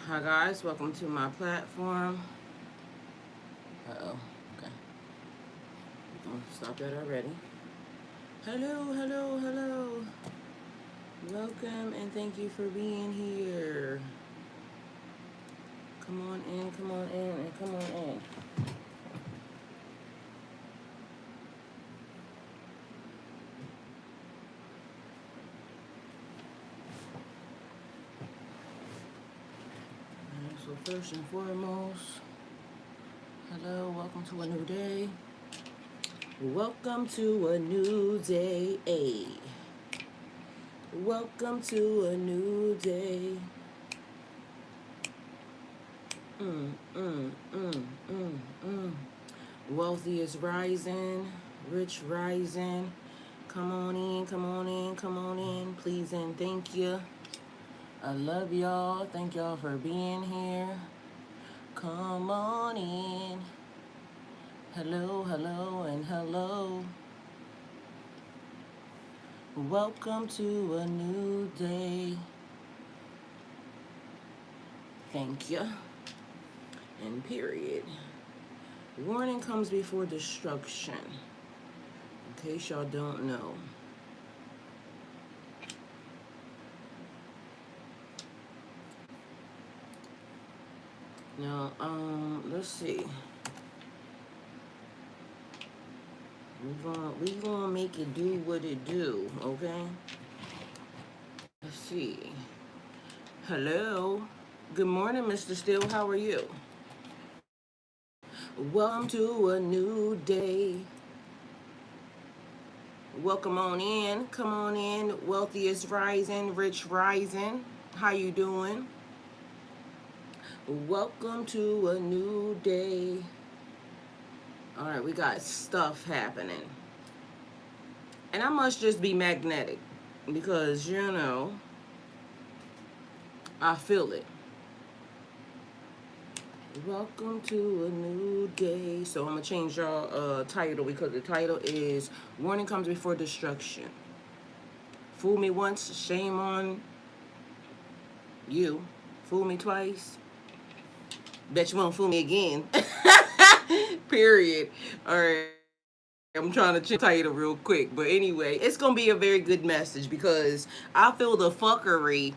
Hi guys, welcome to my platform. Uh-oh, okay. Stop that already. Hello, hello, hello. Welcome and thank you for being here. Come on in, come on in, and come on in. Alright, so first and foremost, hello, welcome to a new day. Welcome to a new day. Welcome to a new day. Wealthy is rising, rich rising. Come on in, come on in, come on in. Please and thank you. I love y'all. Thank y'all for being here. Come on in. Hello, hello, and hello. Welcome to a new day. Thank you. And period. Warning comes before destruction. In case y'all don't know. Now, let's see. We gonna make it do what it do, okay? Let's see. Hello. Good morning, Mr. Steele. How are you? Welcome to a new day. Welcome on in. Come on in. Wealthy is rising, rich rising. How you doing? Welcome to a new day. All right, we got stuff happening. And I must just be magnetic because, you know, I feel it. Welcome to a new day. So I'm going to change y'all title because the title is Warning Comes Before Destruction. Fool me once, shame on you. Fool me twice, bet you won't fool me again. Period. All right. I'm trying to change the title real quick. But anyway, it's going to be a very good message because I feel the fuckery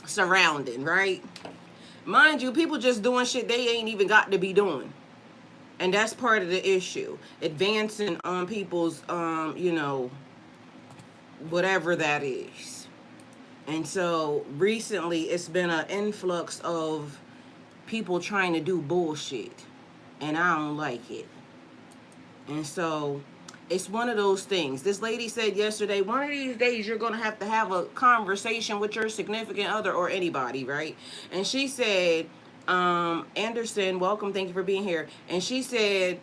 surrounding, right? Mind you, people just doing shit they ain't even got to be doing. And that's part of the issue. Advancing on people's, you know, whatever that is. And so recently it's been an influx of people trying to do bullshit. And I don't like it. And so it's one of those things. This lady said yesterday, one of these days you're going to have a conversation with your significant other or anybody, right? And she said, Anderson, welcome. Thank you for being here. And she said,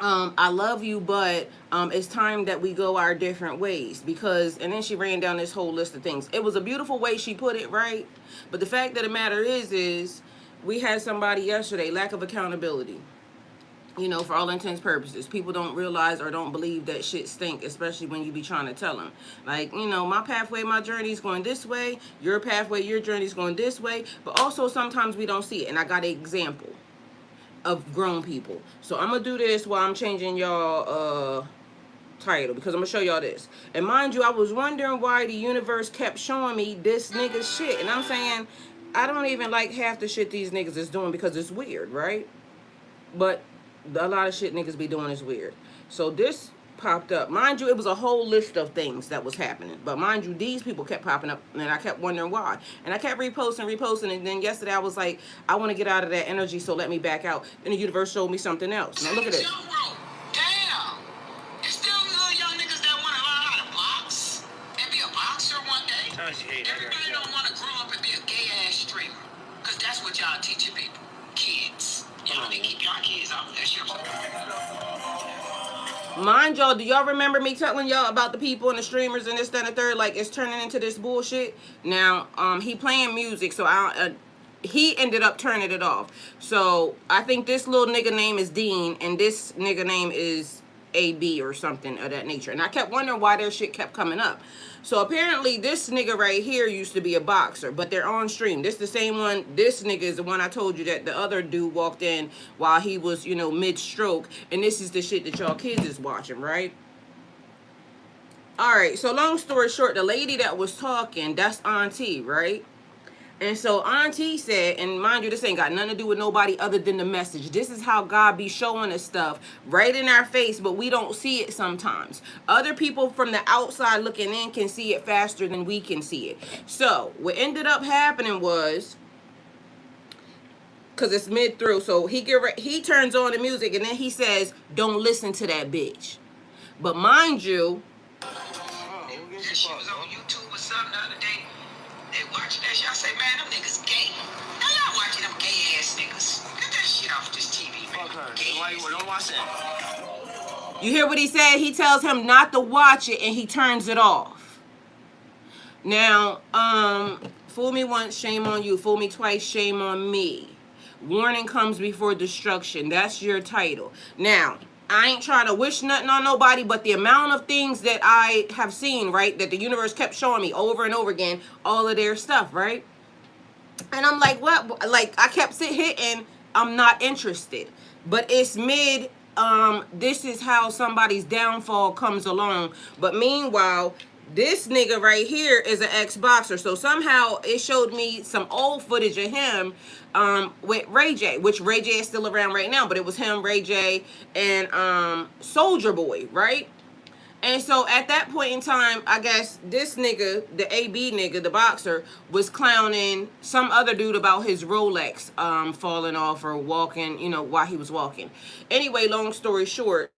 I love you, but it's time that we go our different ways because, and then she ran down this whole list of things. It was a beautiful way she put it, right? But the fact of the matter is we had somebody yesterday, lack of accountability. You know, for all intents and purposes, people don't realize or don't believe that shit stink, especially when you be trying to tell them. Like, you know, my pathway, my journey is going this way. Your pathway, your journey is going this way. But also sometimes we don't see it. And I got an example of grown people. So I'm going to do this while I'm changing y'all title because I'm going to show y'all this. And mind you, I was wondering why the universe kept showing me this nigga's shit. And I'm saying, I don't even like half the shit these niggas is doing because it's weird, right? But a lot of shit niggas be doing is weird. So this popped up. Mind you, it was a whole list of things that was happening. But mind you, these people kept popping up, and I kept wondering why. And I kept reposting, and then yesterday I was like, I want to get out of that energy, so let me back out. And the universe showed me something else. Now look at this. Damn. There's still little young niggas that want to learn how to box and be a boxer one day. Everybody don't want to grow up and be a gay-ass streamer. Because that's what y'all teaching people. Kids. Y'all need to keep y'all kids off that shit. Mind y'all, do y'all remember me telling y'all about the people and the streamers and this, that, and the third? Like, it's turning into this bullshit. Now, he playing music, so he ended up turning it off. So, I think this little nigga name is Dean, and this nigga name is AB or something of that nature. And I kept wondering why their shit kept coming up. So apparently this nigga right here used to be a boxer, but they're on stream. This the same one. This nigga is the one I told you that the other dude walked in while he was, you know, mid-stroke. And this is the shit that y'all kids is watching, right? All right, so long story short, the lady that was talking, that's Auntie, right? And so Auntie said, and mind you, this ain't got nothing to do with nobody other than the message. This is how God be showing us stuff right in our face, but we don't see it sometimes. Other people from the outside looking in can see it faster than we can see it. So what ended up happening was, because it's mid-through, so he turns on the music, and then he says, don't listen to that bitch. But mind you, she was on YouTube or something the other day. They watching that shit. I say, man, them niggas gay. Now y'all watching them gay ass niggas. Get that shit off this TV, man. Don't watch that. You hear what he said? He tells him not to watch it, and he turns it off. Now, fool me once, shame on you. Fool me twice, shame on me. Warning comes before destruction. That's your title. Now, I ain't trying to wish nothing on nobody, but the amount of things that I have seen, right, that the universe kept showing me over and over again, all of their stuff, right? And I'm like, what? Like, I kept hitting, I'm not interested. But it's mid, this is how somebody's downfall comes along. But meanwhile, this nigga right here is an ex-boxer. So somehow it showed me some old footage of him with Ray J, which Ray J is still around right now, but it was him, Ray J, and Soldier Boy, right? And so at that point in time, I guess this nigga, the AB nigga, the boxer, was clowning some other dude about his Rolex falling off or walking, you know, while he was walking. Anyway, long story short,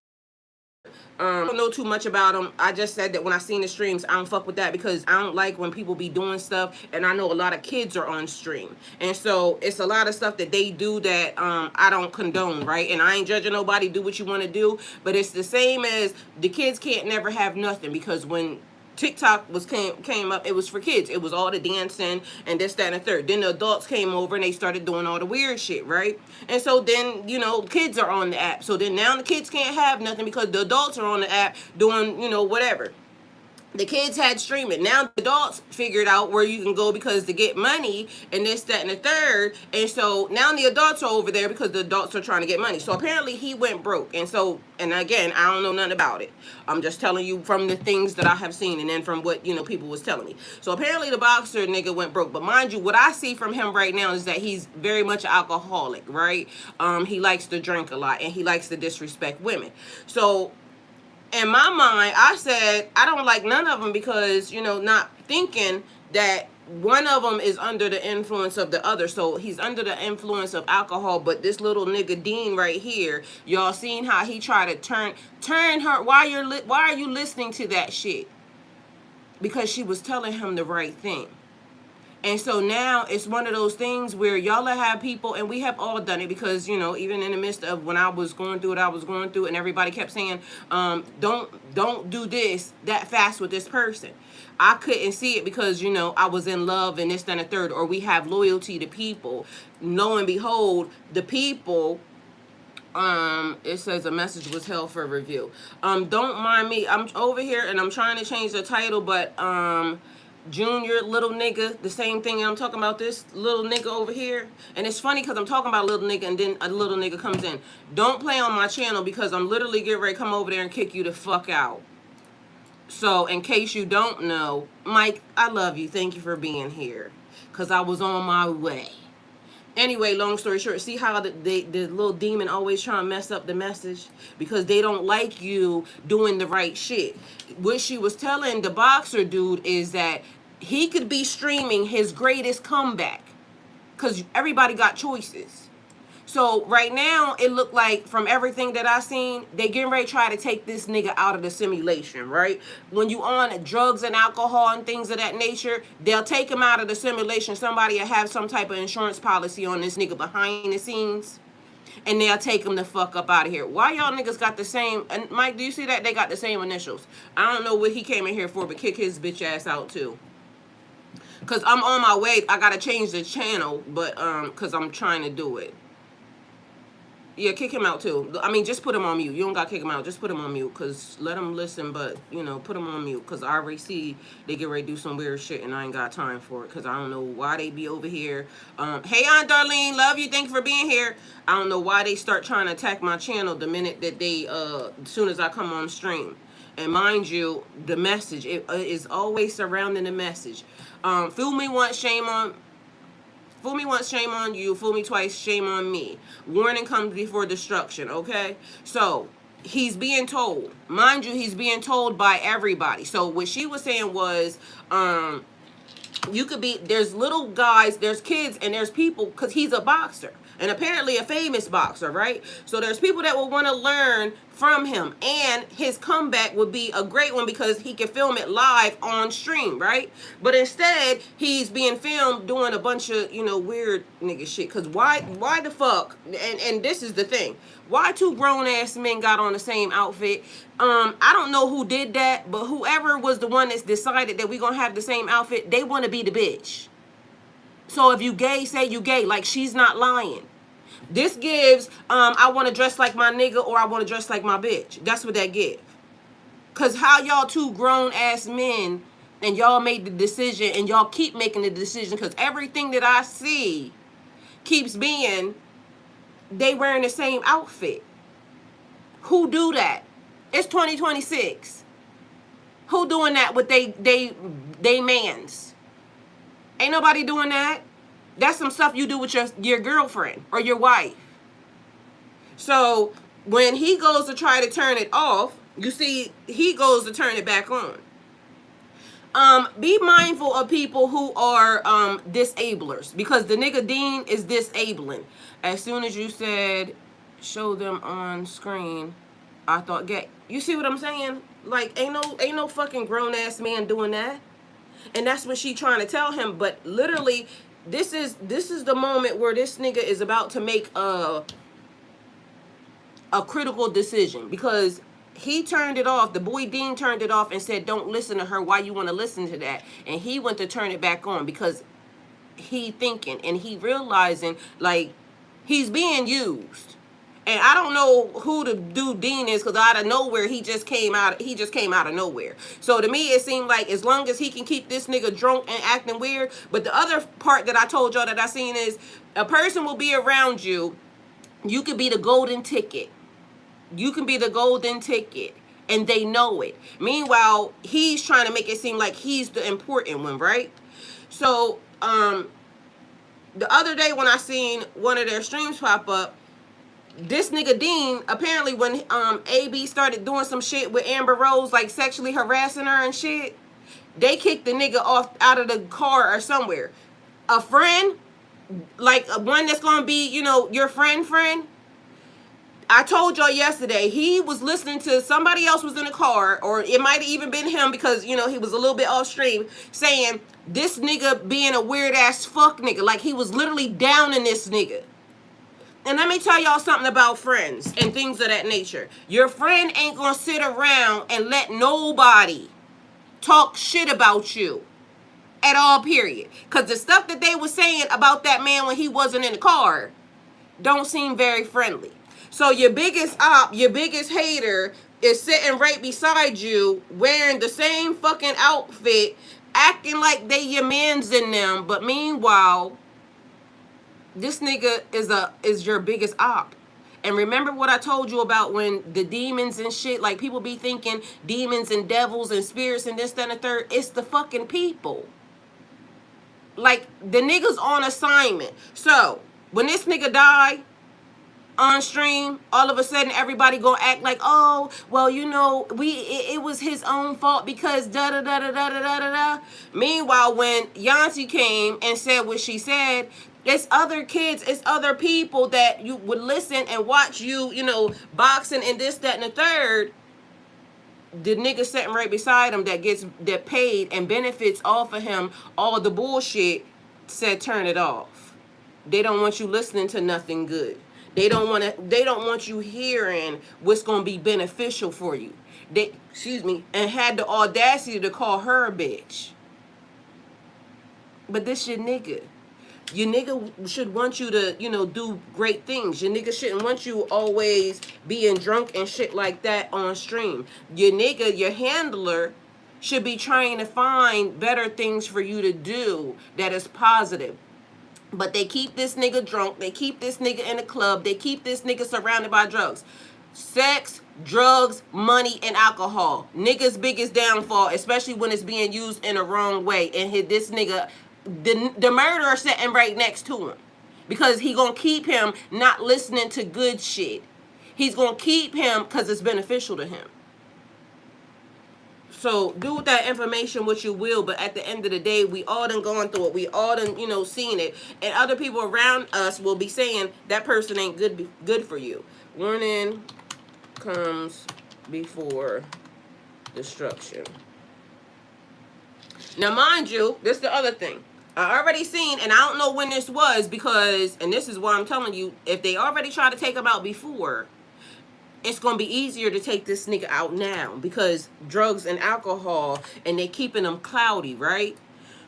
I don't know too much about them. I just said that when I seen the streams, I don't fuck with that because I don't like when people be doing stuff, and I know a lot of kids are on stream. And so it's a lot of stuff that they do that I don't condone, right? And I ain't judging nobody, do what you want to do, but it's the same as the kids can't never have nothing, because when TikTok came up, it was for kids. It was all the dancing and this, that, and the third. Then the adults came over and they started doing all the weird shit, right? And so then, you know, kids are on the app. So then now the kids can't have nothing because the adults are on the app doing, you know, whatever. The kids had streaming. Now the adults figured out where you can go because to get money and this, that, and the third. And so now the adults are over there because the adults are trying to get money. So apparently he went broke. And so, and again, I don't know nothing about it. I'm just telling you from the things that I have seen and then from what, you know, people was telling me. So apparently the boxer nigga went broke. But mind you, what I see from him right now is that he's very much an alcoholic, right? He likes to drink a lot and he likes to disrespect women. So in my mind, I said, I don't like none of them because, you know, not thinking that one of them is under the influence of the other. So he's under the influence of alcohol, but this little nigga Dean right here, y'all seen how he tried to turn her, why are you listening to that shit? Because she was telling him the right thing. And so now it's one of those things where y'all have people, and we have all done it because, you know, even in the midst of when I was going through what I was going through and everybody kept saying, don't do this that fast with this person. I couldn't see it because, you know, I was in love and this, then a third, or we have loyalty to people. Lo and behold, the people, it says a message was held for review. Don't mind me. I'm over here and I'm trying to change the title, but, Junior, little nigga, the same thing I'm talking about, this little nigga over here. And it's funny because I'm talking about a little nigga and then a little nigga comes in. Don't play on my channel because I'm literally getting ready to come over there and kick you the fuck out. So in case you don't know, Mike, I love you. Thank you for being here because I was on my way. Anyway, long story short, see how the little demon always trying to mess up the message because they don't like you doing the right shit. What she was telling the boxer dude is that he could be streaming his greatest comeback because everybody got choices. So right now, it looked like from everything that I seen, they getting ready to try to take this nigga out of the simulation, right? When you on drugs and alcohol and things of that nature, they'll take him out of the simulation. Somebody will have some type of insurance policy on this nigga behind the scenes, and they'll take him the fuck up out of here. Why y'all niggas got the same, and Mike, do you see that? They got the same initials. I don't know what he came in here for, but kick his bitch ass out too. Because I'm on my way. I got to change the channel, but because I'm trying to do it. Yeah, kick him out too. I mean, just put him on mute. You don't got to kick him out. Just put him on mute, because let him listen, but, you know, put him on mute, because I already see they get ready to do some weird shit, and I ain't got time for it, because I don't know why they be over here. Hey, Aunt Darlene, love you. Thank you for being here. I don't know why they start trying to attack my channel the minute that they, as soon as I come on stream. And mind you, the message, it is always surrounding the message. Fool me once, shame on... Fool me once, shame on you. Fool me twice, shame on me. Warning comes before destruction, okay? So, he's being told. Mind you, he's being told by everybody. So, what she was saying was, you could be, there's little guys, there's kids, and there's people, because he's a boxer. And apparently a famous boxer, right? So there's people that will want to learn from him. And his comeback would be a great one because he can film it live on stream, right? But instead, he's being filmed doing a bunch of, you know, weird nigga shit. Because why the fuck? And this is the thing. Why two grown-ass men got on the same outfit? I don't know who did that, but whoever was the one that's decided that we gonna have the same outfit, they want to be the bitch. So if you gay, say you gay. Like, she's not lying. This gives, I want to dress like my nigga, or I want to dress like my bitch. That's what that gives. Because how y'all two grown-ass men, and y'all made the decision, and y'all keep making the decision, because everything that I see keeps being, they wearing the same outfit. Who do that? It's 2026. Who doing that with they mans? Ain't nobody doing that. That's some stuff you do with your girlfriend or your wife. So when he goes to try to turn it off, you see he goes to turn it back on. Be mindful of people who are disablers, because the nigga Dean is disabling. As soon as you said show them on screen, I thought gay. You see what I'm saying? Like, ain't no fucking grown ass man doing that. And that's what she trying to tell him. But literally, this is the moment where this nigga is about to make a critical decision, because he turned it off. The boy Dean turned it off and said, don't listen to her. Why you want to listen to that? And he went to turn it back on because he thinking and he realizing, like, he's being used. And I don't know who the dude Dean is, because out of nowhere, he just came out of nowhere. So to me, it seemed like as long as he can keep this nigga drunk and acting weird. But the other part that I told y'all that I seen is, a person will be around you. You could be the golden ticket. You can be the golden ticket. And they know it. Meanwhile, he's trying to make it seem like he's the important one, right? So, the other day when I seen one of their streams pop up, this nigga Dean, apparently when AB started doing some shit with Amber Rose, like sexually harassing her and shit, they kicked the nigga off out of the car or somewhere. A friend, like one that's gonna be, you know, your friend. I told y'all yesterday, he was listening to somebody else was in the car, or it might have even been him, because, you know, he was a little bit off stream, saying this nigga being a weird ass fuck nigga. Like, he was literally downing this nigga. And let me tell y'all something about friends and things of that nature. Your friend ain't gonna sit around and let nobody talk shit about you at all, period. Because the stuff that they were saying about that man when he wasn't in the car don't seem very friendly. So your biggest op, your biggest hater is sitting right beside you wearing the same fucking outfit, acting like they your mans in them. But meanwhile, this nigga is your biggest op. And remember what I told you about when the demons and shit, like people be thinking demons and devils and spirits and this, that, and the third. It's the fucking people. Like, the nigga's on assignment. So, when this nigga die on stream, all of a sudden everybody gonna act like, oh, well, you know, it was his own fault because da da da da da da da da. Meanwhile, when Yancy came and said what she said, it's other kids, it's other people that you would listen and watch you, you know, boxing and this, that, and the third. The nigga sitting right beside him that paid and benefits off of him all the bullshit said turn it off. They don't want you listening to nothing good. They don't want you hearing what's gonna be beneficial for you. And had the audacity to call her a bitch. But this your nigga. Your nigga should want you to, you know, do great things. Your nigga shouldn't want you always being drunk and shit like that on stream. Your nigga, your handler, should be trying to find better things for you to do that is positive. But they keep this nigga drunk. They keep this nigga in the club. They keep this nigga surrounded by drugs. Sex, drugs, money, and alcohol. Nigga's biggest downfall, especially when it's being used in a wrong way. And this nigga, the murderer sitting right next to him. Because he gonna keep him not listening to good shit. He's gonna keep him because it's beneficial to him. So do with that information what you will, but at the end of the day, we all done gone through it. We all done, you know, seen it. And other people around us will be saying that person ain't good for you. Warning comes before destruction. Now, mind you, this is the other thing. I already seen, and I don't know when this was because, and this is why I'm telling you, if they already tried to take him out before, it's going to be easier to take this nigga out now because drugs and alcohol, and they keeping them cloudy, right?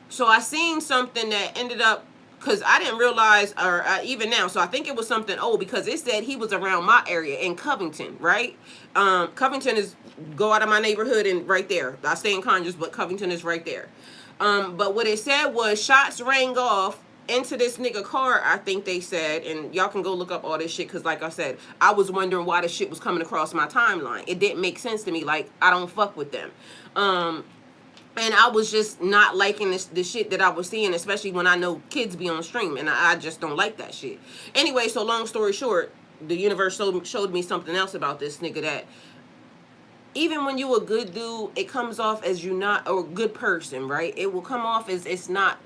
So I seen something that ended up, because I didn't realize, or even now, so I think it was something old because it said he was around my area in Covington, right? Covington is, go out of my neighborhood and right there. I stay in Conyers, but Covington is right there. But what it said was shots rang off into this nigga car, I think they said, and y'all can go look up all this shit because like I said, I was wondering why this shit was coming across my timeline. It didn't make sense to me. Like, I don't fuck with them. And I was just not liking the shit that I was seeing, especially when I know kids be on stream, and I just don't like that shit. Anyway, so long story short, the universe showed me something else about this nigga, that even when you a good dude, it comes off as you not a good person, right? It will come off as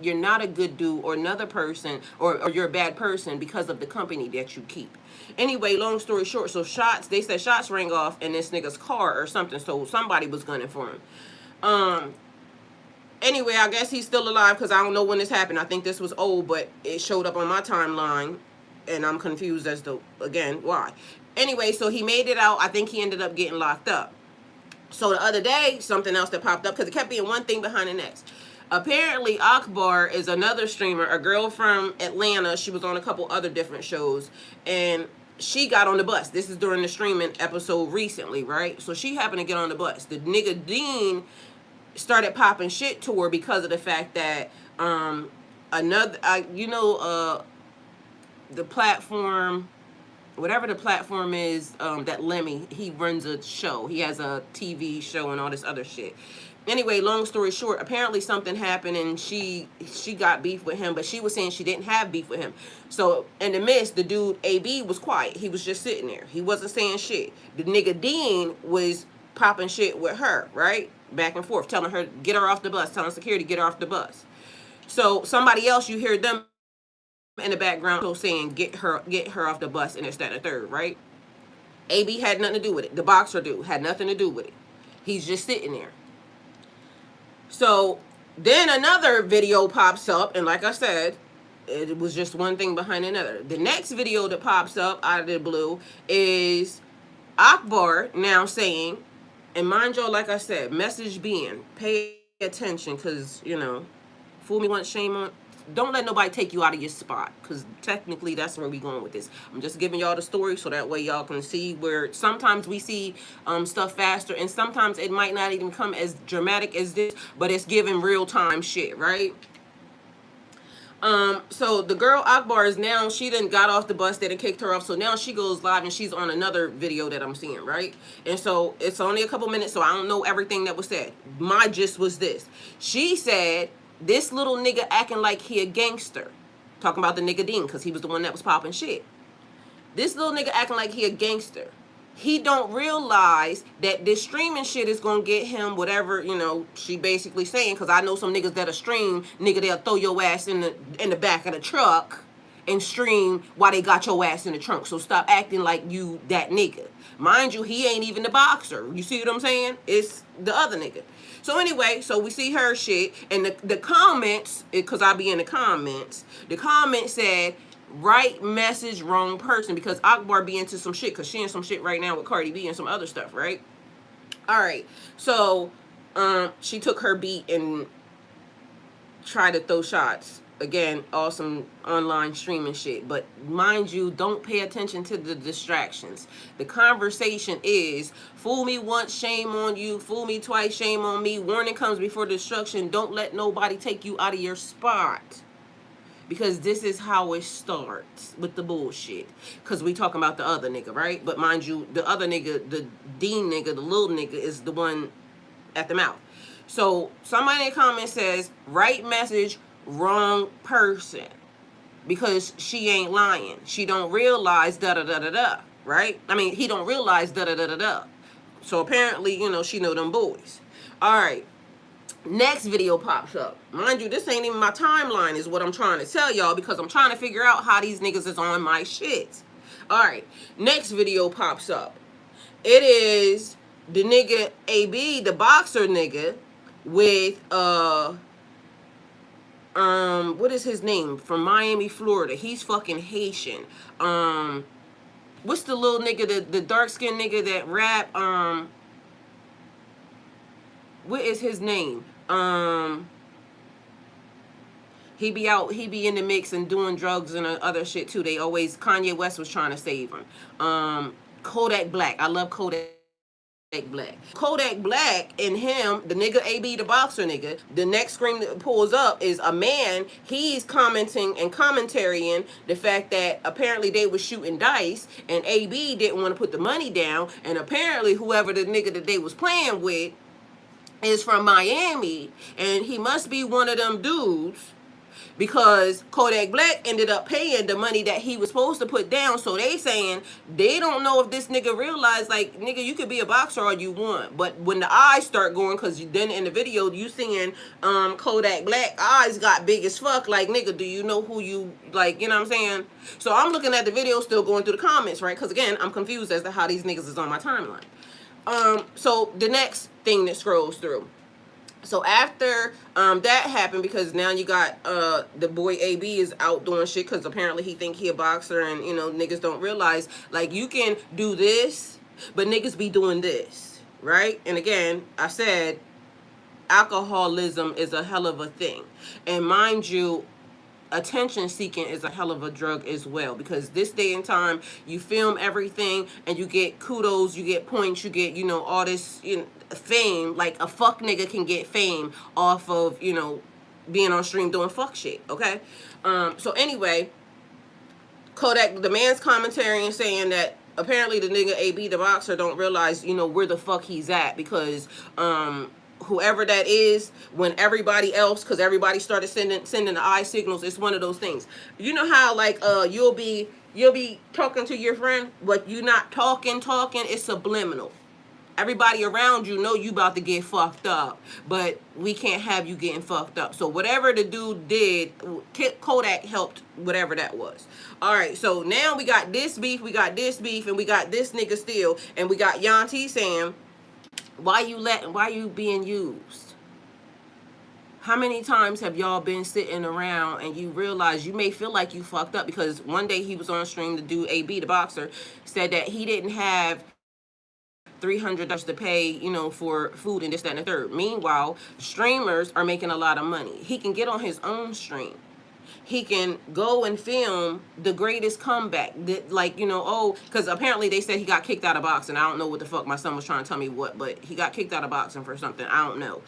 you're not a good dude or another person, or you're a bad person because of the company that you keep. Anyway, long story short, so they said shots rang off in this nigga's car or something, so somebody was gunning for him. Anyway, I guess he's still alive because I don't know when this happened. I think this was old, but it showed up on my timeline, and I'm confused as to, again, why. Anyway, so he made it out. I think he ended up getting locked up. So the other day, something else that popped up, because it kept being one thing behind the next. Apparently, Akbar is another streamer, a girl from Atlanta. She was on a couple other different shows, and she got on the bus. This is during the streaming episode recently, right? So she happened to get on the bus. The nigga Dean started popping shit to her because of the fact that the platform, whatever the platform is, that Lemmy, he runs a show. He has a TV show and all this other shit. Anyway, long story short, apparently something happened and she got beef with him, but she was saying she didn't have beef with him. So in the midst, the dude AB was quiet. He was just sitting there. He wasn't saying shit. The nigga Dean was popping shit with her, right? Back and forth, telling her, get her off the bus, telling security, get her off the bus. So somebody else, you hear them in the background saying, get her off the bus, and it's that and the third, right? AB had nothing to do with it. The boxer dude had nothing to do with it. He's just sitting there. So then another video pops up, and like I said, it was just one thing behind another. The next video that pops up out of the blue is Akbar now saying, and mind y'all, like I said, message being, pay attention, because, you know, fool me once, shame on. Don't let nobody take you out of your spot, because technically that's where we going with this. I'm just giving y'all the story so that way y'all can see where sometimes we see stuff faster, and sometimes it might not even come as dramatic as this, but it's giving real time shit, right? So the girl Akbar is now, she done got off the bus, they done kicked her off, so now she goes live and she's on another video that I'm seeing, right? And so it's only a couple minutes, so I don't know everything that was said. My gist was this. She said, this little nigga acting like he a gangster. Talking about the nigga Dean, because he was the one that was popping shit. This little nigga acting like he a gangster. He don't realize that this streaming shit is gonna get him whatever, you know, she basically saying, because I know some niggas that'll stream, nigga, they'll throw your ass in the back of the truck and stream while they got your ass in the trunk. So stop acting like you that nigga. Mind you, he ain't even the boxer. You see what I'm saying? It's the other nigga. So anyway, so we see her shit, and the comments, because I be in the comments said, right message, wrong person, because Akbar be into some shit, because she in some shit right now with Cardi B and some other stuff, right? All right, so she took her beat and tried to throw shots again, awesome online streaming shit. But mind you, don't pay attention to the distractions. The conversation is, fool me once, shame on you. Fool me twice, shame on me. Warning comes before destruction. Don't let nobody take you out of your spot. Because this is how it starts with the bullshit. Because we talking about the other nigga, right? But mind you, the other nigga, the Dean nigga, the little nigga, is the one at the mouth. So somebody in the comments says, right message, wrong person. Because she ain't lying. She don't realize da-da-da-da-da, right? I mean, he don't realize da-da-da-da-da. So apparently, you know, she know them boys. All right. Next video pops up. Mind you, this ain't even my timeline is what I'm trying to tell y'all, because I'm trying to figure out how these niggas is on my shit. Alright, next video pops up. It is the nigga AB, the boxer nigga, with what is his name? From Miami, Florida. He's fucking Haitian. What's the little nigga, the dark skinned nigga that rap, what is his name? He be in the mix and doing drugs and other shit too. They always, Kanye West was trying to save him. Kodak Black. I love Kodak Black. Kodak Black and him, the nigga AB, the boxer nigga, the next screen that pulls up is a man. He's commenting and commentarying the fact that apparently they was shooting dice and AB didn't want to put the money down, and apparently whoever the nigga that they was playing with is from Miami, and he must be one of them dudes, because Kodak Black ended up paying the money that he was supposed to put down. So they saying they don't know if this nigga realized, like, nigga, you could be a boxer all you want, but when the eyes start going, because then in the video you seeing Kodak Black eyes got big as fuck, like, nigga, do you know who you, like, you know what I'm saying? So I'm looking at the video, still going through the comments, right? Because again, I'm confused as to how these niggas is on my timeline. So the next thing that scrolls through. So after that happened, because now you got the boy AB is out doing shit because apparently he think he a boxer, and you know, niggas don't realize, like, you can do this, but niggas be doing this, right? And again, I said alcoholism is a hell of a thing. And mind you, attention seeking is a hell of a drug as well, because this day and time you film everything and you get kudos, you get points, you get, you know, all this, you know, fame. Like a fuck nigga can get fame off of, you know, being on stream doing fuck shit. Okay. So anyway, Kodak, the man's commentary and saying that apparently the nigga AB, the boxer, don't realize, you know, where the fuck he's at, because whoever that is, when everybody else, because everybody started sending the eye signals, it's one of those things. You know how, like, you'll be talking to your friend, but you not talking, it's subliminal. Everybody around you know you about to get fucked up, but we can't have you getting fucked up. So whatever the dude did, Kodak helped whatever that was. All right, so now we got this beef, and we got this nigga still, and we got Yanti saying, why you being used? How many times have y'all been sitting around and you realize you may feel like you fucked up? Because one day he was on stream, the dude AB, the boxer, said that he didn't have $300 to pay, you know, for food and this, that, and the third. Meanwhile, streamers are making a lot of money. He can get on his own stream. He can go and film the greatest comeback. Like, you know, oh, because apparently they said he got kicked out of boxing. I don't know what the fuck. My son was trying to tell me what, but he got kicked out of boxing for something. I don't know.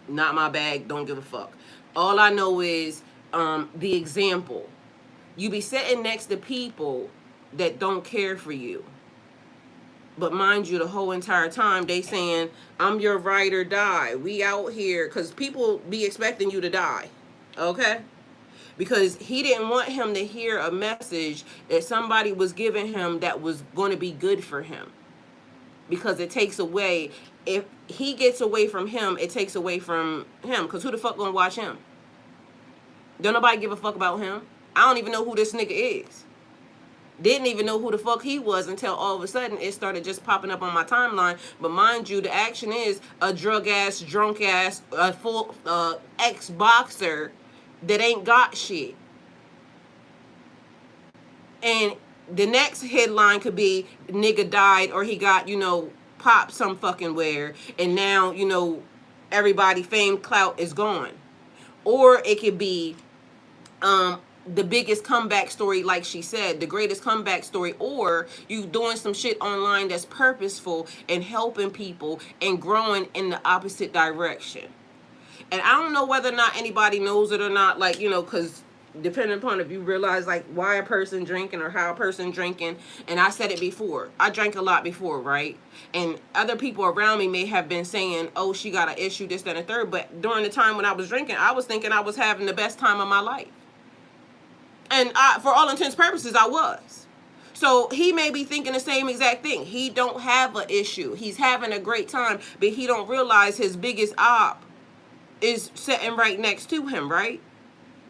Not my bag. Don't give a fuck. All I know is the example. You be sitting next to people that don't care for you. But mind you, the whole entire time they saying, I'm your ride or die. We out here, because people be expecting you to die. Okay? Because he didn't want him to hear a message that somebody was giving him that was going to be good for him. Because it takes away, if he gets away from him, it takes away from him. Because who the fuck gonna watch him? Don't nobody give a fuck about him. I don't even know who this nigga is. Didn't even know who the fuck he was until all of a sudden it started just popping up on my timeline. But mind you, the action is a drug ass, drunk ass, full ex-boxer that ain't got shit. And the next headline could be nigga died, or he got, you know, popped some fucking where, and now, you know, everybody fame clout is gone. or it could be the biggest comeback story, like she said, the greatest comeback story, or you doing some shit online that's purposeful and helping people and growing in the opposite direction. And I don't know whether or not anybody knows it or not, like, you know, because depending upon if you realize like why a person drinking or how a person drinking. And I said it before, I drank a lot before, right? And other people around me may have been saying, oh, she got an issue, this, that, and the third. But during the time when I was drinking, I was thinking I was having the best time of my life. And for all intents and purposes, I was. So he may be thinking the same exact thing. He don't have an issue. He's having a great time, but he don't realize his biggest op is sitting right next to him, right?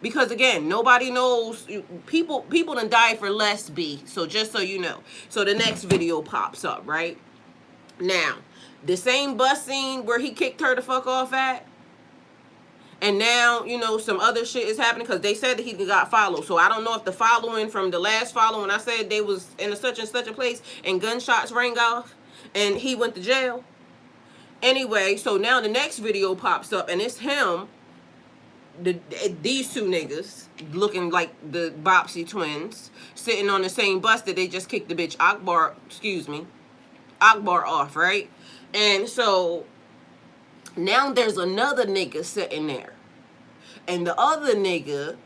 Because again, nobody knows. People done died for less, B. So just so you know. So the next video pops up, right? Now, the same bus scene where he kicked her the fuck off at, and now, you know, some other shit is happening because they said that he got followed. So I don't know if the following from the last following, I said they was in a such and such a place and gunshots rang off and he went to jail. Anyway, so now the next video pops up and it's him, these two niggas looking like the Bopsy twins sitting on the same bus that they just kicked the bitch Akbar off, right? And so now there's another nigga sitting there. And the other nigga,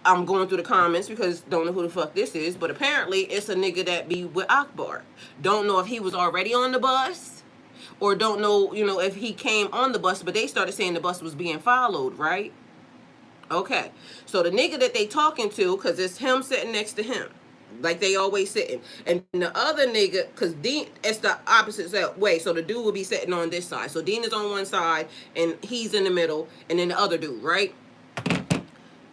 I'm going through the comments because don't know who the fuck this is, but apparently it's a nigga that be with Akbar. Don't know if he was already on the bus or don't know, you know, if he came on the bus, but they started saying the bus was being followed, right? Okay. So the nigga that they talking to, because it's him sitting next to him, like they always sitting. And the other nigga, because Dean, it's the opposite way. So the dude will be sitting on this side. So Dean is on one side and he's in the middle and then the other dude, right?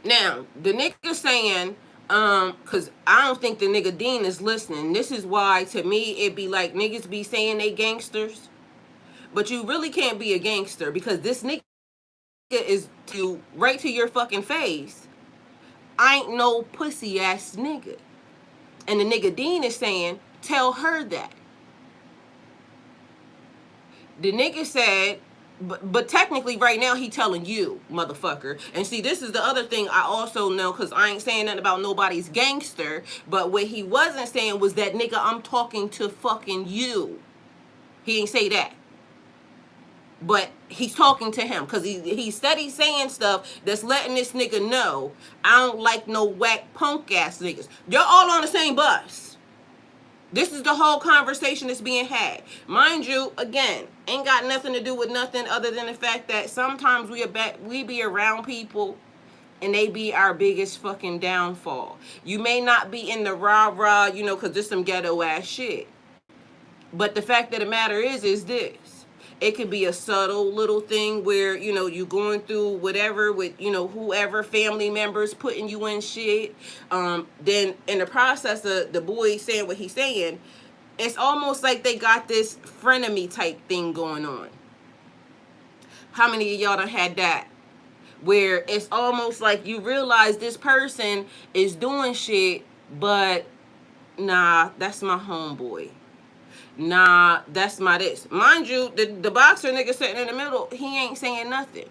Now, the nigga saying, because I don't think the nigga Dean is listening. This is why, to me, it be like niggas be saying they gangsters. But you really can't be a gangster because this nigga is right to your fucking face. I ain't no pussy ass nigga. And the nigga Dean is saying, tell her that. The nigga said, but technically right now he telling you, motherfucker. And see, this is the other thing I also know, because I ain't saying nothing about nobody's gangster. But what he wasn't saying was that, nigga, I'm talking to fucking you. He ain't say that. But he's talking to him because he steady saying stuff that's letting this nigga know I don't like no whack punk ass niggas. You're all on the same bus. This is the whole conversation that's being had. Mind you, again, ain't got nothing to do with nothing other than the fact that sometimes we be around people and they be our biggest fucking downfall. You may not be in the rah-rah, you know, because this some ghetto ass shit. But the fact of the matter is this. It could be a subtle little thing where, you know, you going through whatever with, you know, whoever, family members putting you in shit. Then in the process of the boy saying what he's saying, it's almost like they got this frenemy type thing going on. How many of y'all done had that? Where it's almost like you realize this person is doing shit, but nah, that's my homeboy. Nah, that's my this. Mind you, the boxer nigga sitting in the middle, he ain't saying nothing.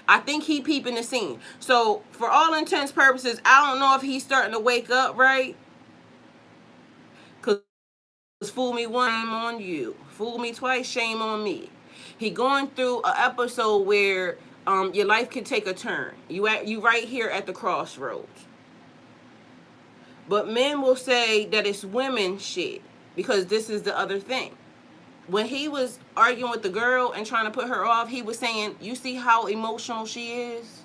I think he peeping the scene. So, for all intents purposes, I don't know if he's starting to wake up, right? Because fool me once, shame on you. Fool me twice, shame on me. He going through an episode where your life can take a turn. You right here at the crossroads. But men will say that it's women shit. Because this is the other thing. When he was arguing with the girl and trying to put her off, he was saying, you see how emotional she is?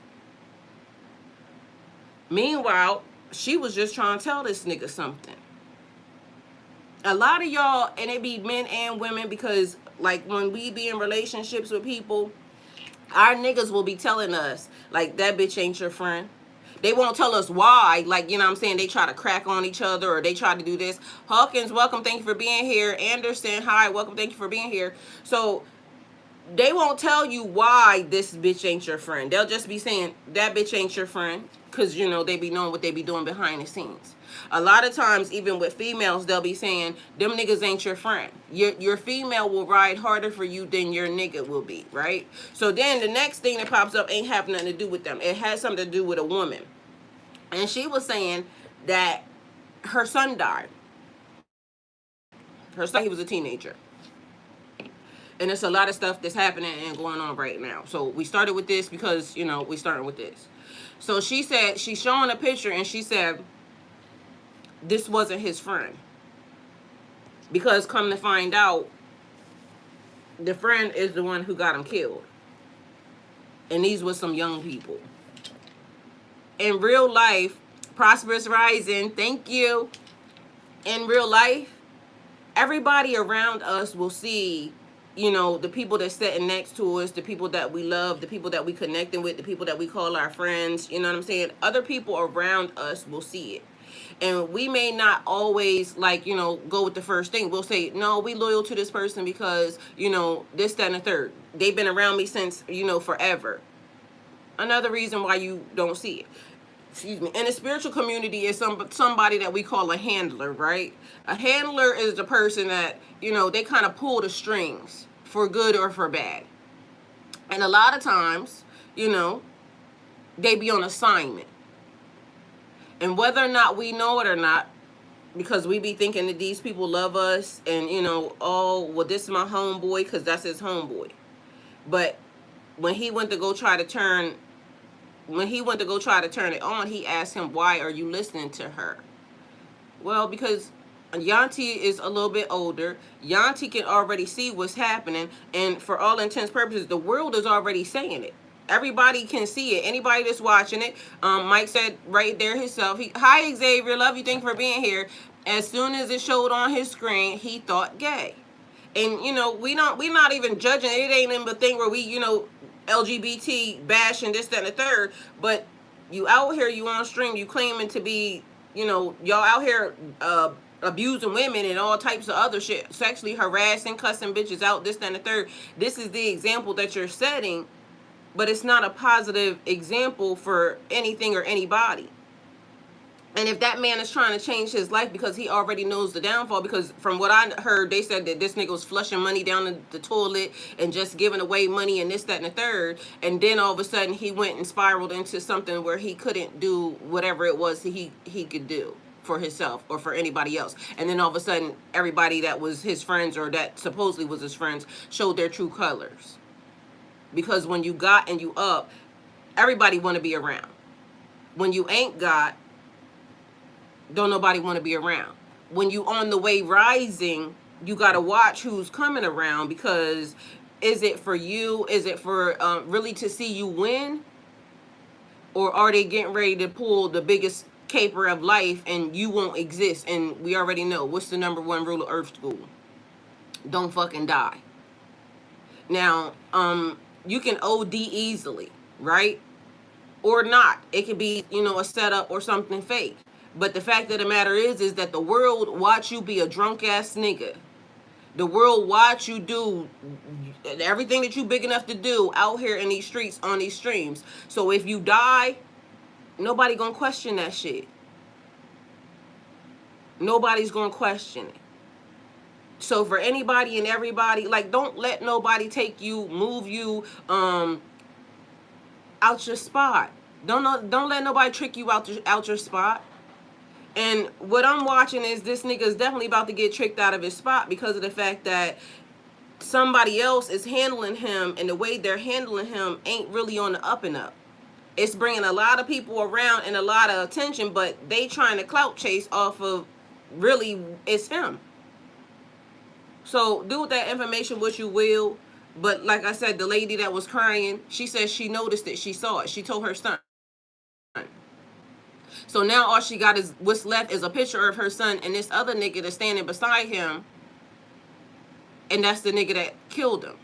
Meanwhile, she was just trying to tell this nigga something. A lot of y'all, and it be men and women, because like when we be in relationships with people, our niggas will be telling us, like, that bitch ain't your friend. They won't tell us why, like, you know what I'm saying, they try to crack on each other or they try to do this. Hawkins, welcome, thank you for being here. Anderson, hi, welcome, thank you for being here. So they won't tell you why this bitch ain't your friend. They'll just be saying, that bitch ain't your friend. because, you know, they be knowing what they be doing behind the scenes. A lot of times, even with females, they'll be saying, them niggas ain't your friend. Your female will ride harder for you than your nigga will be, right? So then the next thing that pops up ain't have nothing to do with them. It has something to do with a woman. And she was saying that her son died. Her son, he was a teenager. And there's a lot of stuff that's happening and going on right now. So we started with this because, you know, we started with this. So she said, she's showing a picture and she said, this wasn't his friend. Because come to find out, the friend is the one who got him killed. And these were some young people. In real life, Prosperous Rising, thank you. In real life, everybody around us will see, you know, the people that's sitting next to us, the people that we love, the people that we connecting with, the people that we call our friends, you know what I'm saying? Other people around us will see it. And we may not always, like, you know, go with the first thing. We'll say, no, we loyal to this person because, you know, this, that, and the third. They've been around me since, you know, forever. Another reason why you don't see it. Excuse me. In the spiritual community is somebody that we call a handler, right? A handler is the person that, you know, they kind of pull the strings for good or for bad. And a lot of times, you know, they be on assignment. And whether or not we know it or not, because we be thinking that these people love us and, you know, oh, well, this is my homeboy because that's his homeboy. But when he went to go try to turn it on, he asked him, why are you listening to her? Well, because Yanti is a little bit older. Yanti can already see what's happening. And for all intents and purposes, the world is already saying it. Everybody can see it. Anybody that's watching it. Mike said right there himself. Hi, Xavier. Love you. Thank you for being here. As soon as it showed on his screen, he thought gay. And, you know, we're not even judging. It ain't even a thing where we, you know, LGBT bashing this, that, and the third. But you out here, you on stream, you claiming to be, you know, y'all out here abusing women and all types of other shit. Sexually harassing, cussing bitches out, this, that, and the third. This is the example that you're setting. But it's not a positive example for anything or anybody. And if that man is trying to change his life because he already knows the downfall, because from what I heard, they said that this nigga was flushing money down the toilet and just giving away money and this, that, and the third. And then all of a sudden he went and spiraled into something where he couldn't do whatever it was he could do for himself or for anybody else. And then all of a sudden, everybody that was his friends or that supposedly was his friends showed their true colors. Because when you got and you up, everybody want to be around. When you ain't got, don't nobody want to be around. When you on the way rising, you got to watch who's coming around, because is it for you? Is it for really to see you win? Or are they getting ready to pull the biggest caper of life and you won't exist? And we already know, what's the number one rule of Earth School? Don't fucking die. Now, you can OD easily, right? Or not. It could be, you know, a setup or something fake. But the fact of the matter is that the world watch you be a drunk ass nigga. The world watch you do everything that you big enough to do out here in these streets, on these streams. So if you die, nobody gonna question that shit. Nobody's gonna question it. So for anybody and everybody, like, don't let nobody take you, move you out your spot. Don't let nobody trick you out your spot. And what I'm watching is this nigga is definitely about to get tricked out of his spot because of the fact that somebody else is handling him, and the way they're handling him ain't really on the up and up. It's bringing a lot of people around and a lot of attention, but they trying to clout chase off of really it's him. So do with that information what you will. But like I said, the lady that was crying, she said she noticed it. She saw it. She told her son. So now all she got is, what's left is a picture of her son and this other nigga that's standing beside him. And that's the nigga that killed him.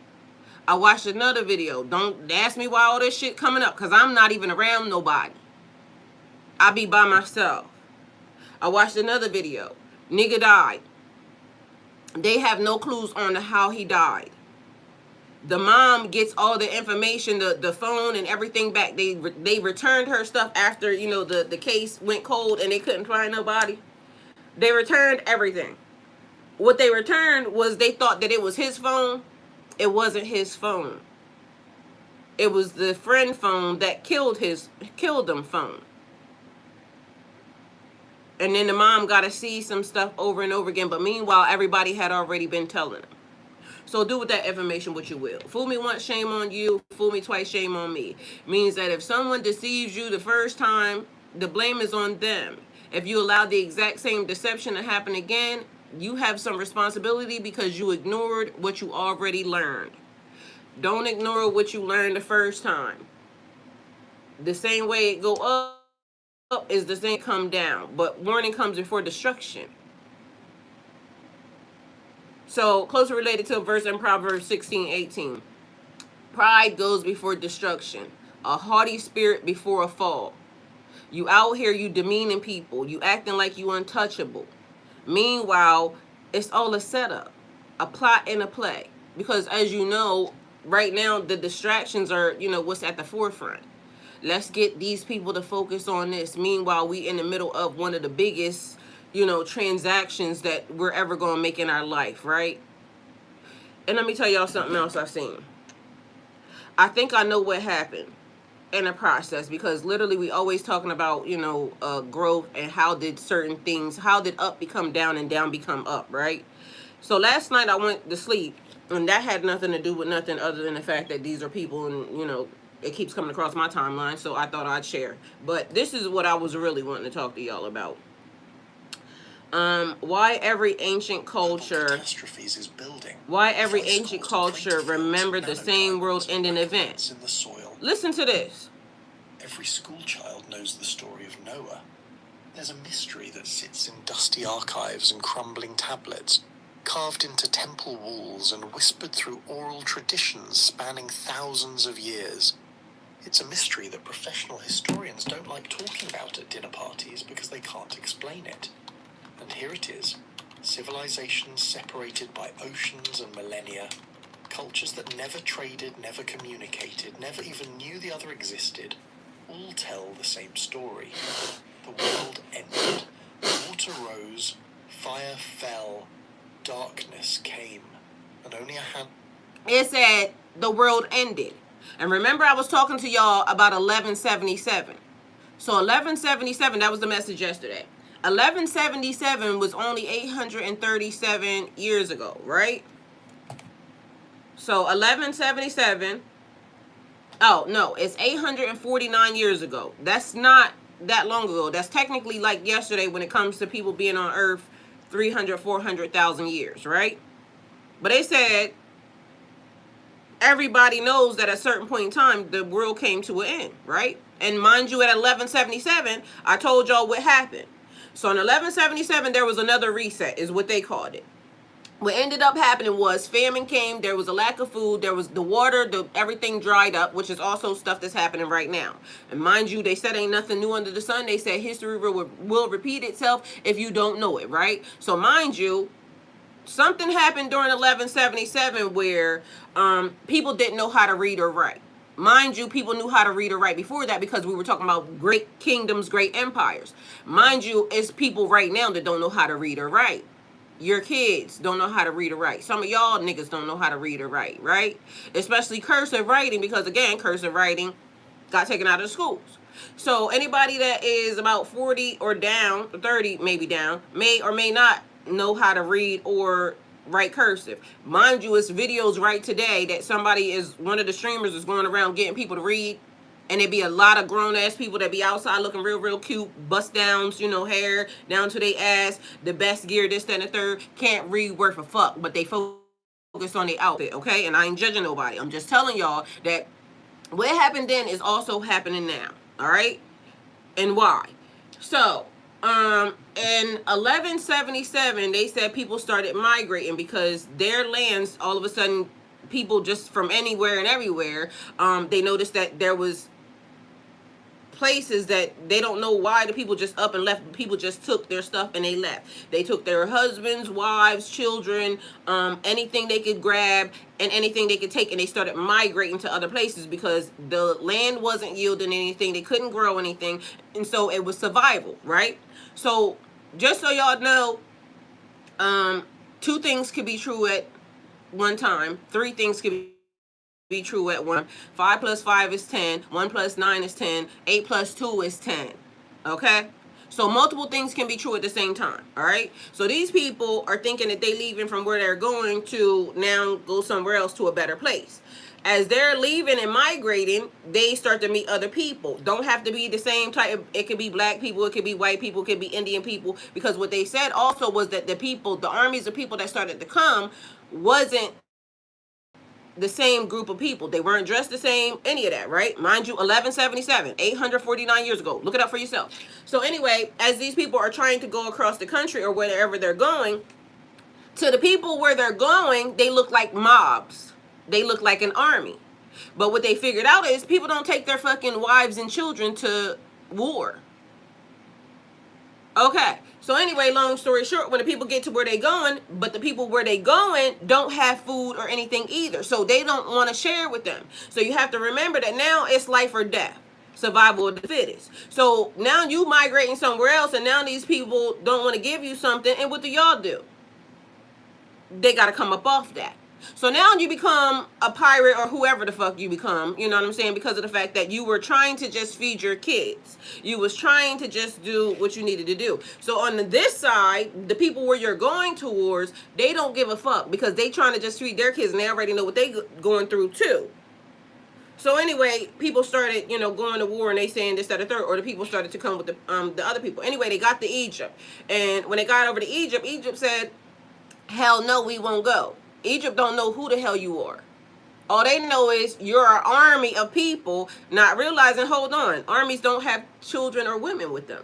I watched another video. Don't ask me why all this shit coming up, because I'm not even around nobody. I be by myself. I watched another video. Nigga died. They have no clues on how he died. The mom gets all the information, the phone and everything back. They returned her stuff after, you know, the case went cold and they couldn't find nobody. They returned everything. What they returned was, they thought that it was his phone. It wasn't his phone. It was the friend phone that killed them phone. And then the mom got to see some stuff over and over again. But meanwhile, everybody had already been telling them. So do with that information what you will. Fool me once, shame on you. Fool me twice, shame on me. Means that if someone deceives you the first time, the blame is on them. If you allow the exact same deception to happen again, you have some responsibility because you ignored what you already learned. Don't ignore what you learned the first time. The same way it go up is the same come down. But warning comes before destruction. So, closely related to a verse in Proverbs 16:18. Pride goes before destruction. A haughty spirit before a fall. You out here, you demeaning people. You acting like you untouchable. Meanwhile, it's all a setup. A plot and a play. Because as you know, right now, the distractions are, you know, what's at the forefront. Let's get these people to focus on this. Meanwhile, we in the middle of one of the biggest, you know, transactions that we're ever going to make in our life, right? And let me tell y'all something else I've seen. I think I know what happened in the process, because literally we always talking about, you know, growth and how did certain things, how did up become down and down become up, right? So last night I went to sleep, and that had nothing to do with nothing other than the fact that these are people, and, you know, it keeps coming across my timeline, so I thought I'd share. But this is what I was really wanting to talk to y'all about. Why every ancient culture catastrophes is building. Why every ancient culture remembered the same world-ending event. In the soil. Listen to this. Every school child knows the story of Noah. There's a mystery that sits in dusty archives and crumbling tablets, carved into temple walls and whispered through oral traditions spanning thousands of years. It's a mystery that professional historians don't like talking about at dinner parties because they can't explain it. And here it is, civilizations separated by oceans and millennia, cultures that never traded, never communicated, never even knew the other existed, all tell the same story. The world ended, water rose, fire fell, darkness came, and only a hand... It said the world ended. And remember, I was talking to y'all about 1177. So 1177, that was the message yesterday. 1177 was only 837 years ago, right? So 1177, oh no, it's 849 years ago. That's not that long ago. That's technically like yesterday when it comes to people being on Earth 300, 400,000 years, right? But they said everybody knows that at a certain point in time, the world came to an end, right? And mind you, at 1177, I told y'all what happened. So in 1177, there was another reset, is what they called it. What ended up happening was famine came, there was a lack of food, there was the water, everything dried up, which is also stuff that's happening right now. And mind you, they said ain't nothing new under the sun. They said history will repeat itself if you don't know it, right? So mind you, something happened during 1177 where people didn't know how to read or write. Mind you, people knew how to read or write before that because we were talking about great kingdoms, great empires. Mind you, it's people right now that don't know how to read or write. Your kids don't know how to read or write. Some of y'all niggas don't know how to read or write, right? Especially cursive writing, because again, cursive writing got taken out of the schools. So anybody that is about 40 or down, 30 maybe down, may or may not know how to read or write cursive. Mind you, it's videos right today that somebody is, one of the streamers is going around getting people to read, and there be a lot of grown-ass people that be outside looking real, real cute, bust downs, you know, hair down to their ass, the best gear, this, that, and the third, can't read worth a fuck, but they focus on their outfit, okay? And I ain't judging nobody. I'm just telling y'all that what happened then is also happening now, all right? And why? So, in 1177, they said people started migrating because their lands, all of a sudden, people just from anywhere and everywhere, they noticed that there was places that they don't know why the people just up and left. People just took their stuff and they left. They took their husbands, wives, children, anything they could grab and anything they could take, and they started migrating to other places because the land wasn't yielding anything. They couldn't grow anything, and so it was survival, right? So just so y'all know, 2 things could be true at one time. 3 things could be true at one. 5 plus 5 is 10. 1 plus 9 is 10. 8 plus 2 is 10. Okay? So multiple things can be true at the same time. All right? So these people are thinking that they leaving from where they're going to now go somewhere else to a better place. As they're leaving and migrating, they start to meet other people. Don't have to be the same type. It could be black people, it could be white people, it could be Indian people. Because what they said also was that the armies of people that started to come wasn't the same group of people. They weren't dressed the same, any of that, right? Mind you, 1177, 849 years ago. Look it up for yourself. So anyway, as these people are trying to go across the country or wherever they're going, to the people where they're going, they look like mobs. They look like an army. But what they figured out is people don't take their fucking wives and children to war. Okay. So anyway, long story short, when the people get to where they going, but the people where they going don't have food or anything either. So they don't want to share with them. So you have to remember that now it's life or death. Survival of the fittest. So now you migrating somewhere else, and now these people don't want to give you something. And what do y'all do? They got to come up off that. So now you become a pirate or whoever the fuck you become, you know what I'm saying? Because of the fact that you were trying to just feed your kids. You was trying to just do what you needed to do. So on this side, the people where you're going towards, they don't give a fuck because they trying to just feed their kids and they already know what they going through too. So anyway, people started, going to war and they saying this, that, or third, or the people started to come with the other people. Anyway, they got to Egypt. And when they got over to Egypt, Egypt said, hell no, we won't go. Egypt don't know who the hell you are. All they know is you're an army of people, not realizing, hold on, armies don't have children or women with them.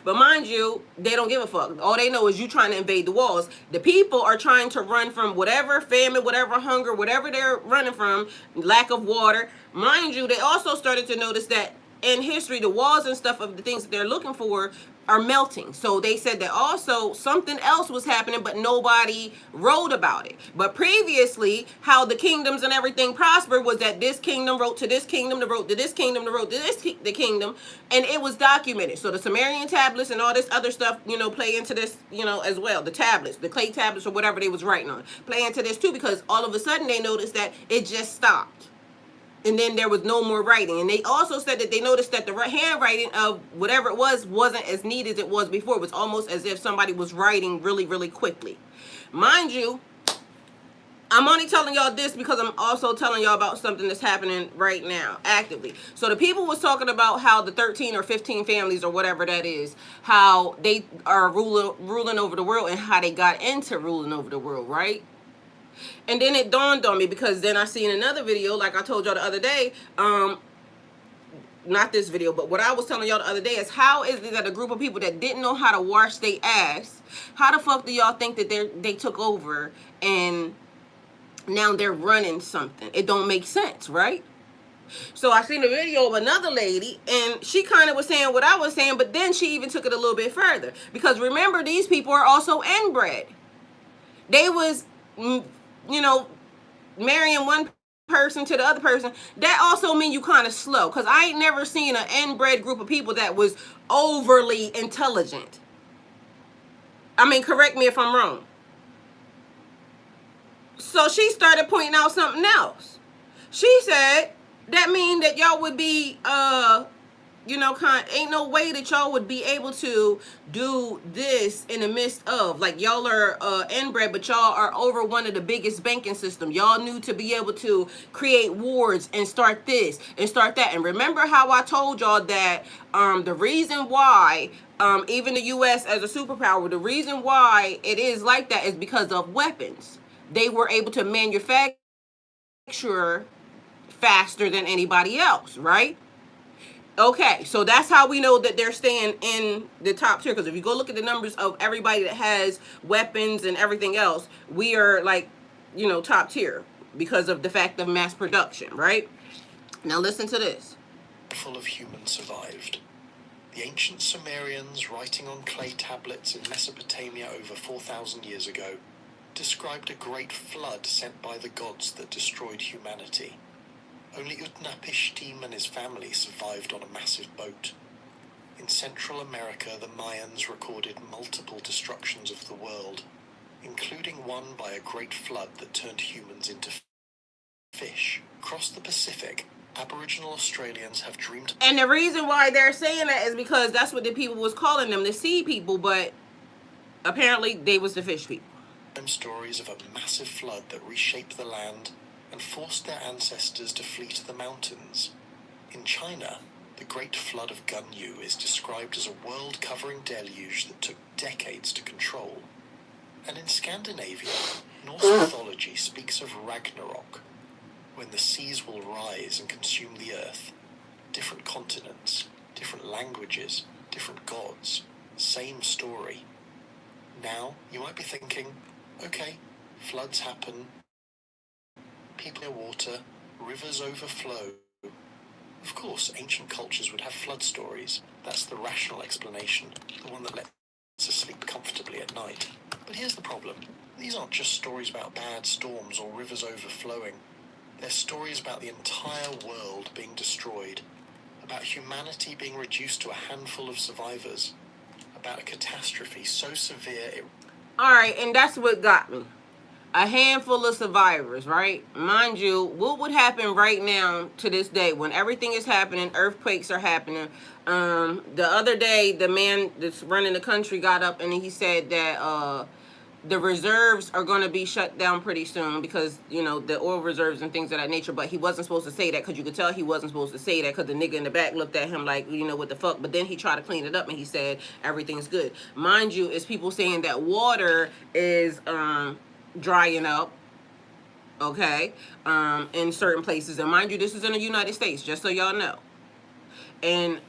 But mind you, they don't give a fuck. All they know is you trying to invade the walls. The people are trying to run from whatever famine, whatever hunger, whatever they're running from, lack of water. Mind you, they also started to notice that in history, the walls and stuff of the things that they're looking for are melting. So they said that also something else was happening, but nobody wrote about it. But previously, how the kingdoms and everything prospered was that this kingdom wrote to this kingdom, that wrote to this kingdom, that wrote to the kingdom, and it was documented. So the Sumerian tablets and all this other stuff, play into this, as well. The tablets, the clay tablets or whatever they was writing on, play into this too, because all of a sudden they noticed that it just stopped. And then there was no more writing. And they also said that they noticed that the handwriting of whatever it was wasn't as neat as it was before. It was almost as if somebody was writing really, really quickly. Mind you, I'm only telling y'all this because I'm also telling y'all about something that's happening right now, actively. So the people was talking about how the 13 or 15 families or whatever that is, how they are ruling over the world and how they got into ruling over the world, right? And then it dawned on me because then I seen another video, like I told y'all the other day, not this video, but what I was telling y'all the other day is how is it that a group of people that didn't know how to wash their ass, how the fuck do y'all think that they took over and now they're running something? It don't make sense, right? So I seen a video of another lady and she kind of was saying what I was saying, but then she even took it a little bit further. Because remember, these people are also inbred. They was marrying one person to the other person. That also mean you kind of slow, because I ain't never seen an inbred group of people that was overly intelligent. I mean, correct me if I'm wrong. So she started pointing out something else. She said that mean that y'all would be ain't no way that y'all would be able to do this in the midst of, like, y'all are inbred, but y'all are over one of the biggest banking system. Y'all knew to be able to create wards and start this and start that. And remember how I told y'all that the reason why even the U.S. as a superpower, the reason why it is like that is because of weapons. They were able to manufacture faster than anybody else, right? Okay, so that's how we know that they're staying in the top tier. Because if you go look at the numbers of everybody that has weapons and everything else, we are like, top tier because of the fact of mass production, right? Now listen to this. handful of humans survived. The ancient Sumerians, writing on clay tablets in Mesopotamia over 4,000 years ago, described a great flood sent by the gods that destroyed humanity. Only Utnapishtim and his family survived on a massive boat. In Central America, the Mayans recorded multiple destructions of the world, including one by a great flood that turned humans into fish. Across the Pacific, Aboriginal Australians have dreamed... And the reason why they're saying that is because that's what the people was calling them, the sea people, but apparently they was the fish people. Stories of a massive flood that reshaped the land and forced their ancestors to flee to the mountains. In China, the Great Flood of Gunyu is described as a world-covering deluge that took decades to control. And in Scandinavia, Norse mythology speaks of Ragnarok, when the seas will rise and consume the earth. Different continents, different languages, different gods, same story. Now, you might be thinking, okay, floods happen, people near water, rivers overflow. Of course, ancient cultures would have flood stories. That's the rational explanation, the one that lets us sleep comfortably at night. But here's the problem. These aren't just stories about bad storms or rivers overflowing. They're stories about the entire world being destroyed, about humanity being reduced to a handful of survivors, about a catastrophe so severe it... Alright, and that's what got me. A handful of survivors, right? Mind you, what would happen right now to this day when everything is happening, earthquakes are happening. The other day, the man that's running the country got up and he said that the reserves are going to be shut down pretty soon because, you know, the oil reserves and things of that nature. But he wasn't supposed to say that because you could tell he wasn't supposed to say that because the nigga in the back looked at him like, you know, what the fuck. But then he tried to clean it up and he said everything's good. Mind you, it's people saying that water is drying up, okay, in certain places. And mind you, this is in the United States, just so y'all know. And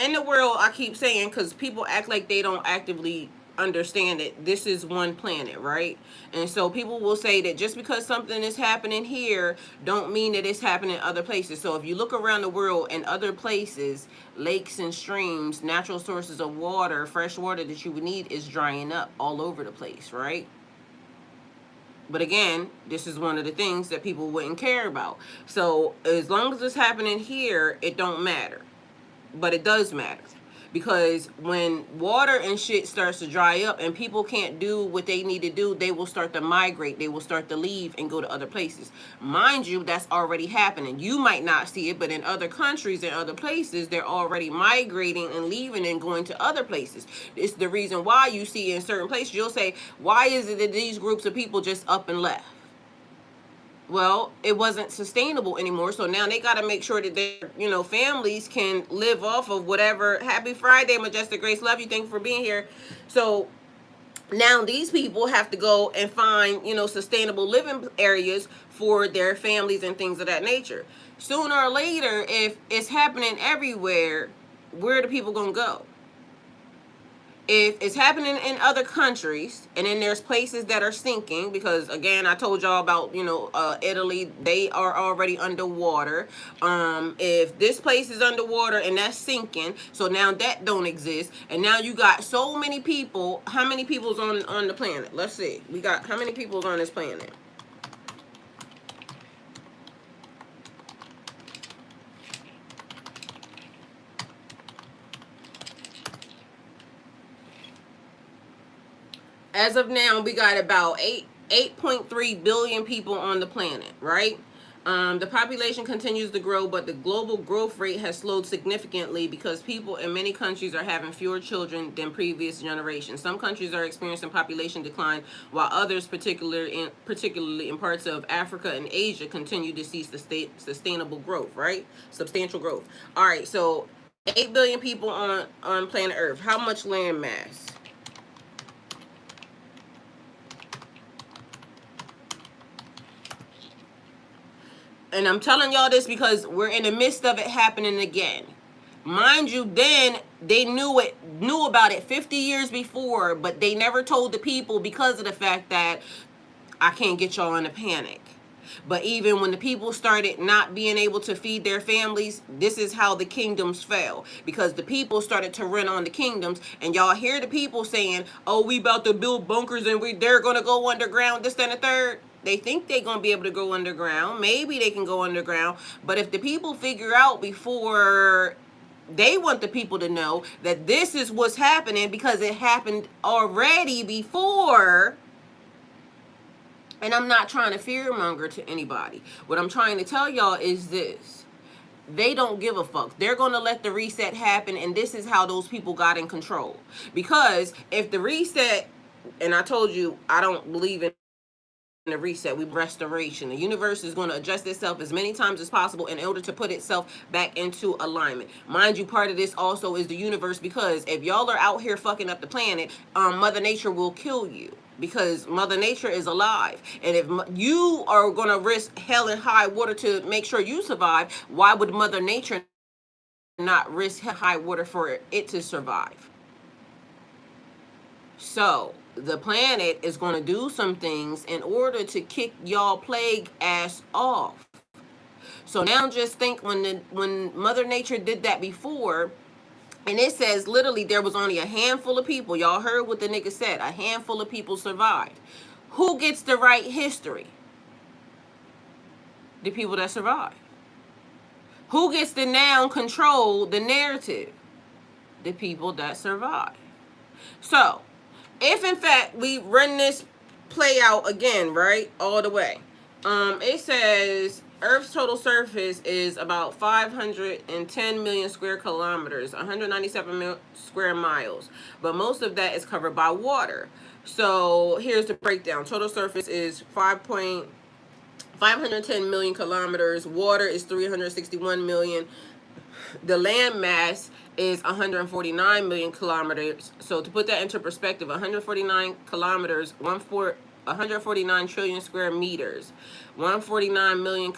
in the world, I keep saying, because people act like they don't actively understand that this is one planet, right? And so people will say that just because something is happening here don't mean that it's happening in other places. So if you look around the world and other places, lakes and streams, natural sources of water, fresh water that you would need is drying up all over the place, right? But again, this is one of the things that people wouldn't care about. So as long as it's happening here, it don't matter. But it does matter. Because when water and shit starts to dry up and people can't do what they need to do, they will start to migrate. They will start to leave and go to other places. Mind you, that's already happening. You might not see it, but in other countries and other places, they're already migrating and leaving and going to other places. It's the reason why you see in certain places, you'll say, why is it that these groups of people just up and left? Well, it wasn't sustainable anymore. So now they got to make sure that their, you know, families can live off of whatever. Happy Friday, Majestic Grace. Love you. Thank you for being here. So now these people have to go and find, you know, sustainable living areas for their families and things of that nature. Sooner or later, if it's happening everywhere, where are the people going to go? If it's happening in other countries, and then there's places that are sinking, because again, I told y'all about, you know, Italy, they are already underwater. If this place is underwater and that's sinking, so now that don't exist, and now you got so many people. How many people's on the planet? Let's see. We got how many people's on this planet? As of now, we got about 8.3 billion people on the planet, right? The population continues to grow, but the global growth rate has slowed significantly because people in many countries are having fewer children than previous generations. Some countries are experiencing population decline, while others, particularly in parts of Africa and Asia, continue to see sustainable growth, right? Substantial growth. All right, so 8 billion people on planet Earth. How much land mass? And I'm telling y'all this because we're in the midst of it happening again. Mind you, then they knew about it 50 years before, but they never told the people because of the fact that I can't get y'all in a panic. But even when the people started not being able to feed their families, this is how the kingdoms fell. Because the people started to run on the kingdoms. And y'all hear the people saying, oh, we about to build bunkers and they're going to go underground, this, that, and the third. They think they're going to be able to go underground. Maybe they can go underground. But if the people figure out before, they want the people to know that this is what's happening because it happened already before. And I'm not trying to fearmonger to anybody. What I'm trying to tell y'all is this. They don't give a fuck. They're going to let the reset happen, and this is how those people got in control. Because if the reset, and I told you, I don't believe in a reset, we restoration. The universe is going to adjust itself as many times as possible in order to put itself back into alignment. Mind you, part of this also is the universe, because if y'all are out here fucking up the planet, Mother Nature will kill you. Because Mother Nature is alive. And if you are going to risk hell and high water to make sure you survive, why would Mother Nature not risk high water for it to survive? So the planet is going to do some things in order to kick y'all plague ass off. So now just think, when Mother Nature did that before, and it says literally there was only a handful of people. Y'all heard what the nigga said. A handful of people survived. Who gets to write history? The people that survived. Who gets to now control the narrative? The people that survived. So, if in fact we run this play out again, right, all the way, it says Earth's total surface is about 510 million square kilometers, 197 square miles, but most of that is covered by water. So here's the breakdown. Total surface is 510 million kilometers. Water is 361 million. The land mass is 149 million kilometers. So to put that into perspective, 149 kilometers, 149 trillion square meters, 149 million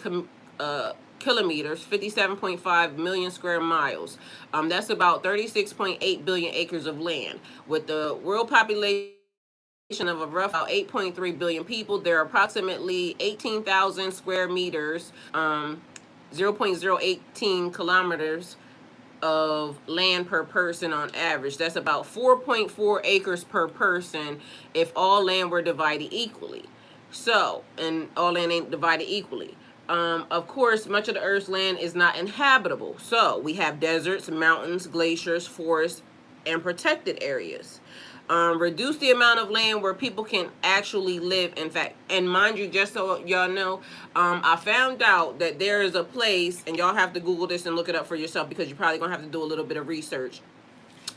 kilometers, 57.5 million square miles. That's about 36.8 billion acres of land. With the world population of a rough about 8.3 billion people, there are approximately 18,000 square meters, 0.018 kilometers of land per person on average. That's about 4.4 acres per person if all land were divided equally. So, and all land ain't divided equally. Of course, much of the Earth's land is not inhabitable. So, we have deserts, mountains, glaciers, forests, and protected areas. Reduce the amount of land where people can actually live. In fact, and mind you, just so y'all know, I found out that there is a place, and y'all have to Google this and look it up for yourself because you're probably gonna have to do a little bit of research.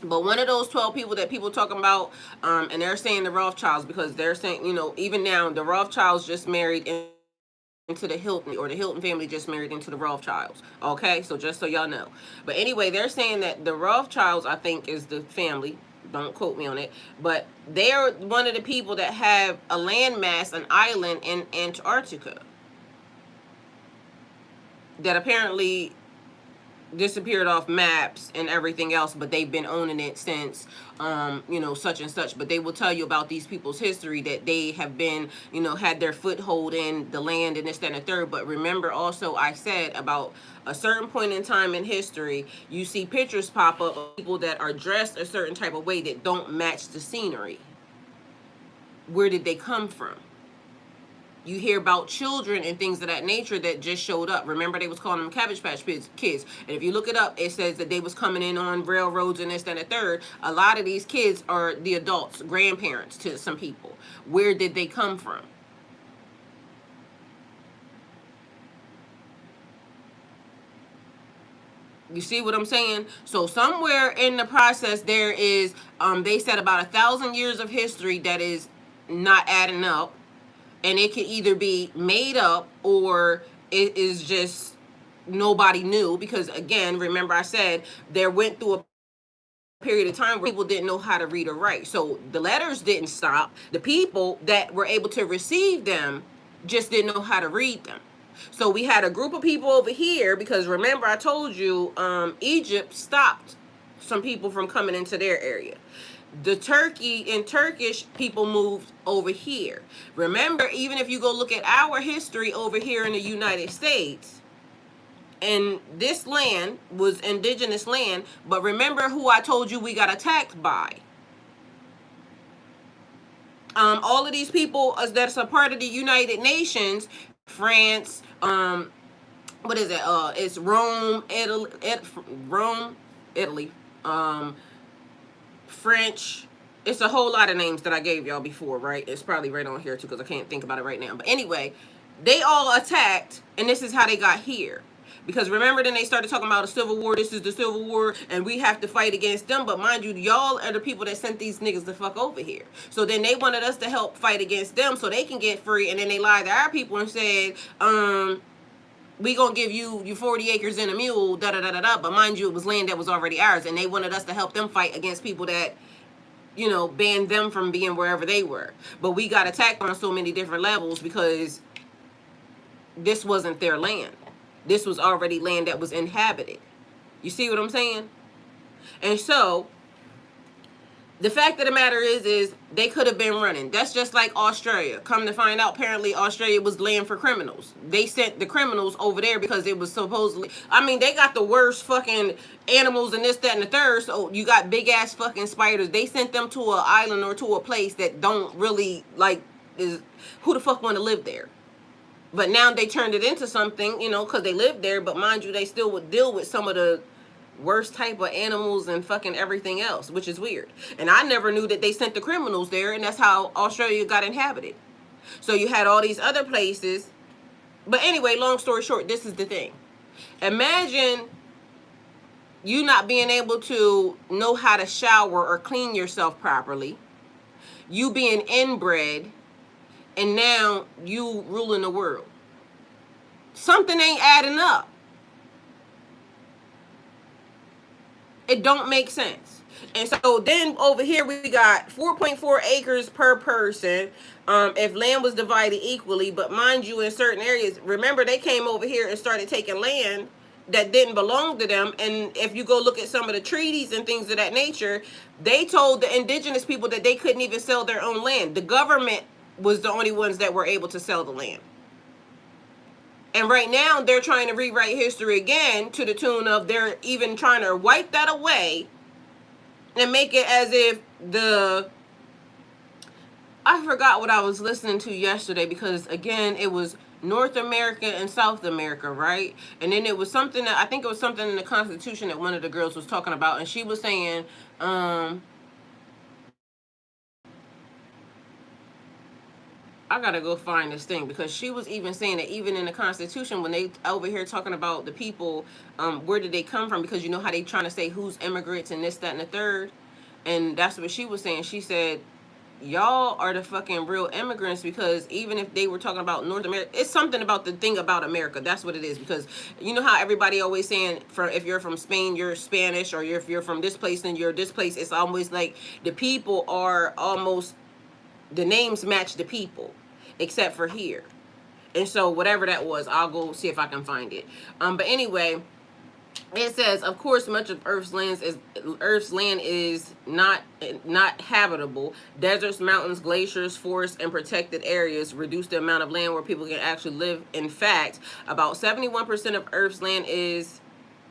But one of those 12 people that people talking about, and they're saying the Rothschilds, because they're saying, you know, even now the Rothschilds just married into the Hilton, or the Hilton family just married into the Rothschilds. Okay, so just so y'all know. But anyway, they're saying that the Rothschilds, I think, is the family. Don't quote me on it, but they're one of the people that have a landmass, an island in Antarctica that apparently disappeared off maps and everything else, but they've been owning it since, you know, such and such. But they will tell you about these people's history, that they have been, you know, had their foothold in the land and this, that, and the third. But remember also, I said about a certain point in time in history, you see pictures pop up of people that are dressed a certain type of way that don't match the scenery. Where did they come from? You hear about children and things of that nature that just showed up. Remember, they was calling them Cabbage Patch Kids. And if you look it up, it says that they was coming in on railroads and this, that, and the third. A lot of these kids are the adults, grandparents to some people. Where did they come from? You see what I'm saying? So somewhere in the process, there is, they said about 1,000 years of history that is not adding up. And it could either be made up or it is just nobody knew. Because again, remember I said there went through a period of time where people didn't know how to read or write. So the letters didn't stop. The people that were able to receive them just didn't know how to read them. So we had a group of people over here, because remember I told you Egypt stopped some people from coming into their area. The Turkey and Turkish people moved over here. Remember, even if you go look at our history over here in the United States, and this land was indigenous land, but remember who I told you we got attacked by. All of these people that's a part of the United Nations, France, what is it? It's Rome, Italy, French. It's a whole lot of names that I gave y'all before, right? It's probably right on here too because I can't think about it right now. But anyway, they all attacked, and this is how they got here. Because remember, then they started talking about a civil war. This is the civil war, and we have to fight against them. But mind you, y'all are the people that sent these niggas the fuck over here. So then they wanted us to help fight against them so they can get free. And then they lied to our people and said, we gonna give you 40 acres and a mule, da da da da da. But mind you, it was land that was already ours, and they wanted us to help them fight against people that, you know, banned them from being wherever they were. But we got attacked on so many different levels because this wasn't their land. This was already land that was inhabited. You see what I'm saying? And so the fact of the matter is they could have been running. That's just like Australia. Come to find out, apparently Australia was land for criminals. They sent the criminals over there because it was supposedly, I mean, they got the worst fucking animals and this, that, and the third. So you got big ass fucking spiders. They sent them to an island or to a place that don't really like, who the fuck want to live there? But now they turned it into something, you know, because they lived there. But mind you, they still would deal with some of the worst type of animals and fucking everything else, which is weird. And I never knew that they sent the criminals there, and that's how Australia got inhabited. So you had all these other places. But anyway, long story short, this is the thing. Imagine you not being able to know how to shower or clean yourself properly. You being inbred. And now you ruling the world. Something ain't adding up. It don't make sense. And so then over here we got 4.4 acres per person. If land was divided equally, but mind you, in certain areas, remember they came over here and started taking land that didn't belong to them. And if you go look at some of the treaties and things of that nature, they told the indigenous people that they couldn't even sell their own land. The government was the only ones that were able to sell the land. And right now they're trying to rewrite history again to the tune of they're even trying to wipe that away and make it as if I forgot what I was listening to yesterday, because again it was North America and South America, right? And then it was something that I think it was something in the Constitution that one of the girls was talking about, and she was saying I gotta go find this thing, because she was even saying that even in the Constitution, when they over here talking about the people, where did they come from? Because you know how they trying to say who's immigrants and this, that, and the third. And that's what she was saying. She said, y'all are the fucking real immigrants, because even if they were talking about North America, it's something about the thing about America. That's what it is. Because you know how everybody always saying, if you're from Spain, you're Spanish, or if you're from this place, then you're this place. It's always like the people are almost, the names match the people, except for here. And so whatever that was, I'll go see if I can find it. But anyway, it says, of course, much of Earth's land is not habitable. Deserts, mountains, glaciers, forests, and protected areas reduce the amount of land where people can actually live. In fact, about 71% of Earth's land is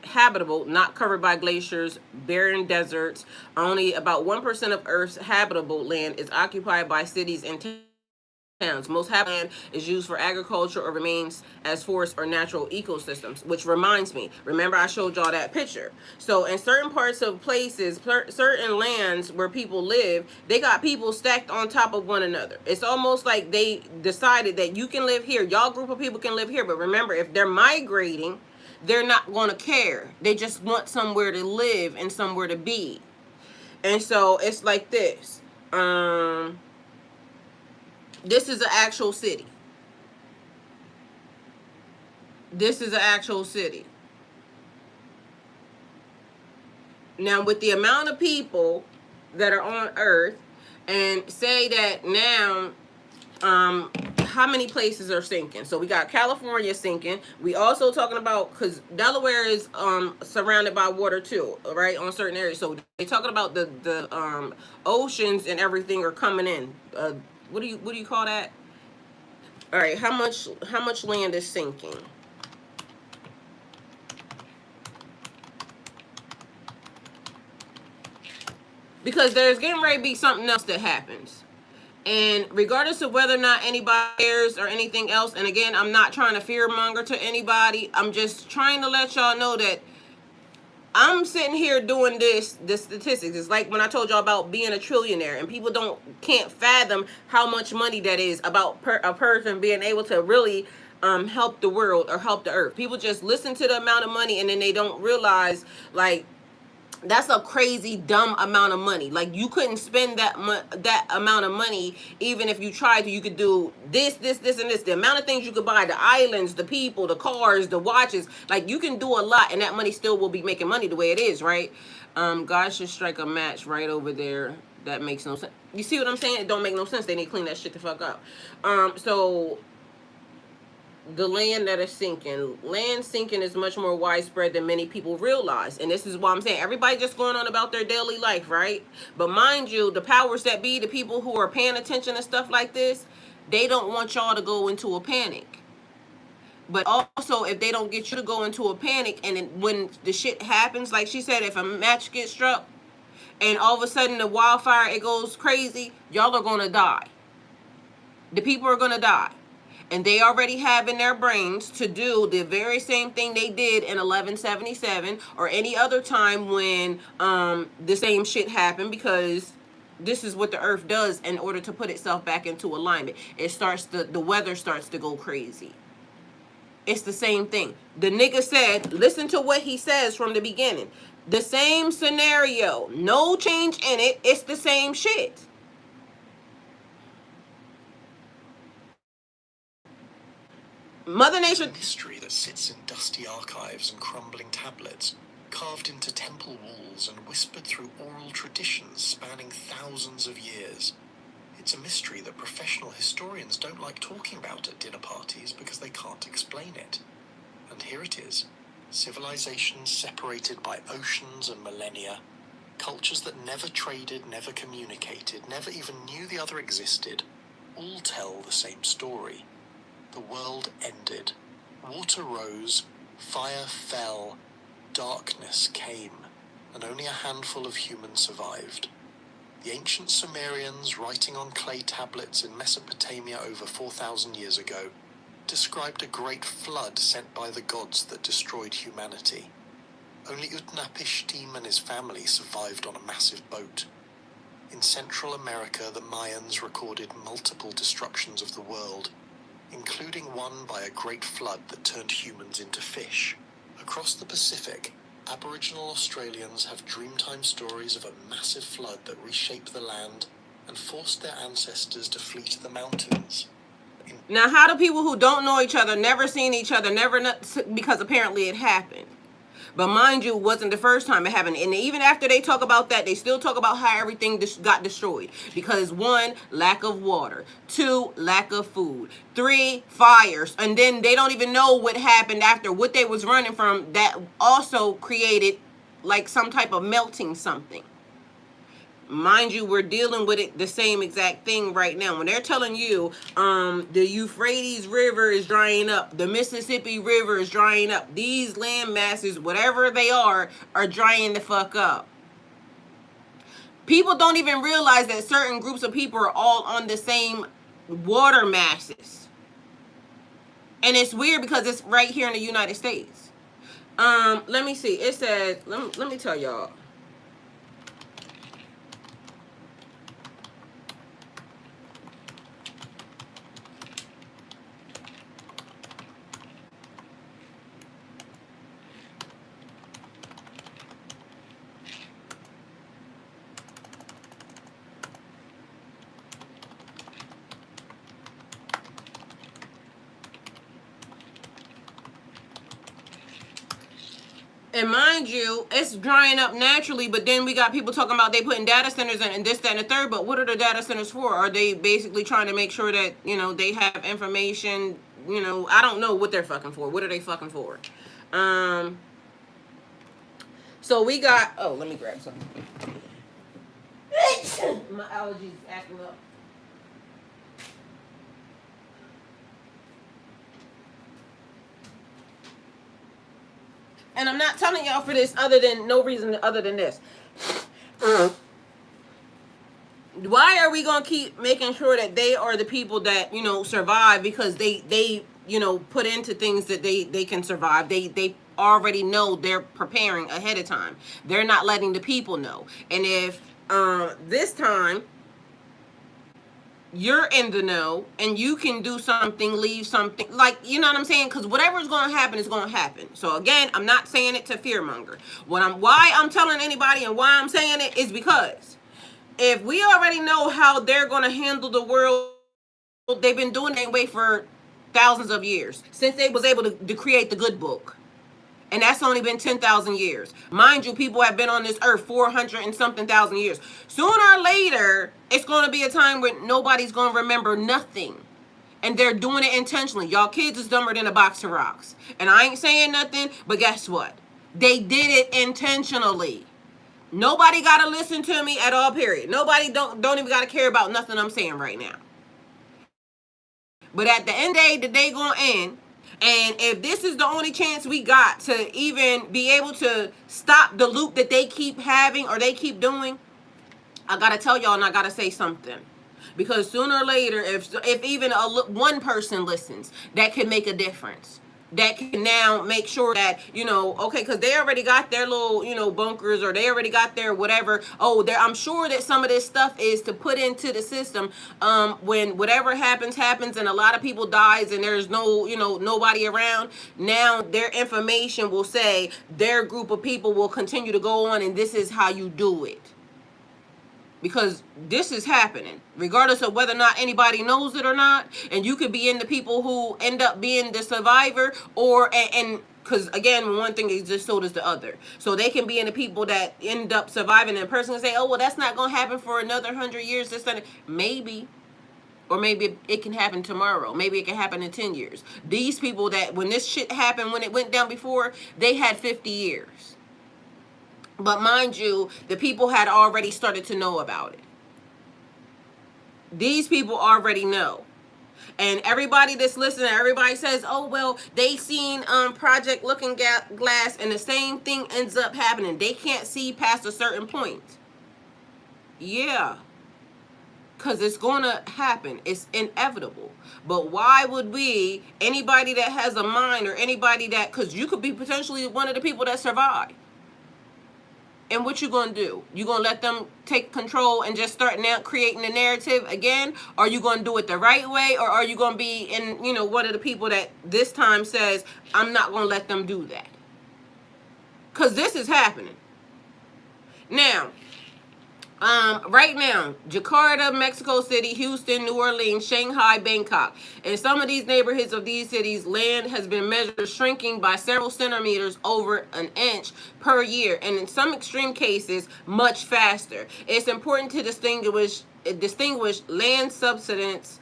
habitable, not covered by glaciers, barren deserts. Only about 1% of Earth's habitable land is occupied by cities and towns. Most habitable land is used for agriculture or remains as forests or natural ecosystems, which reminds me, remember I showed y'all that picture. So in certain parts of places, certain lands where people live, they got people stacked on top of one another. It's almost like they decided that you can live here, y'all group of people can live here, but remember, if they're migrating, they're not going to care. They just want somewhere to live and somewhere to be. And so it's like this. This is an actual city. This is an actual city. Now, with the amount of people that are on Earth, and say that now, how many places are sinking. So we got California sinking. We also talking about, because Delaware is surrounded by water too, right, on certain areas. So they talking about the oceans and everything are coming in. What do you call that? All right, how much land is sinking? Because there's getting ready to be something else that happens. And regardless of whether or not anybody cares or anything else, and again, I'm not trying to fearmonger to anybody. I'm just trying to let y'all know that I'm sitting here doing the statistics. It's like when I told y'all about being a trillionaire, and people can't fathom how much money that is about a person being able to really help the world or help the earth. People just listen to the amount of money, and then they don't realize, like, that's a crazy dumb amount of money. Like, you couldn't spend that amount of money even if you tried to. You could do this, and this. The amount of things you could buy, the islands, the people, the cars, the watches. Like, you can do a lot, and that money still will be making money the way it is, right? God should strike a match right over there. That makes no sense. You see what I'm saying? It don't make no sense. They need to clean that shit the fuck up. So the land that is sinking. Land sinking is much more widespread than many people realize. And this is why I'm saying everybody just going on about their daily life, right? But mind you, the powers that be, the people who are paying attention to stuff like this, they don't want y'all to go into a panic. But also, if they don't get you to go into a panic, and when the shit happens, like she said, if a match gets struck and all of a sudden the wildfire, it goes crazy, y'all are going to die. The people are going to die. And they already have in their brains to do the very same thing they did in 1177 or any other time when the same shit happened, because this is what the earth does in order to put itself back into alignment. The weather starts to go crazy. It's the same thing. The nigga said, listen to what he says from the beginning. The same scenario, no change in it. It's the same shit. Mother Nature. A mystery that sits in dusty archives and crumbling tablets, carved into temple walls and whispered through oral traditions spanning thousands of years. It's a mystery that professional historians don't like talking about at dinner parties because they can't explain it. And here it is. Civilizations separated by oceans and millennia, cultures that never traded, never communicated, never even knew the other existed, all tell the same story. The world ended. Water rose, fire fell, darkness came, and only a handful of humans survived. The ancient Sumerians, writing on clay tablets in Mesopotamia over 4,000 years ago, described a great flood sent by the gods that destroyed humanity. Only Utnapishtim and his family survived on a massive boat. In Central America, the Mayans recorded multiple destructions of the world, including one by a great flood that turned humans into fish. Across the Pacific, Aboriginal Australians have dreamtime stories of a massive flood that reshaped the land and forced their ancestors to flee to the mountains. Now, how do people who don't know each other, never seen each other, because apparently it happened. But mind you, it wasn't the first time it happened. And even after they talk about that, they still talk about how everything got destroyed. Because 1, lack of water. 2, lack of food. 3, fires. And then they don't even know what happened after, what they was running from, that also created like some type of melting something. Mind you, we're dealing with it, the same exact thing right now. When they're telling you the Euphrates River is drying up, the Mississippi River is drying up, these land masses, whatever they are drying the fuck up. People don't even realize that certain groups of people are all on the same water masses. And it's weird because it's right here in the United States. Let me see. It says, let me tell y'all. And mind you, it's drying up naturally, but then we got people talking about they putting data centers in and this, that, and the third. But what are the data centers for? Are they basically trying to make sure that, they have information? I don't know what they're fucking for. What are they fucking for? So we got, let me grab something. My allergies acting up. And I'm not telling y'all for this no reason other than this. Why are we gonna keep making sure that they are the people that survive because they put into things that they can survive? They already know, they're preparing ahead of time. They're not letting the people know. And if this time you're in the know and you can do something, leave something, like, you know what I'm saying? Because whatever's going to happen is going to happen. So again, I'm not saying it to fearmonger. Why I'm telling anybody and why I'm saying it is because if we already know how they're going to handle the world, they've been doing that way for thousands of years since they was able to create the good book. And that's only been 10,000 years. Mind you, people have been on this earth 400 and something thousand years. Sooner or later, it's going to be a time when nobody's going to remember nothing. And they're doing it intentionally. Y'all kids is dumber than a box of rocks. And I ain't saying nothing, but guess what? They did it intentionally. Nobody got to listen to me at all, period. Nobody don't even got to care about nothing I'm saying right now. But at the end of the day, they going to end. And if this is the only chance we got to even be able to stop the loop that they keep having or they keep doing, I got to tell y'all and I got to say something. Because sooner or later, if even one person listens, that can make a difference. That can now make sure that, okay, because they already got their little, bunkers, or they already got their whatever. I'm sure that some of this stuff is to put into the system when whatever happens and a lot of people dies and there's nobody around. Now their information will say their group of people will continue to go on and this is how you do it. Because this is happening, regardless of whether or not anybody knows it or not. And you could be in the people who end up being the survivor, and because again, one thing is just so does the other. So they can be in the people that end up surviving, and a person can say, oh, well, that's not going to happen for another 100 years. This and maybe. Or maybe it can happen tomorrow. Maybe it can happen in 10 years. These people that when this shit happened, when it went down before, they had 50 years. But mind you, the people had already started to know about it. These people already know. And everybody that's listening, everybody says, oh, well, they seen Project Looking Glass and the same thing ends up happening. They can't see past a certain point. Yeah. Because it's going to happen. It's inevitable. But why would anybody that has a mind or anybody that, because you could be potentially one of the people that survive. And what you gonna do? You gonna let them take control and just start now creating the narrative again? Or are you gonna do it the right way? Or are you gonna be in, one of the people that this time says, I'm not gonna let them do that? Because this is happening. Now, right now, Jakarta, Mexico City, Houston, New Orleans, Shanghai, Bangkok. In some of these neighborhoods of these cities, land has been measured shrinking by several centimeters over an inch per year, and in some extreme cases, much faster. It's important to distinguish land subsidence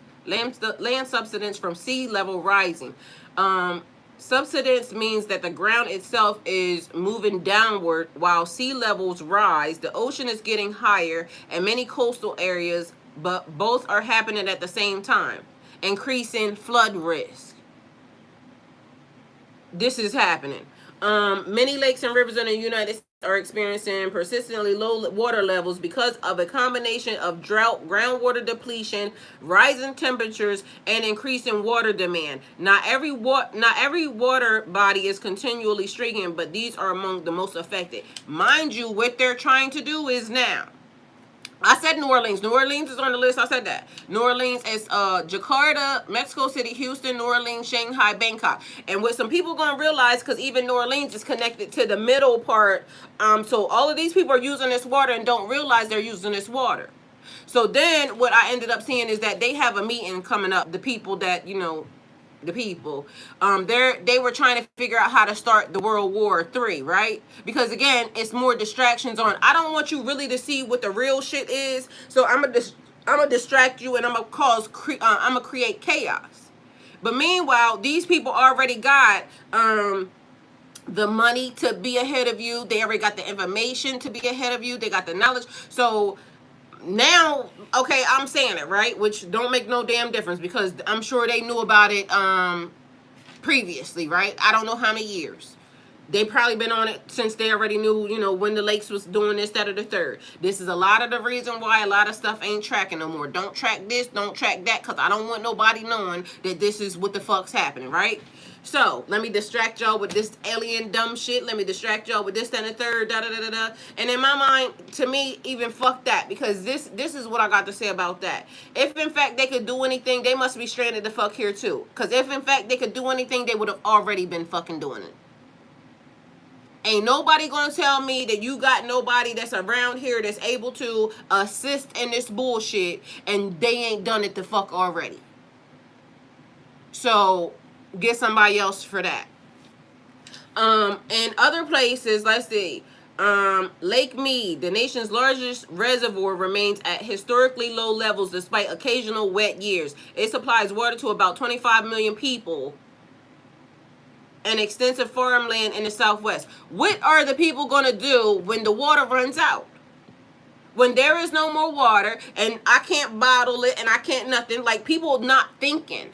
from sea level rising. Subsidence means that the ground itself is moving downward while sea levels rise. The ocean is getting higher and many coastal areas, but both are happening at the same time, increasing flood risk. This is happening. Many lakes and rivers in the United States are experiencing persistently low water levels because of a combination of drought, groundwater depletion, rising temperatures, and increasing water demand. Not every water body is continually shrinking, but these are among the most affected. Mind you, what they're trying to do is now. I said New Orleans. New Orleans is on the list. I said that. New Orleans is Jakarta, Mexico City, Houston, New Orleans, Shanghai, Bangkok. And what some people going to realize, because even New Orleans is connected to the middle part. So all of these people are using this water and don't realize they're using this water. So then what I ended up seeing is that they have a meeting coming up. The people that, the people, they were trying to figure out how to start the World War III, right? Because again, it's more distractions on. I don't want you really to see what the real shit is, so I'm gonna distract you and I'm gonna create chaos. But meanwhile, these people already got the money to be ahead of you. They already got the information to be ahead of you. They got the knowledge. So now, okay, I'm saying it, right? Which don't make no damn difference because I'm sure they knew about it previously, right? I don't know how many years. They probably been on it since they already knew, when the lakes was doing this, that, or the third. This is a lot of the reason why a lot of stuff ain't tracking no more. Don't track this, don't track that, because I don't want nobody knowing that this is what the fuck's happening, right? So, let me distract y'all with this alien dumb shit. Let me distract y'all with this, that, and the third, da-da-da-da-da. And in my mind, to me, even fuck that, because this is what I got to say about that. If, in fact, they could do anything, they must be stranded the fuck here, too. Because if, in fact, they could do anything, they would have already been fucking doing it. Ain't nobody gonna tell me that you got nobody that's around here that's able to assist in this bullshit and they ain't done it the fuck already. So get somebody else for that. In other places, let's see. Lake Mead, the nation's largest reservoir, remains at historically low levels despite occasional wet years. It supplies water to about 25 million people and extensive farmland in the Southwest. What are the people going to do when the water runs out? When there is no more water and I can't bottle it and I can't nothing, like people not thinking.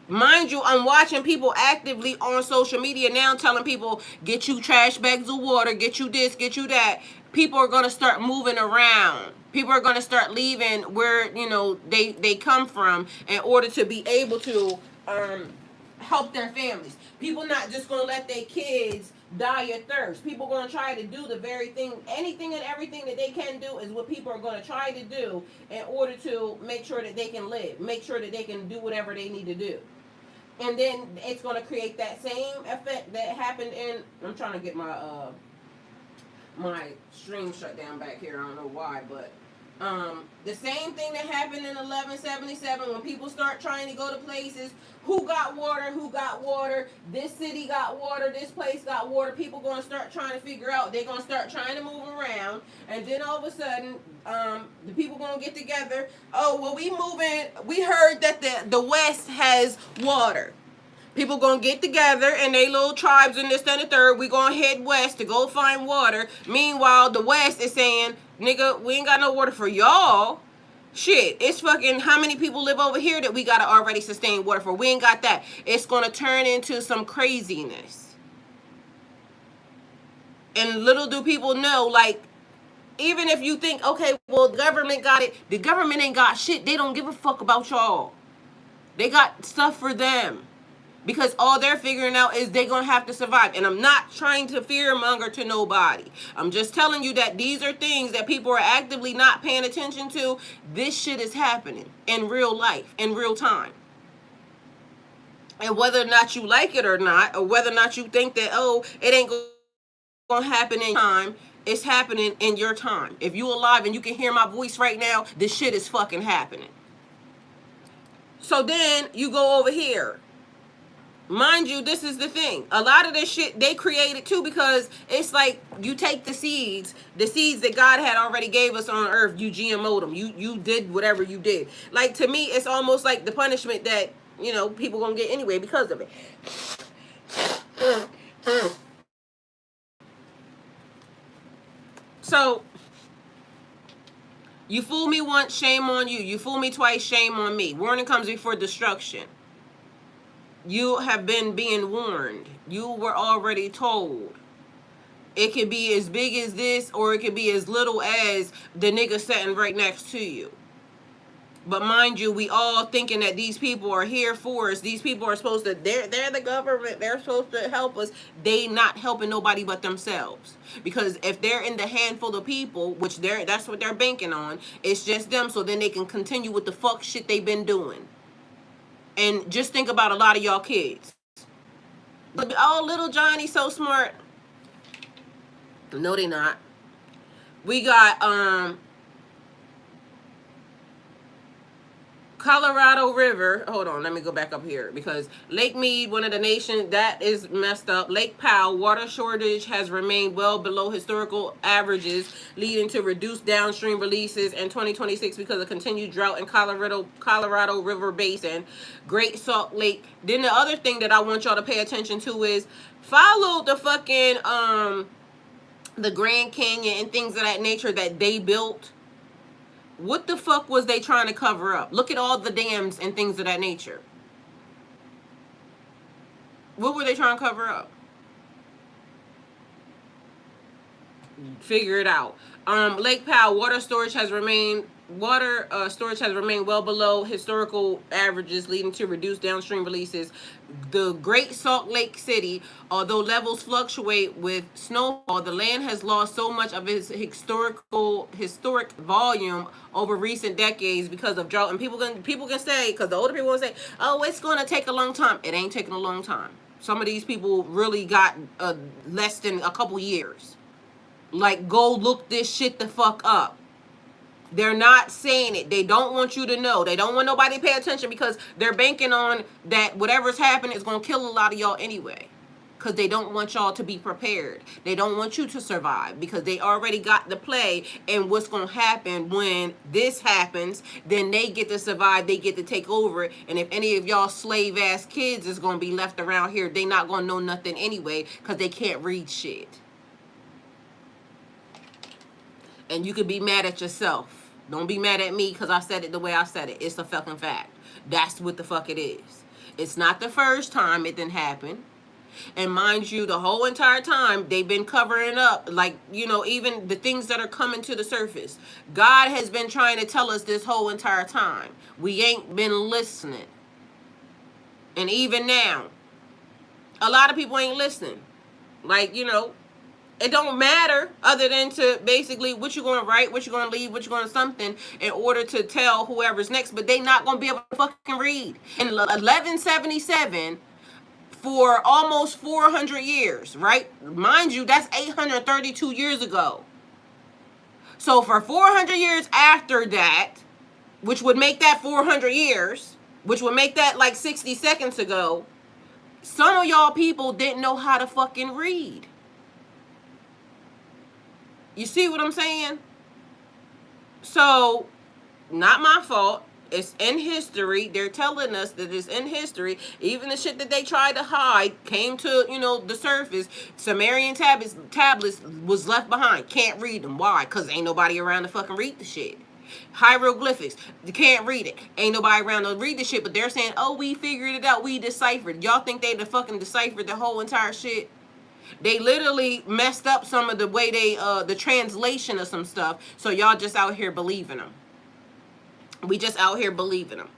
Mind you, I'm watching people actively on social media now telling people, get you trash bags of water, get you this, get you that. People are going to start moving around. People are going to start leaving where, they come from in order to be able to help their families. People not just going to let their kids die of thirst. People going to try to do the very thing, anything and everything that they can do is what people are going to try to do in order to make sure that they can live, make sure that they can do whatever they need to do. And then it's going to create that same effect that happened in, I'm trying to get my my stream shut down back here. I don't know why, but the same thing that happened in 1177 when people start trying to go to places. Who got water, this city got water, this place got water. People going to start trying to figure out, they're going to start trying to move around, and then all of a sudden the people going to get together. Oh, well, we heard that the West has water. People gonna get together and they little tribes in this and the third. We gonna head west to go find water. Meanwhile, the West is saying, nigga, we ain't got no water for y'all. Shit, it's fucking how many people live over here that we gotta already sustain water for? We ain't got that. It's gonna turn into some craziness. And little do people know, like, even if you think, okay, well, the government got it. The government ain't got shit. They don't give a fuck about y'all. They got stuff for them. Because all they're figuring out is they're going to have to survive. And I'm not trying to fearmonger to nobody. I'm just telling you that these are things that people are actively not paying attention to. This shit is happening in real life, in real time. And whether or not you like it or not, or whether or not you think that, oh, it ain't going to happen in time, it's happening in your time. If you alive and you can hear my voice right now, this shit is fucking happening. So then you go over here. Mind you, this is the thing. A lot of this shit they created too, because it's like you take the seeds that God had already gave us on earth, you GMO'd them. You did whatever you did. Like, to me, it's almost like the punishment that, people gonna get anyway because of it. So, you fool me once, shame on you. You fool me twice, shame on me. Warning comes before destruction. You have been being warned. You were already told. It could be as big as this, or it could be as little as the nigga sitting right next to you. But mind you, we all thinking that these people are here for us. These people are supposed to, they're the government. They're supposed to help us. They not helping nobody but themselves. Because if they're in the handful of people, which that's what they're banking on, it's just them, so then they can continue with the fuck shit they've been doing. And just think about a lot of y'all kids. Oh, little Johnny so smart. No, they not. We got Colorado River, hold on, let me go back up here because Lake Mead, one of the nations, that is messed up. Lake Powell, water shortage has remained well below historical averages, leading to reduced downstream releases in 2026 because of continued drought in Colorado River Basin. Great Salt Lake. Then the other thing that I want y'all to pay attention to is follow the fucking the Grand Canyon and things of that nature that they built. What the fuck was they trying to cover up? Look at all the dams and things of that nature. What were they trying to cover up? Figure it out. Lake Powell, water storage has remained well below historical averages, leading to reduced downstream releases. The Great Salt Lake City, although levels fluctuate with snowfall, the land has lost so much of its historic volume over recent decades because of drought. And people can say, because the older people will say, "Oh, it's going to take a long time." It ain't taking a long time. Some of these people really got less than a couple years. Like, go look this shit the fuck up. They're not saying it. They don't want you to know. They don't want nobody to pay attention because they're banking on that whatever's happening is going to kill a lot of y'all anyway. Because they don't want y'all to be prepared. They don't want you to survive because they already got the play and what's going to happen when this happens. Then they get to survive. They get to take over. And if any of y'all slave ass kids is going to be left around here, they not going to know nothing anyway because they can't read shit. And you could be mad at yourself. Don't be mad at me because I said it the way I said it. It's a fucking fact. That's what the fuck it is. It's not the first time it didn't happen. And mind you, the whole entire time, they've been covering up. Like, you know, even the things that are coming to the surface. God has been trying to tell us this whole entire time. We ain't been listening. And even now, a lot of people ain't listening. Like, you know, it don't matter other than to basically what you're going to write, what you're going to leave, what you're going to something in order to tell whoever's next. But they not going to be able to fucking read. In 1177, for almost 400 years, right? Mind you, that's 832 years ago. So for 400 years after that, which would make that 400 years, which would make that like 60 seconds ago, some of y'all people didn't know how to fucking read. You see what I'm saying? So, not my fault. It's in history. They're telling us that it's in history. Even the shit that they tried to hide came to, you know, the surface. Sumerian tablets was left behind. Can't read them. Why? Because ain't nobody around to fucking read the shit. Hieroglyphics. You can't read it. Ain't nobody around to read the shit. But they're saying, oh, we figured it out. We deciphered. Y'all think they fucking deciphered the whole entire shit? They literally messed up some of the way they, the translation of some stuff. So y'all just out here believing them. We just out here believing them.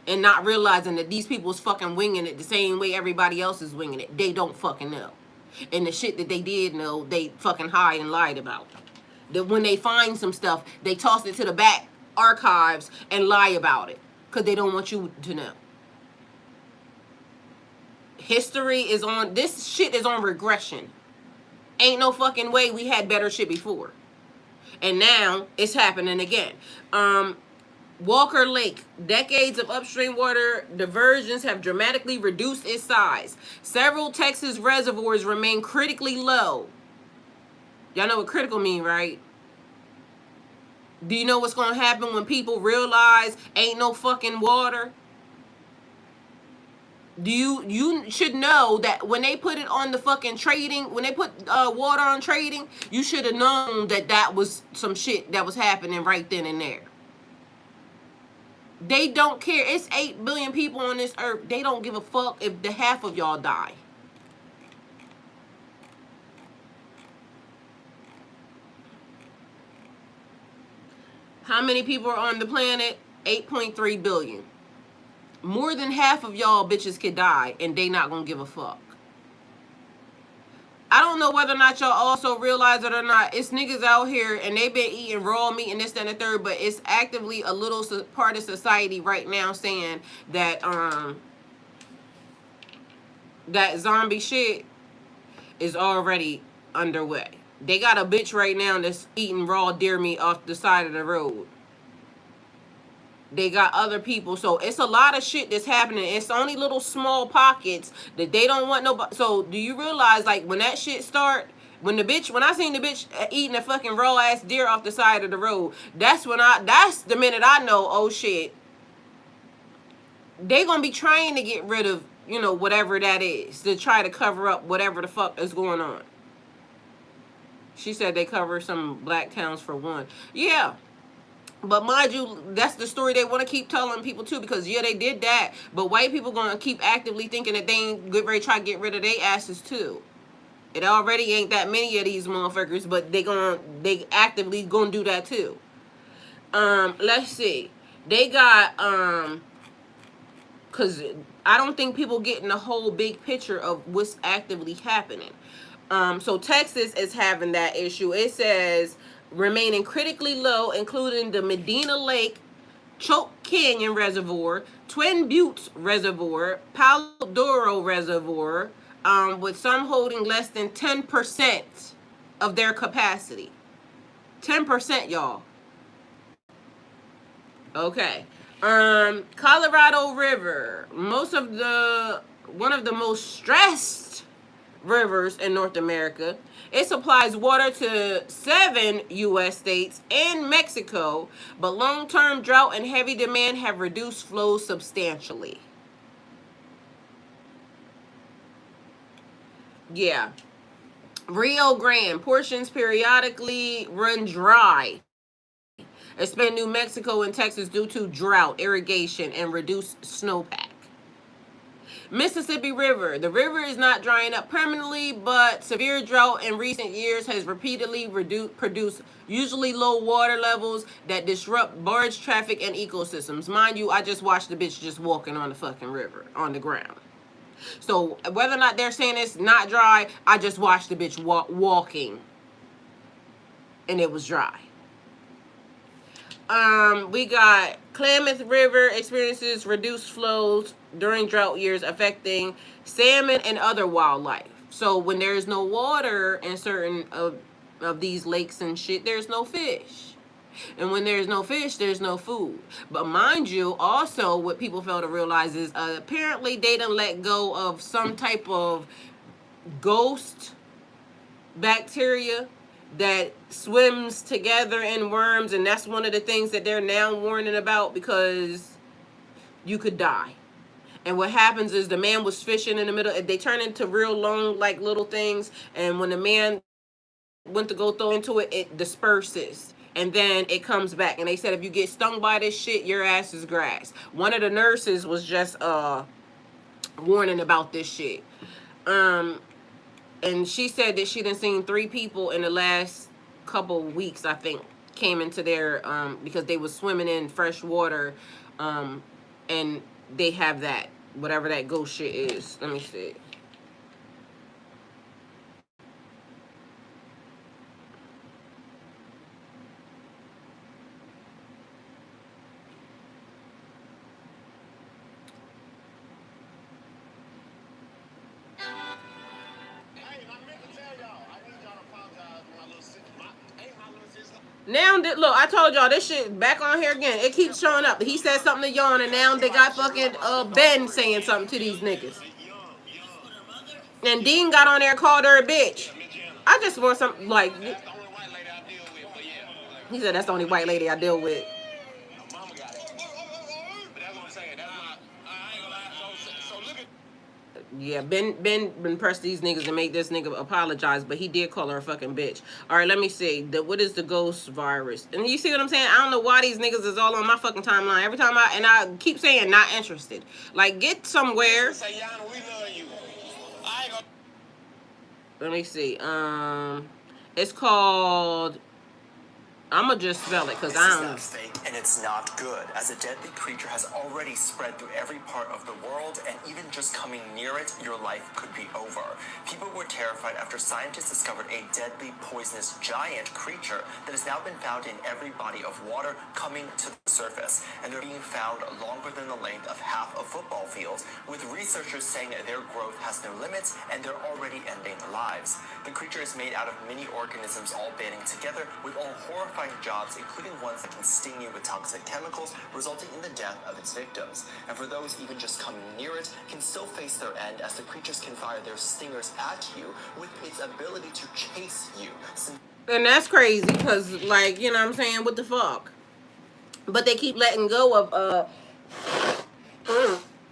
And not realizing that these people's fucking winging it the same way everybody else is winging it. They don't fucking know. And the shit that they did know, they fucking hide and lied about. That when they find some stuff, they toss it to the back archives and lie about it. Because they don't want you to know. History is on, this shit is on regression. Ain't no fucking way we had better shit before. And now it's happening again. Walker Lake. Decades of upstream water diversions have dramatically reduced its size. Several Texas reservoirs remain critically low. Y'all know what critical mean, right? Do you know what's going to happen when people realize ain't no fucking water? You should know that when they put it on the fucking trading, when they put water on trading, you should have known that that was some shit that was happening right then and there. They don't care. It's 8 billion people on this earth. They don't give a fuck if the half of y'all die. How many people are on the planet? 8.3 billion. More than half of y'all bitches could die and they not gonna give a fuck. I don't know whether or not y'all also realize it or not. It's niggas out here and they been eating raw meat and this, that, and the third, but it's actively a little part of society right now saying that that zombie shit is already underway. They got a bitch right now that's eating raw deer meat off the side of the road. They got other people. So it's a lot of shit that's happening. It's only little small pockets that they don't want nobody. So do you realize, like, when that shit start, when I seen the bitch eating a fucking raw ass deer off the side of the road, that's the minute I know, oh shit, they gonna be trying to get rid of, whatever that is, to try to cover up whatever the fuck is going on. She said they cover some black towns for one. Yeah. But mind you, that's the story they want to keep telling people too, because yeah, they did that, but white people gonna keep actively thinking that they ain't get ready to try to get rid of their asses too. It already ain't that many of these motherfuckers, but they actively gonna do that too. Let's see. They got because I don't think people getting the whole big picture of what's actively happening. So Texas is having that issue. It says remaining critically low, including the Medina Lake, Choke Canyon Reservoir, Twin Buttes Reservoir, Palo Duro Reservoir, with some holding less than 10% of their capacity. 10%, y'all. Okay. Colorado River, one of the most stressed rivers in North America. It supplies water to 7 U.S. states and Mexico, but long-term drought and heavy demand have reduced flows substantially. Yeah. Rio Grande, portions periodically run dry, especially New Mexico and Texas, due to drought, irrigation, and reduced snowpack. Mississippi River. The river is not drying up permanently, but severe drought in recent years has repeatedly produced usually low water levels that disrupt barge traffic and ecosystems. Mind you, I just watched the bitch just walking on the fucking river, on the ground. So whether or not they're saying it's not dry, I just watched the bitch walking, and it was dry. We got Klamath River experiences reduced flows during drought years, affecting salmon and other wildlife. So when there's no water in certain of these lakes and shit, there's no fish. And when there's no fish, there's no food. But mind you, also what people fail to realize is apparently they done let go of some type of ghost bacteria that swims together in worms, and that's one of the things that they're now warning about, because you could die. And what happens is the man was fishing in the middle, they turn into real long, like, little things, and when the man went to go throw into it, it disperses, and then it comes back. And they said if you get stung by this shit, your ass is grass. One of the nurses was just warning about this shit. And she said that she done seen 3 people in the last couple weeks, I think, came into their, because they was swimming in fresh water, and they have that, whatever that ghost shit is. Let me see. Now, look, I told y'all this shit back on here again. It keeps showing up. He said something to Yawn, and now they got fucking Ben saying something to these niggas. And Dean got on there and called her a bitch. I just want something like. He said that's the only white lady I deal with. Yeah, Ben pressed these niggas to make this nigga apologize, but he did call her a fucking bitch. All right, let me see. What is the ghost virus? And you see what I'm saying? I don't know why these niggas is all on my fucking timeline. Every time I keep saying not interested. Like, get somewhere. Let me see. It's called. I'ma just spell it because I don't know. This is not fake, and it's not good, as a deadly creature has already spread through every part of the world, and even just coming near it, your life could be over. People were terrified after scientists discovered a deadly, poisonous, giant creature that has now been found in every body of water coming to the surface, and they're being found longer than the length of half a football field, with researchers saying their growth has no limits, and they're already ending lives. The creature is made out of many organisms all banding together, with a horrifying terrifying jobs, including ones that can sting you with toxic chemicals, resulting in the death of its victims. And for those even just coming near it, can still face their end, as the creatures can fire their stingers at you with its ability to chase you. And that's crazy, because, like, you know what I'm saying? What the fuck? But they keep letting go of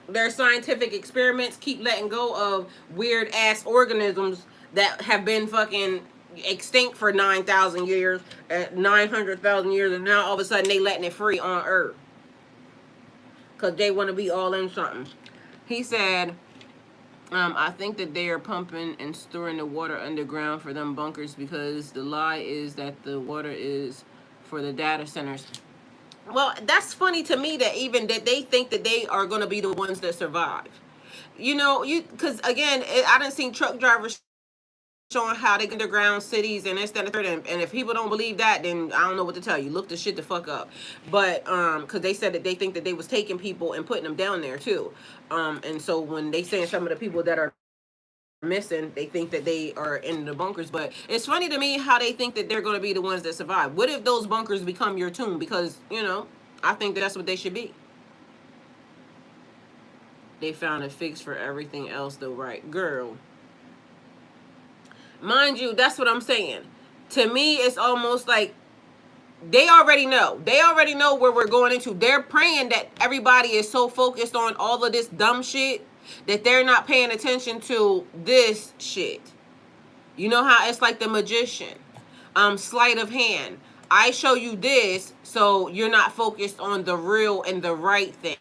their scientific experiments, keep letting go of weird ass organisms that have been fucking extinct for 9,000 years, 900,000 years, and now all of a sudden they letting it free on Earth because they want to be all in something. He said, I think that they are pumping and storing the water underground for them bunkers, because the lie is that the water is for the data centers. Well, that's funny to me that even that they think that they are going to be the ones that survive. You know, because again, I done seen truck drivers showing how they underground cities and this, that, and the third. And if people don't believe that, then I don't know what to tell you. Look the shit the fuck up. But because they said that they think that they was taking people and putting them down there too. And so when they saying some of the people that are missing, they think that they are in the bunkers. But it's funny to me how they think that they're going to be the ones that survive. What if those bunkers become your tomb? Because, you know, I think that that's what they should be. They found a fix for everything else though, right? Girl, mind you, that's what I'm saying. To me, it's almost like they already know. They already know where we're going into. They're praying that everybody is so focused on all of this dumb shit that they're not paying attention to this shit. You know how it's like the magician, sleight of hand. I show you this, so you're not focused on the real and the right thing.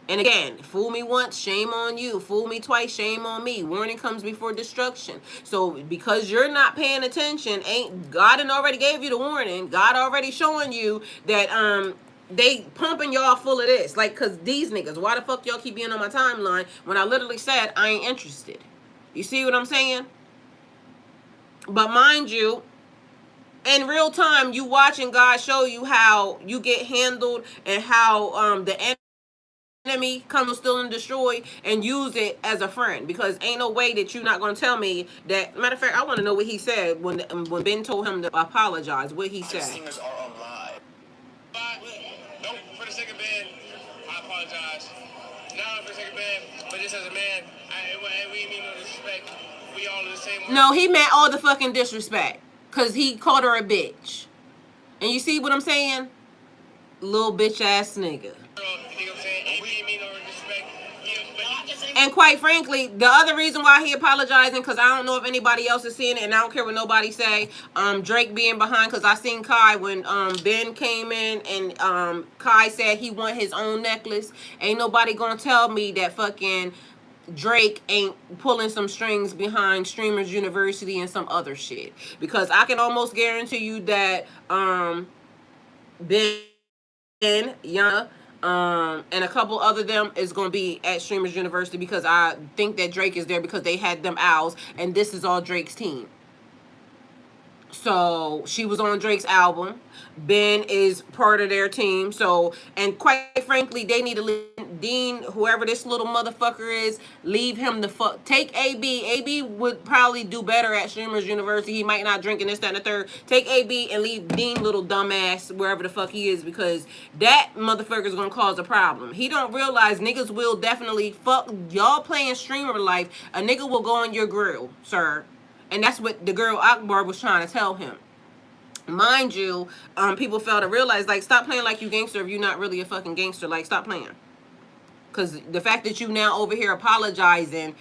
And again, fool me once, shame on you. Fool me twice, shame on me. Warning comes before destruction. So because you're not paying attention, God already gave you the warning. God already showing you that they pumping y'all full of this. Like, cause these niggas, why the fuck y'all keep being on my timeline when I literally said I ain't interested? You see what I'm saying? But mind you, in real time, you watching God show you how you get handled and how the enemy come to steal and destroy and use it as a friend, because ain't no way that you're not going to tell me that. Matter of fact, I want to know what he said when Ben told him to apologize. What he said. Singers are alive. Nope, for the second band, I apologize. Not for the second band, but just as a man, we mean no disrespect. We all in the same. No, he meant all the fucking disrespect, because he called her a bitch. And you see what I'm saying? Little bitch ass nigga. And quite frankly, the other reason why he apologizing, because I don't know if anybody else is seeing it, and I don't care what nobody say, Drake being behind, because I seen Kai when Ben came in, and Kai said he want his own necklace. Ain't nobody gonna tell me that fucking Drake ain't pulling some strings behind Streamers University and some other shit. Because I can almost guarantee you that Ben, Yana, and a couple other them is going to be at Streamers University, because I think that Drake is there because they had them owls, and this is all Drake's team. So she was on Drake's album. Ben is part of their team. So, and quite frankly, they need to leave Dean, whoever this little motherfucker is, leave him the fuck. Take AB. AB would probably do better at Streamers University. He might not drink in this, that, and the third. Take AB and leave Dean little dumbass wherever the fuck he is, because that motherfucker is going to cause a problem. He don't realize niggas will definitely fuck. Y'all playing streamer life. A nigga will go on your grill, sir. And that's what the girl Akbar was trying to tell him. Mind you, people fail to realize, like, stop playing like you gangster if you're not really a fucking gangster. Like, stop playing. Because the fact that you now over here apologizing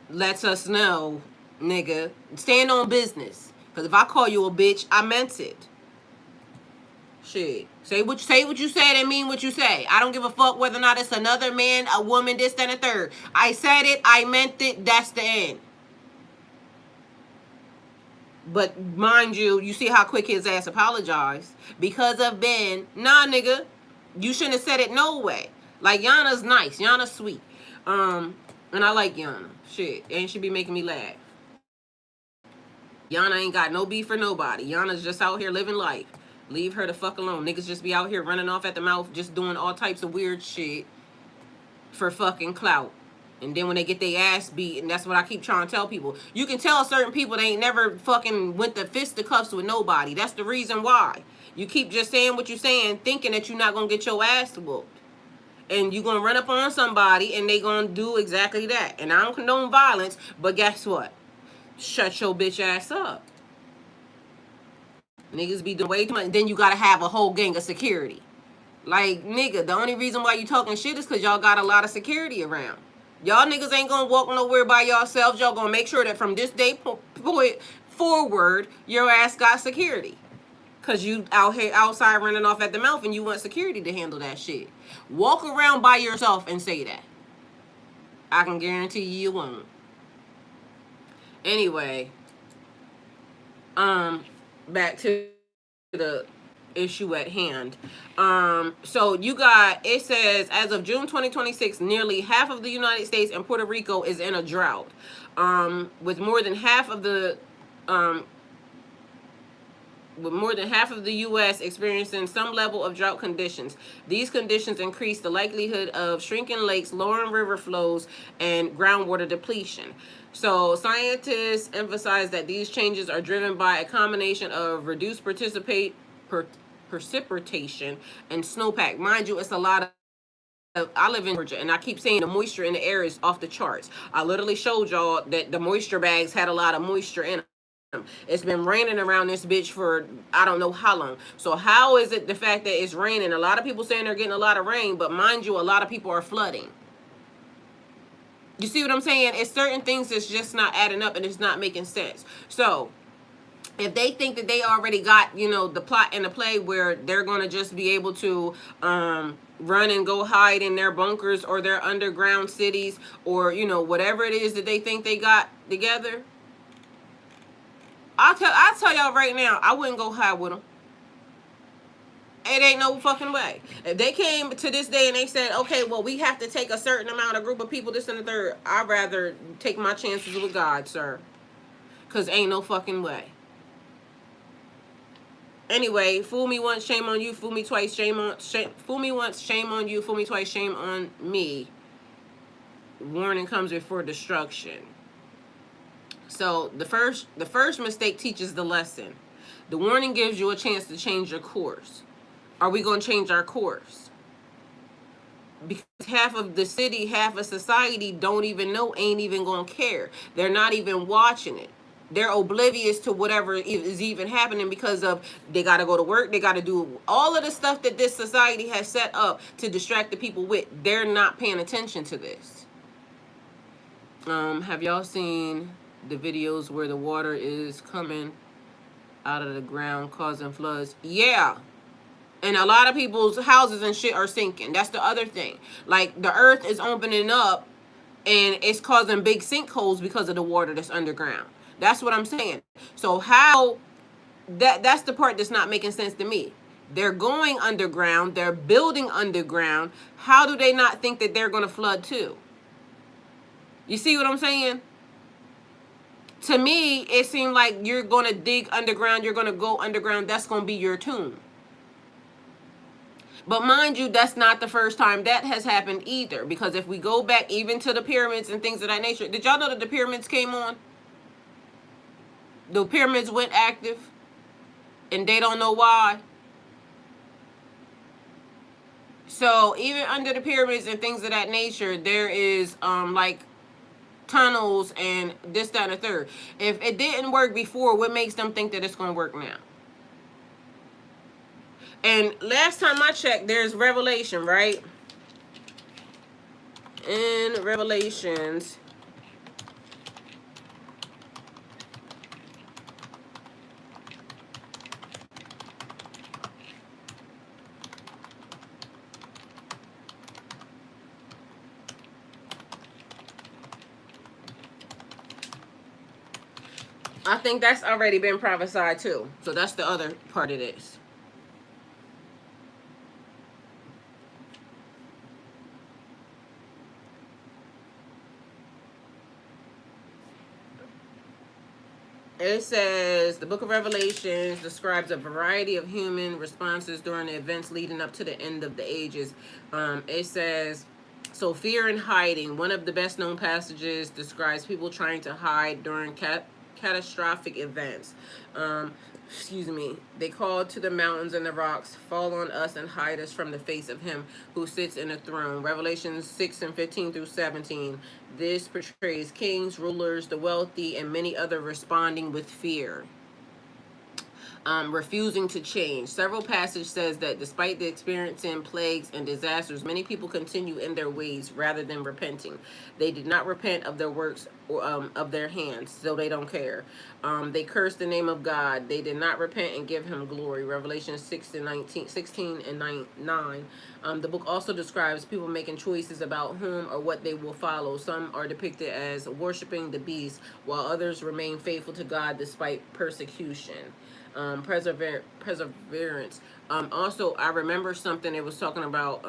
lets us know, nigga, stand on business. Because if I call you a bitch, I meant it. Shit. Say what you said and mean what you say. I don't give a fuck whether or not it's another man, a woman, this, that, and the third. I said it. I meant it. That's the end. But mind you, you see how quick his ass apologized because of Ben. Nah, nigga, you shouldn't have said it no way. Like, Yana's nice, Yana's sweet, and I like Yana. Shit, and she be making me laugh. Yana ain't got no beef for nobody. Yana's just out here living life. Leave her the fuck alone. Niggas just be out here running off at the mouth, just doing all types of weird shit for fucking clout. And then when they get their ass beat, and that's what I keep trying to tell people. You can tell certain people they ain't never fucking went to fisticuffs with nobody. That's the reason why. You keep just saying what you're saying, thinking that you're not going to get your ass whooped. And you're going to run up on somebody, and they going to do exactly that. And I don't condone violence, but guess what? Shut your bitch ass up. Niggas be doing way too much. Then you got to have a whole gang of security. Like, nigga, the only reason why you talking shit is because y'all got a lot of security around. Y'all niggas ain't gonna walk nowhere by yourselves. Y'all gonna make sure that from this day point forward, your ass got security. Because you out here outside running off at the mouth and you want security to handle that shit. Walk around by yourself and say that. I can guarantee you won't. Anyway, back to the issue at hand. So you got, it says, as of June 2026, nearly half of the United States and Puerto Rico is in a drought. With more than half of the U.S. experiencing some level of drought conditions. These conditions increase the likelihood of shrinking lakes, lowering river flows, and groundwater depletion. So scientists emphasize that these changes are driven by a combination of reduced precipitation and snowpack. Mind you, it's a lot of, I live in Georgia, and I keep saying the moisture in the air is off the charts. I literally showed y'all that the moisture bags had a lot of moisture in them. It's been raining around this bitch for I don't know how long. So how is it the fact that it's raining? A lot of people saying they're getting a lot of rain, but mind you, a lot of people are flooding. You see what I'm saying? It's certain things that's just not adding up and it's not making sense. So if they think that they already got, you know, the plot and the play where they're going to just be able to run and go hide in their bunkers or their underground cities or, you know, whatever it is that they think they got together, I'll tell y'all right now, I wouldn't go hide with them. It ain't no fucking way. If they came to this day and they said, okay, well, we have to take a certain amount of group of people, this and the third, I'd rather take my chances with God, sir. Because ain't no fucking way. Anyway, fool me once, shame on you. Fool me twice, fool me once, shame on you. Fool me twice, shame on me. Warning comes before destruction. So the first mistake teaches the lesson. The warning gives you a chance to change your course. Are we going to change our course? Because half of the city, half of society don't even know, ain't even going to care. They're not even watching it. They're oblivious to whatever is even happening because of they got to go to work. They got to do all of the stuff that this society has set up to distract the people with. They're not paying attention to this. Have y'all seen the videos where the water is coming out of the ground causing floods? Yeah. And a lot of people's houses and shit are sinking. That's the other thing. Like, the earth is opening up and it's causing big sinkholes because of the water that's underground. That's what I'm saying. So how, that's the part that's not making sense to me. They're going underground. They're building underground. How do they not think that they're going to flood too? You see what I'm saying? To me, it seemed like you're going to dig underground. You're going to go underground. That's going to be your tomb. But mind you, that's not the first time that has happened either. Because if we go back even to the pyramids and things of that nature, did y'all know that the pyramids came on? The pyramids went active. And they don't know why. So even under the pyramids and things of that nature, there is like tunnels and this, that, and the third. If it didn't work before, what makes them think that it's going to work now? And last time I checked, there's Revelation, right? In Revelations, I think that's already been prophesied too. So that's the other part of this. It says, the book of Revelations describes a variety of human responses during the events leading up to the end of the ages. It says, So fear and hiding. One of the best known passages describes people trying to hide during catastrophic events. Excuse me. They called to the mountains and the rocks, fall on us and hide us from the face of him who sits in the throne. Revelation 6:15 through 17. This portrays kings, rulers, the wealthy, and many other responding with fear. Refusing to change. Several passages says that despite the experiencing plagues and disasters, many people continue in their ways rather than repenting. They did not repent of their works or of their hands, so they don't care. They cursed the name of God. They did not repent and give him glory. Revelation 16 and 9. The book also describes people making choices about whom or what they will follow. Some are depicted as worshiping the beast, while others remain faithful to God despite persecution. Perseverance. Also, I remember something it was talking about.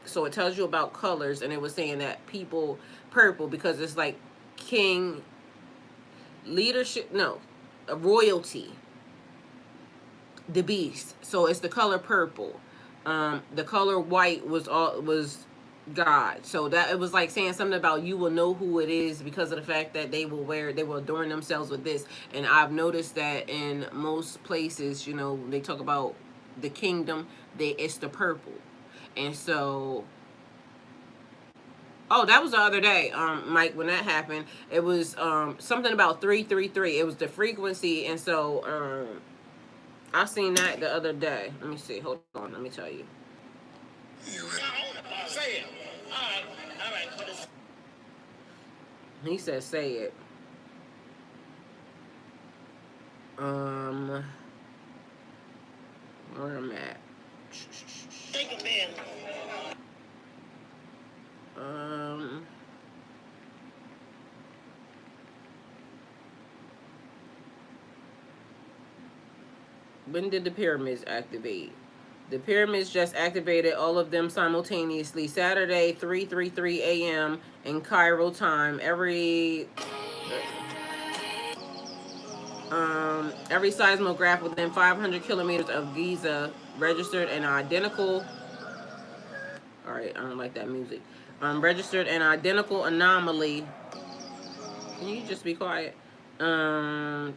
So it tells you about colors, and it was saying that people purple because it's like king leadership. No, royalty. The beast. So it's the color purple. The color white was God. So that it was like saying something about you will know who it is because of the fact that they will adorn themselves with this. And I've noticed that in most places, you know, they talk about the kingdom, it's the purple. And so that was the other day, Mike, when that happened. It was something about 333. It was the frequency, and so I seen that the other day. Let me see. Hold on, let me tell you. Say it. All right. He said, "Say it." Where I'm at. Take a man. When did the pyramids activate? The pyramids just activated all of them simultaneously. Saturday, 3:33 a.m. in Cairo time. Every seismograph within 500 kilometers of Giza registered an identical. All right, I don't like that music. Registered an identical anomaly. Can you just be quiet? Where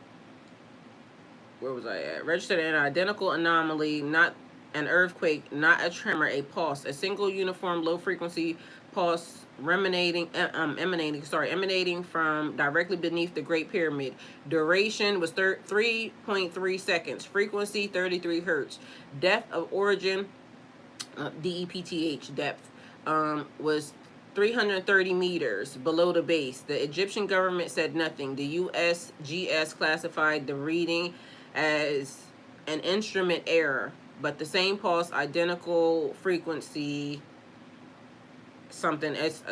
was I at? Registered an identical anomaly, not an earthquake, not a tremor, a pulse, a single uniform low frequency pulse emanating from directly beneath the Great Pyramid. Duration was 3.3 seconds. Frequency 33 hertz. Depth of origin, DEPTH depth, was 330 meters below the base. The Egyptian government said nothing. The USGS classified the reading as an instrument error, but the same pulse, identical frequency, something is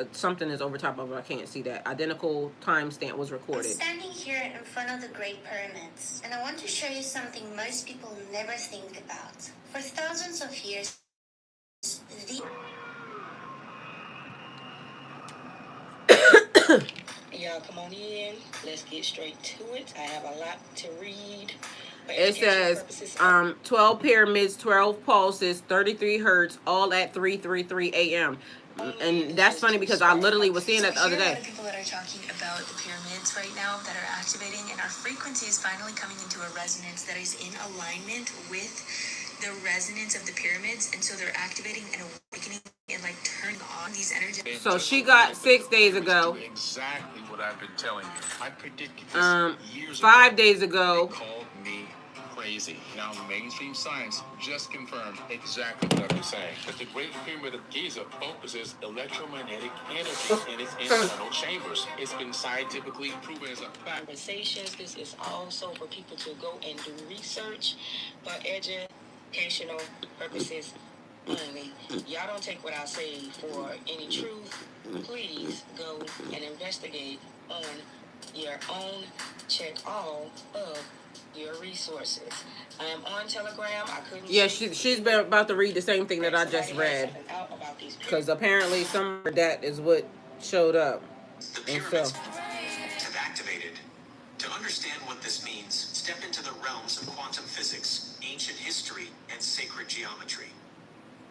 over top of it. I can't see that. Identical timestamp was recorded. I'm standing here in front of the Great Pyramids, and I want to show you something most people never think about. For thousands of years, Y'all come on in. Let's get straight to it. I have a lot to read. It says 12 pyramids, 12 pulses, 33 hertz, all at 3:33 a.m. And that's funny because I literally was seeing that the other day. There are people that are talking about the pyramids right now that are activating, and our frequency is finally coming into a resonance that is in alignment with the resonance of the pyramids, and so they're activating and awakening and like turning on these energies. So she got 6 days ago. Exactly what I've been telling you. I predicted this years ago. 5 days ago. They called me crazy. Now mainstream science just confirmed exactly what I've been saying. That the Great Pyramid of Giza focuses electromagnetic energy in its internal chambers. It's been scientifically proven as a fact. Conversations. This is also for people to go and do research for educational purposes only. Y'all don't take what I say for any truth. Please go and investigate on your own. Check all of your resources. I am on Telegram. I couldn't. Yeah, she's been about to read the same thing that I just read. Because apparently some of that is what showed up. The pyramids have activated. To understand what this means, step into the realms of quantum physics, ancient history, and sacred geometry.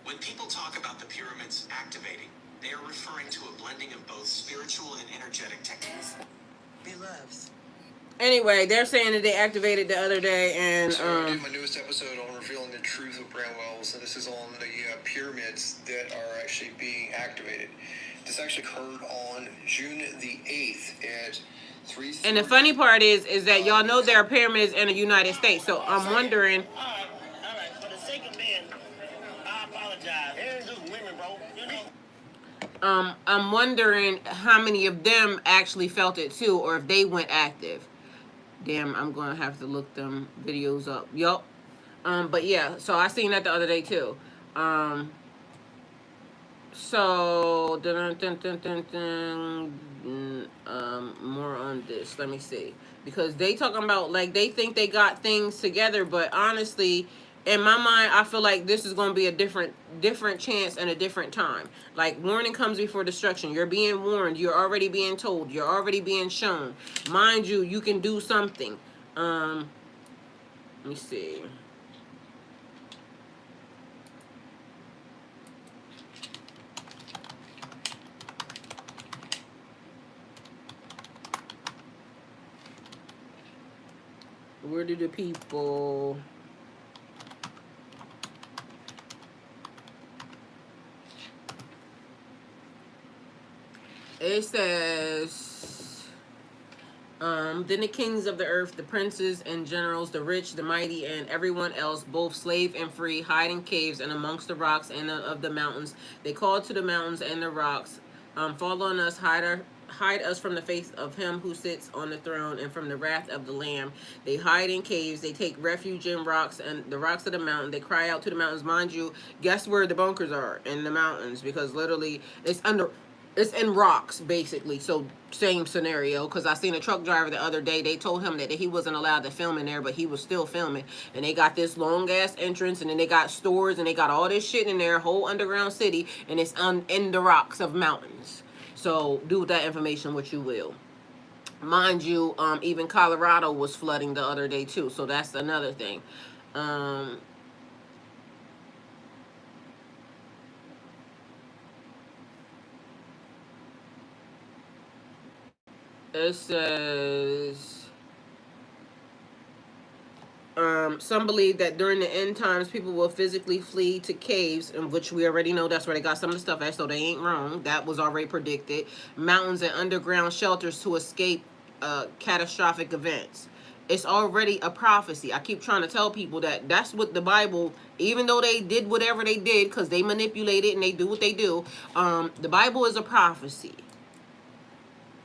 When people talk about the pyramids activating, They are referring to a blending of both spiritual and energetic techniques. Beloveds. Anyway, they're saying that they activated the other day, and So I did my newest episode on revealing the truth of brand wells, and this is on the pyramids that are actually being activated. This actually occurred on June the 8th at 3. And the funny part is that y'all know there are pyramids in the United States, so I'm wondering. All right. For the sake of men, I apologize. It ain't just women, bro. You know. I'm wondering how many of them actually felt it too, or if they went active. Damn, I'm gonna have to look them videos up. Yup. But yeah, so I seen that the other day too. So more on this. Let me see, because they talking about like they think they got things together, but honestly, in my mind, I feel like this is going to be a different chance and a different time. Like, warning comes before destruction. You're being warned. You're already being told. You're already being shown. Mind you, you can do something. Let me see. Where do the people... It says, then the kings of the earth, the princes and generals, the rich, the mighty, and everyone else, both slave and free, hide in caves and amongst the rocks and of the mountains. They call to the mountains and the rocks, fall on us, hide us from the face of him who sits on the throne and from the wrath of the Lamb. They hide in caves. They take refuge in rocks and the rocks of the mountain. They cry out to the mountains. Mind you, guess where the bunkers are? In the mountains, because literally it's in rocks, basically. So same scenario, because I seen a truck driver the other day. They told him that he wasn't allowed to film in there, but he was still filming. And they got this long ass entrance, and then they got stores, and they got all this shit in there, whole underground city, and it's in the rocks of mountains. So do with that information what you will. Mind you, even Colorado was flooding the other day too, so that's another thing. It says, some believe that during the end times, people will physically flee to caves, in which we already know that's where they got some of the stuff at, so they ain't wrong. That was already predicted. Mountains and underground shelters to escape catastrophic events. It's already a prophecy. I keep trying to tell people that that's what the Bible, even though they did whatever they did, because they manipulate it and they do what they do, the Bible is a prophecy.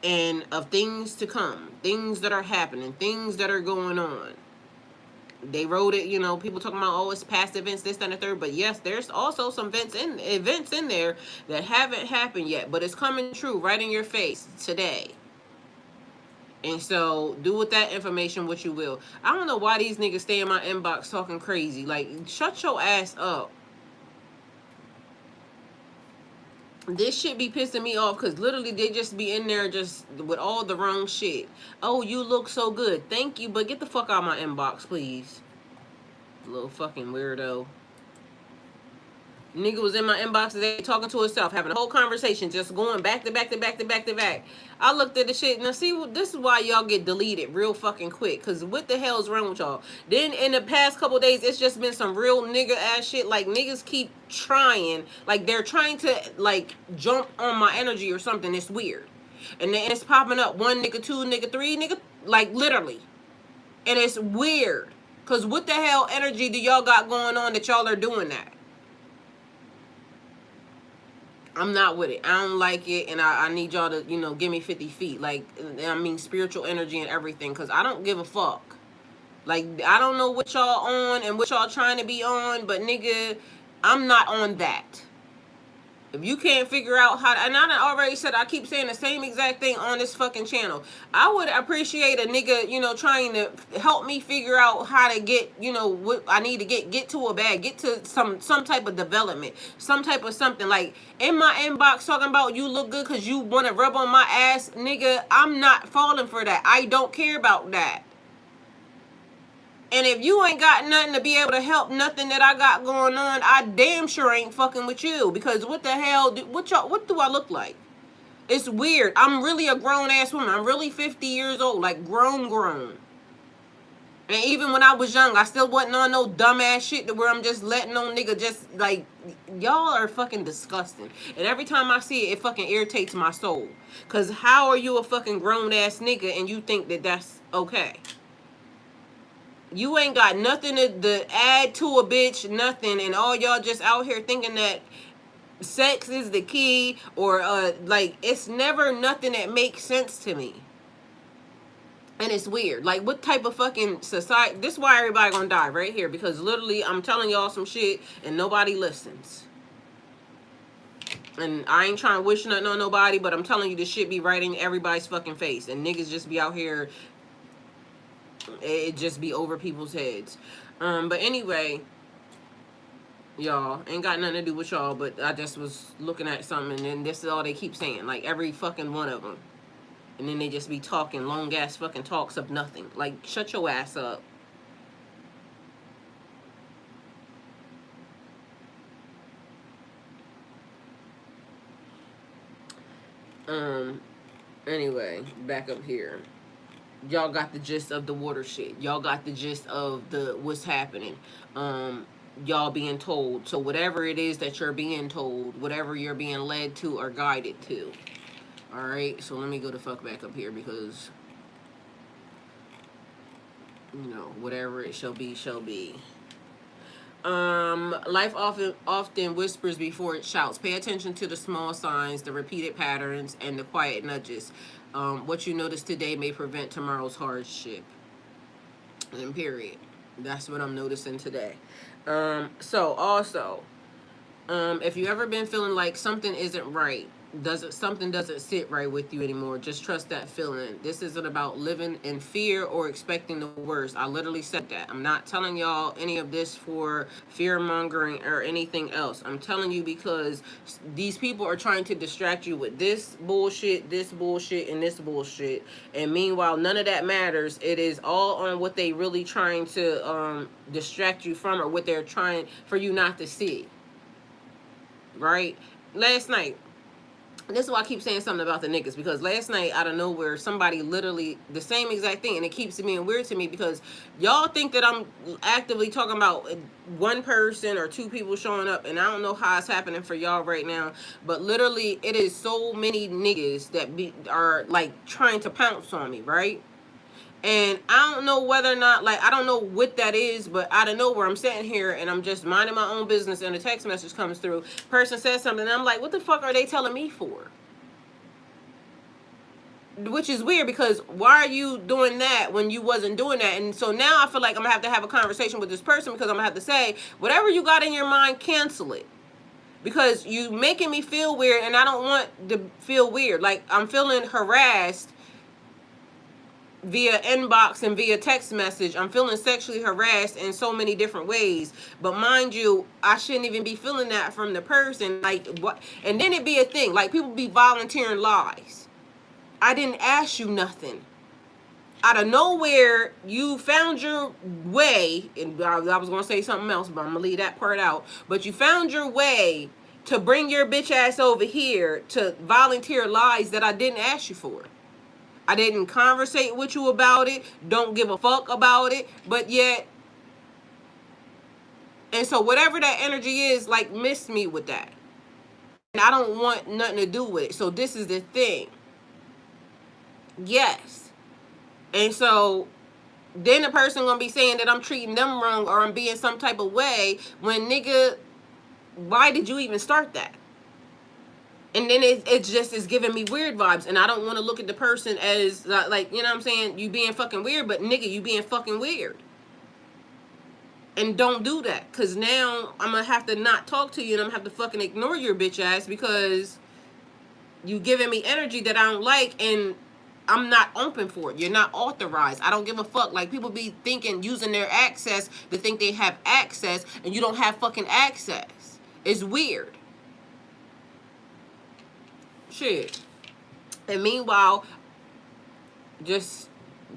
And of things to come, things that are happening, things that are going on. They wrote it, you know, people talking about, oh, it's past events, this, that, and the third. But yes, there's also some events in there that haven't happened yet. But it's coming true right in your face today. And so do with that information what you will. I don't know why these niggas stay in my inbox talking crazy. Like, shut your ass up. This shit be pissing me off, because literally they just be in there just with all the wrong shit. Oh, you look so good. Thank you, but get the fuck out of my inbox, please. Little fucking weirdo. Nigga was in my inbox today talking to himself, having a whole conversation, just going back to back to back to back to back. I looked at the shit, and I see, this is why y'all get deleted real fucking quick, because what the hell is wrong with y'all? Then in the past couple days, it's just been some real nigga ass shit. Like, niggas keep trying, like they're trying to like jump on my energy or something. It's weird. And then it's popping up 1 nigga, 2 nigga, 3 nigga, like literally. And it's weird, because what the hell energy do y'all got going on that y'all are doing that? I'm not with it. I don't like it, and I need y'all to, you know, give me 50 feet. Like, I mean, spiritual energy and everything, because I don't give a fuck. Like, I don't know what y'all on and what y'all trying to be on, but nigga, I'm not on that. If you can't figure out how to, and I already said, I keep saying the same exact thing on this fucking channel. I would appreciate a nigga, you know, trying to help me figure out how to get, you know, what I need to get to a bag, get to some type of development, some type of something. Like, in my inbox talking about you look good because you want to rub on my ass, nigga, I'm not falling for that. I don't care about that. And if you ain't got nothing to be able to help nothing that I got going on, I damn sure ain't fucking with you. Because what the hell, what do I look like? It's weird. I'm really a grown ass woman. I'm really 50 years old, like grown. And even when I was young, I still wasn't on no dumbass shit to where I'm just letting no nigga just like, y'all are fucking disgusting. And every time I see it, it fucking irritates my soul. Cause how are you a fucking grown ass nigga and you think that that's okay? You ain't got nothing to add to a bitch, nothing, and all y'all just out here thinking that sex is the key, or like, it's never nothing that makes sense to me. And it's weird. Like, what type of fucking society? This is why everybody gonna die right here, because literally I'm telling y'all some shit and nobody listens. And I ain't trying to wish nothing on nobody, but I'm telling you, this shit be right in everybody's fucking face, and niggas just be out here, it just be over people's heads. But anyway, y'all, ain't got nothing to do with y'all, but I just was looking at something, and then this is all they keep saying, like every fucking one of them. And then they just be talking long ass fucking talks of nothing. Like, shut your ass up. Anyway, back up here. Y'all got the gist of the water shit. Y'all got the gist of the what's happening. Y'all being told. So whatever it is that you're being told, whatever you're being led to or guided to. Alright, so let me go the fuck back up here, because, you know, whatever it shall be, shall be. Life often whispers before it shouts. Pay attention to the small signs, the repeated patterns, and the quiet nudges. What you notice today may prevent tomorrow's hardship. And period. That's what I'm noticing today. So also, if you ever been feeling like something isn't right, something doesn't sit right with you anymore, just trust that feeling. This isn't about living in fear or expecting the worst. I literally said that. I'm not telling y'all any of this for fear mongering or anything else. I'm telling you because these people are trying to distract you with this bullshit, and this bullshit, and meanwhile none of that matters. It is all on what they really trying to distract you from, or what they're trying for you not to see. Right? Last night, this is why I keep saying something about the niggas, because last night, out of nowhere, somebody literally, the same exact thing, and it keeps being weird to me, because y'all think that I'm actively talking about one person or two people showing up, and I don't know how it's happening for y'all right now, but literally, it is so many niggas that are, like, trying to pounce on me, right? And I don't know whether or not, like, I don't know what that is, but out of nowhere, I'm sitting here and I'm just minding my own business, and a text message comes through. Person says something, and I'm like, what the fuck are they telling me for? Which is weird, because why are you doing that when you wasn't doing that? And so now I feel like I'm going to have a conversation with this person, because I'm going to have to say, whatever you got in your mind, cancel it. Because you making me feel weird, and I don't want to feel weird. Like, I'm feeling harassed via inbox and via text message. I'm feeling sexually harassed in so many different ways. But mind you, I shouldn't even be feeling that from the person. Like, what? And then it be a thing. Like, people be volunteering lies. I didn't ask you nothing. Out of nowhere, you found your way, and I was going to say something else, but I'm going to leave that part out. But you found your way to bring your bitch ass over here to volunteer lies that I didn't ask you for. I didn't conversate with you about it. Don't give a fuck about it. But yet, and so whatever that energy is, like, miss me with that. And I don't want nothing to do with it. So this is the thing. Yes. And so then the person gonna be saying that I'm treating them wrong, or I'm being some type of way, when, nigga, why did you even start that? And then it just is giving me weird vibes. And I don't want to look at the person as, like, you know what I'm saying? You being fucking weird, but nigga, you being fucking weird. And don't do that. Because now I'm going to have to not talk to you, and I'm going to have to fucking ignore your bitch ass, because you giving me energy that I don't like, and I'm not open for it. You're not authorized. I don't give a fuck. Like, people be thinking, using their access to think they have access, and you don't have fucking access. It's weird. Shit. And meanwhile, just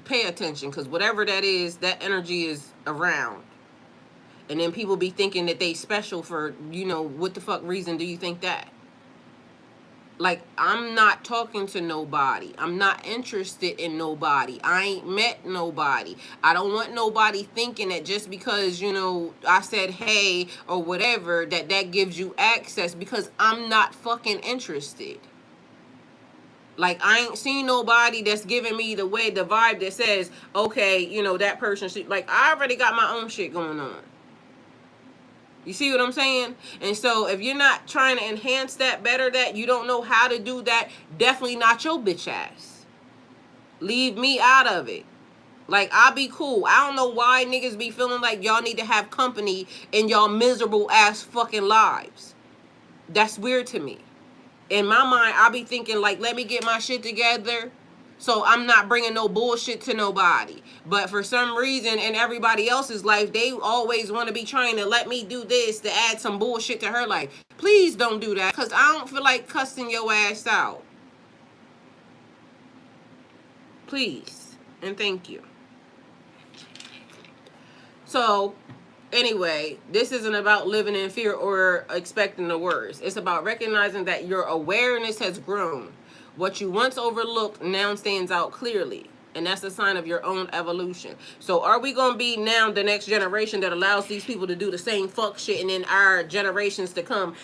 pay attention, because whatever that is, that energy is around. And then people be thinking that they special for, you know, what the fuck reason do you think that? Like, I'm not talking to nobody. I'm not interested in nobody. I ain't met nobody. I don't want nobody thinking that just because, you know, I said hey or whatever, that that gives you access, because I'm not fucking interested. Like, I ain't seen nobody that's giving me the vibe that says, okay, you know, that person should, like, I already got my own shit going on. You see what I'm saying? And so if you're not trying to enhance that, better that, you don't know how to do that, definitely not your bitch ass. Leave me out of it. Like, I'll be cool. I don't know why niggas be feeling like y'all need to have company in y'all miserable ass fucking lives. That's weird to me. In my mind, I'll be thinking, like, let me get my shit together so I'm not bringing no bullshit to nobody. But for some reason, in everybody else's life, they always want to be trying to let me do this to add some bullshit to her life. Please don't do that, because I don't feel like cussing your ass out. Please. And thank you. So, anyway, this isn't about living in fear or expecting the worst. It's about recognizing that your awareness has grown. What you once overlooked now stands out clearly. And that's a sign of your own evolution. So are we going to be now the next generation that allows these people to do the same fuck shit, and then our generations to come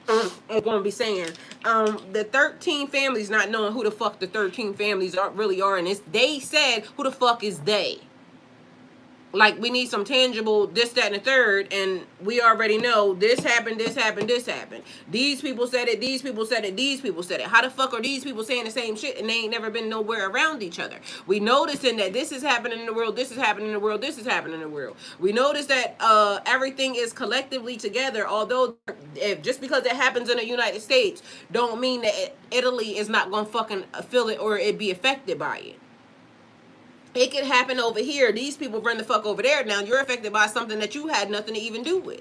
are going to be saying, the 13 families not knowing who the fuck the 13 families really are. And it's, they said, who the fuck is they? Like, we need some tangible this, that, and the third, and we already know this happened, this happened, this happened. These people said it, these people said it, these people said it. How the fuck are these people saying the same shit and they ain't never been nowhere around each other? We noticing that this is happening in the world, this is happening in the world, this is happening in the world. We notice that everything is collectively together, although just because it happens in the United States don't mean that Italy is not gonna fucking feel it or it be affected by it. It could happen over here. These people run the fuck over there. Now you're affected by something that you had nothing to even do with.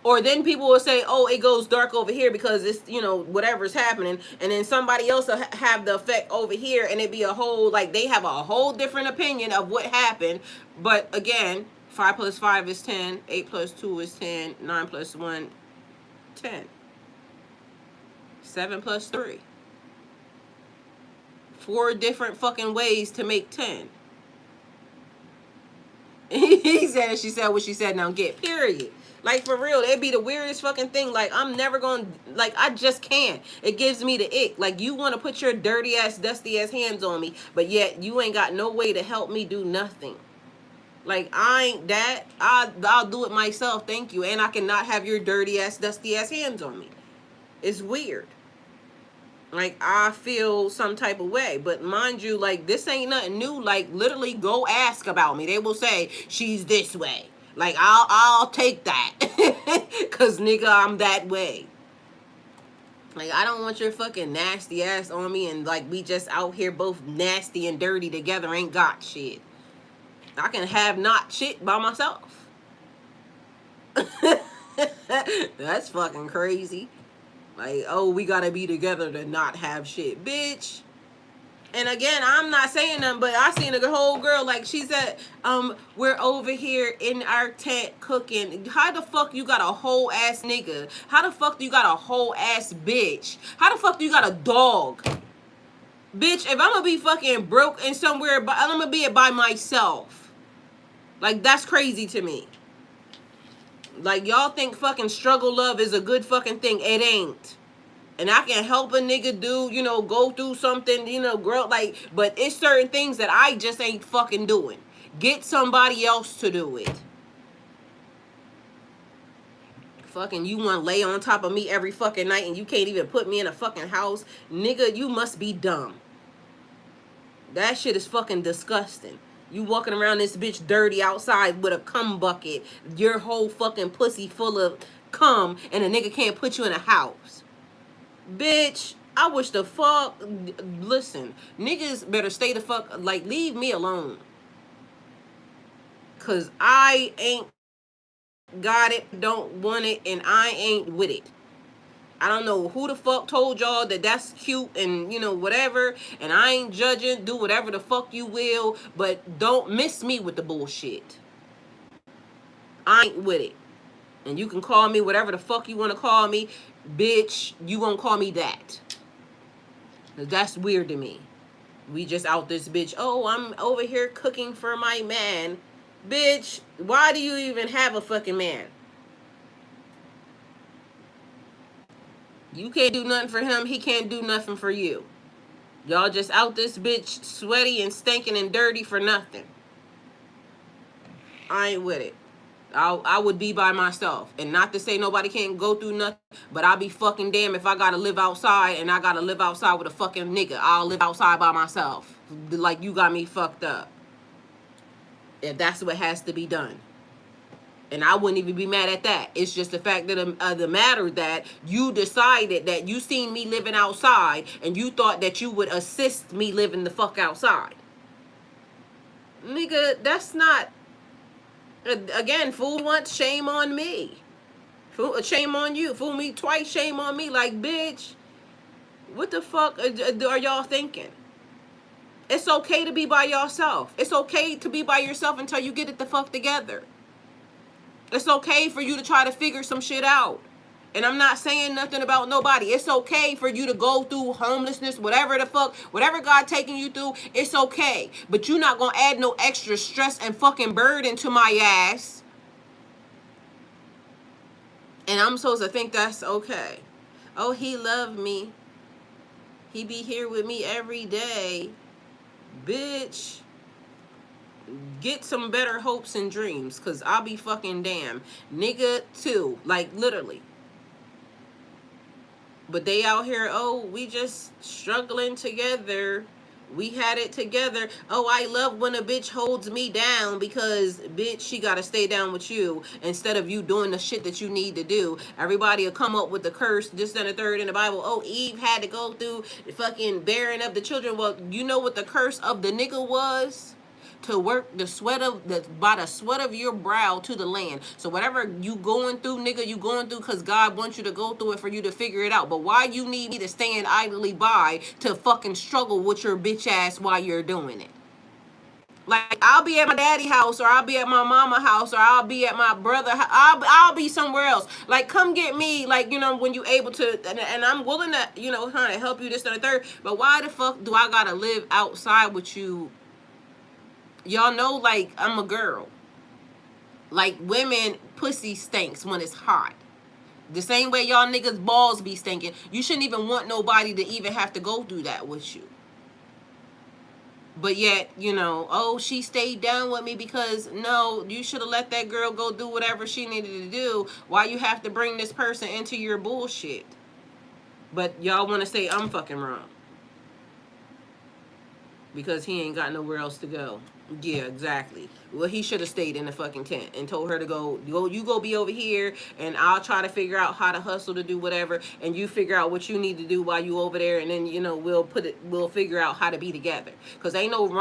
Or then people will say, oh, it goes dark over here because it's, you know, whatever's happening. And then somebody else will have the effect over here, and it be a whole, like, they have a whole different opinion of what happened. But again, 5 plus 5 is 10. 8 plus 2 is 10. 9 plus 1, 10. 7 plus 3. 4 different fucking ways to make 10. He said, she said what she said, now get, period. Like, for real, it'd be the weirdest fucking thing. Like, I'm never gonna, like, I just can't. It gives me the ick. Like, you want to put your dirty ass, dusty ass hands on me, but yet you ain't got no way to help me do nothing. Like, I ain't that. I'll do it myself, thank you. And I cannot have your dirty ass, dusty ass hands on me. It's weird. Like, I feel some type of way. But mind you, like, this ain't nothing new. Like, literally go ask about me. They will say, she's this way. Like, I'll take that. Because, nigga, I'm that way. Like, I don't want your fucking nasty ass on me, and, like, we just out here both nasty and dirty together, ain't got shit. I can have not shit by myself. That's fucking crazy. Like, oh, we gotta be together to not have shit. Bitch. And again, I'm not saying nothing, but I seen a whole girl, like, she said, we're over here in our tent cooking. How the fuck you got a whole ass nigga? How the fuck do you got a whole ass bitch? How the fuck do you got a dog? Bitch, if I'm gonna be fucking broke and somewhere, I'm gonna be it by myself. Like, that's crazy to me. Like, y'all think fucking struggle love is a good fucking thing. It ain't. And I can help a nigga do, you know, go through something, you know, grow, like, but it's certain things that I just ain't fucking doing. Get somebody else to do it. Fucking, you want to lay on top of me every fucking night and you can't even put me in a fucking house? Nigga, you must be dumb. That shit is fucking disgusting. You walking around this bitch dirty outside with a cum bucket, your whole fucking pussy full of cum, and a nigga can't put you in a house. Bitch, I wish the fuck, listen, niggas better stay the fuck, like, leave me alone. Cause I ain't got it, don't want it, and I ain't with it. I don't know who the fuck told y'all that that's cute and, you know, whatever. And I ain't judging. Do whatever the fuck you will. But don't miss me with the bullshit. I ain't with it. And you can call me whatever the fuck you want to call me. Bitch, you won't call me that. That's weird to me. We just out this bitch. Oh, I'm over here cooking for my man. Bitch, why do you even have a fucking man? You can't do nothing for him. He can't do nothing for you. Y'all just out this bitch sweaty and stinking and dirty for nothing. I ain't with it. I would be by myself. And not to say nobody can't go through nothing, but I'll be fucking damn if I gotta live outside and I gotta live outside with a fucking nigga. I'll live outside by myself. Like you got me fucked up. If that's what has to be done. And I wouldn't even be mad at that. It's just the fact that the matter that you decided that you seen me living outside and you thought that you would assist me living the fuck outside. Nigga, that's not... Again, fool once, shame on me. Fool, shame on you. Fool me twice, shame on me. Like, bitch, what the fuck are y'all thinking? It's okay to be by yourself. It's okay to be by yourself until you get it the fuck together. It's okay for you to try to figure some shit out. And I'm not saying nothing about nobody. It's okay for you to go through homelessness, whatever the fuck, whatever God taking you through, it's okay. But you're not going to add no extra stress and fucking burden to my ass. And I'm supposed to think that's okay. Oh, he loved me. He be here with me every day. Bitch. Get some better hopes and dreams. Because I'll be fucking damn. Nigga too. Like literally. But they out here, oh, we just struggling together. We had it together. Oh, I love when a bitch holds me down because, bitch, she got to stay down with you instead of you doing the shit that you need to do. Everybody will come up with the curse, this and the third in the Bible. Oh, Eve had to go through fucking bearing up the children. Well, you know what the curse of the nigga was? To work the sweat of by the sweat of your brow to the land. So whatever you going through, nigga, you going through because God wants you to go through it for you to figure it out. But why you need me to stand idly by to fucking struggle with your bitch ass while you're doing it? Like, I'll be at my daddy house, or I'll be at my mama house, or I'll be at my brother. I'll be somewhere else. Like, come get me. Like, you know, when you able to, and I'm willing to, you know, kind of help you this and the third. But why the fuck do I gotta live outside with you? Y'all know, like, I'm a girl. Like, women, pussy stinks when it's hot. The same way y'all niggas balls be stinking. You shouldn't even want nobody to even have to go through that with you. But yet, you know, oh, she stayed down with me because, no, you should have let that girl go do whatever she needed to do. Why you have to bring this person into your bullshit? But y'all want to say I'm fucking wrong. Because he ain't got nowhere else to go. Yeah, exactly. Well, he should have stayed in the fucking tent and told her to go, you go be over here, and I'll try to figure out how to hustle to do whatever, and you figure out what you need to do while you over there, and then, you know, we'll figure out how to be together. Because ain't nothing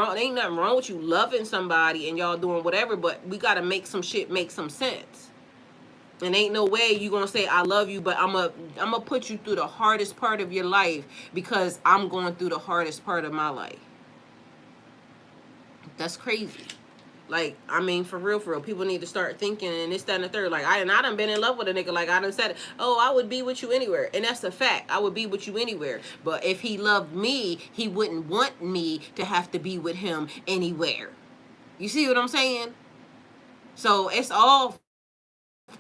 wrong with you loving somebody and y'all doing whatever, but we got to make some shit make some sense. And ain't no way you gonna say I love you, but I'm gonna put you through the hardest part of your life because I'm going through the hardest part of my life. That's crazy. Like, I mean, for real, people need to start thinking and this, that, and the third. Like, I done been in love with a nigga. Like, I done said, oh, I would be with you anywhere. And that's a fact. I would be with you anywhere. But if he loved me, he wouldn't want me to have to be with him anywhere. You see what I'm saying? So, it's all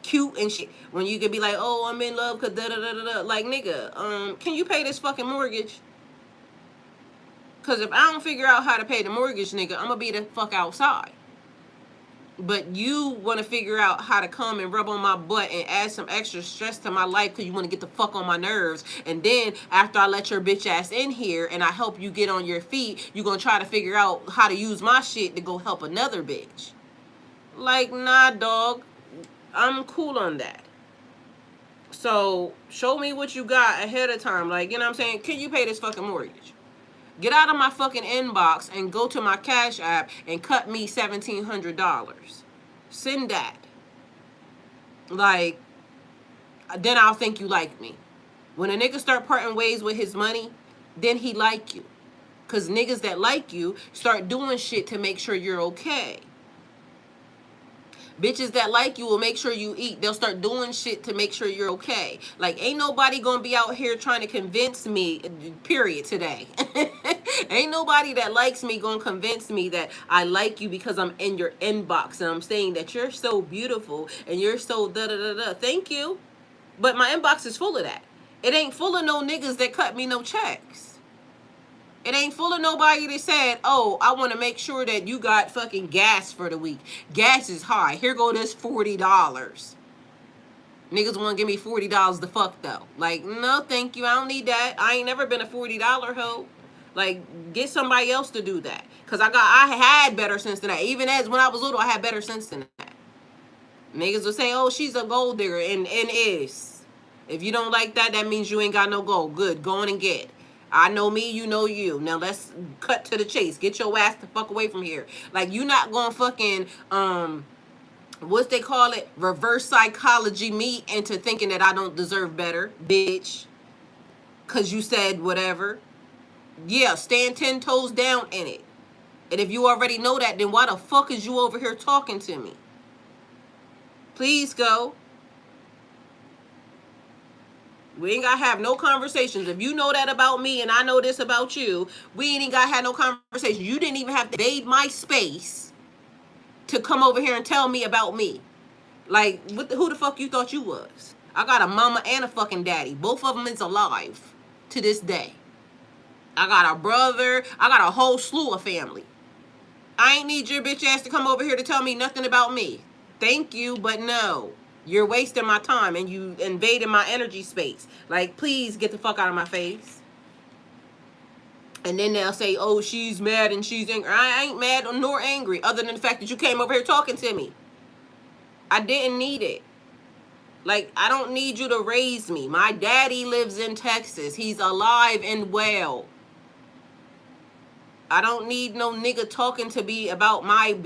cute and shit when you could be like, oh, I'm in love because da-da-da-da-da. Like, nigga, can you pay this fucking mortgage? Because if I don't figure out how to pay the mortgage, nigga, I'm going to be the fuck outside. But you want to figure out how to come and rub on my butt and add some extra stress to my life because you want to get the fuck on my nerves. And then after I let your bitch ass in here and I help you get on your feet, you're going to try to figure out how to use my shit to go help another bitch. Like, nah, dog. I'm cool on that. So show me what you got ahead of time. Like, you know what I'm saying? Can you pay this fucking mortgage? Get out of my fucking inbox and go to my Cash App and cut me $1,700. Send that. Like, then I'll think you like me. When a nigga start parting ways with his money, then he like you. Because niggas that like you start doing shit to make sure you're okay. Bitches that like you will make sure you eat. They'll start doing shit to make sure you're okay. Like, ain't nobody gonna be out here trying to convince me, period, today. Ain't nobody that likes me gonna convince me that I like you because I'm in your inbox and I'm saying that you're so beautiful and you're so da-da-da-da. Thank you. But my inbox is full of that. It ain't full of no niggas that cut me no checks. It ain't full of nobody that said, oh, I want to make sure that you got fucking gas for the week. Gas is high. Here go this $40. Niggas want to give me $40 the fuck though. Like, no, thank you. I don't need that. I ain't never been a $40 hoe. Like, get somebody else to do that. Because I had better sense than that. Even as when I was little, I had better sense than that. Niggas will say, oh, she's a gold digger. And is. If you don't like that, that means you ain't got no gold. Good. Go on and get. I know me, you know you. Now let's cut to the chase. Get your ass the fuck away from here. Like, you not gonna fucking, what they call it? Reverse psychology me into thinking that I don't deserve better, bitch. Cause you said whatever. Yeah, stand 10 toes down in it. And if you already know that, then why the fuck is you over here talking to me? Please go. We ain't gotta have no conversations. If you know that about me and I know this about you, we ain't gotta have no conversation. You didn't even have to invade my space to come over here and tell me about me. Like, who the fuck you thought you was? I got a mama and a fucking daddy. Both of them is alive to this day. I got a brother. I got a whole slew of family. I ain't need your bitch ass to come over here to tell me nothing about me. Thank you, but no. You're wasting my time and you invading my energy space. Like, please get the fuck out of my face. And then they'll say, oh, she's mad and she's angry. I ain't mad nor angry other than the fact that you came over here talking to me. I didn't need it. Like, I don't need you to raise me. My daddy lives in Texas. He's alive and well. I don't need no nigga talking to me about my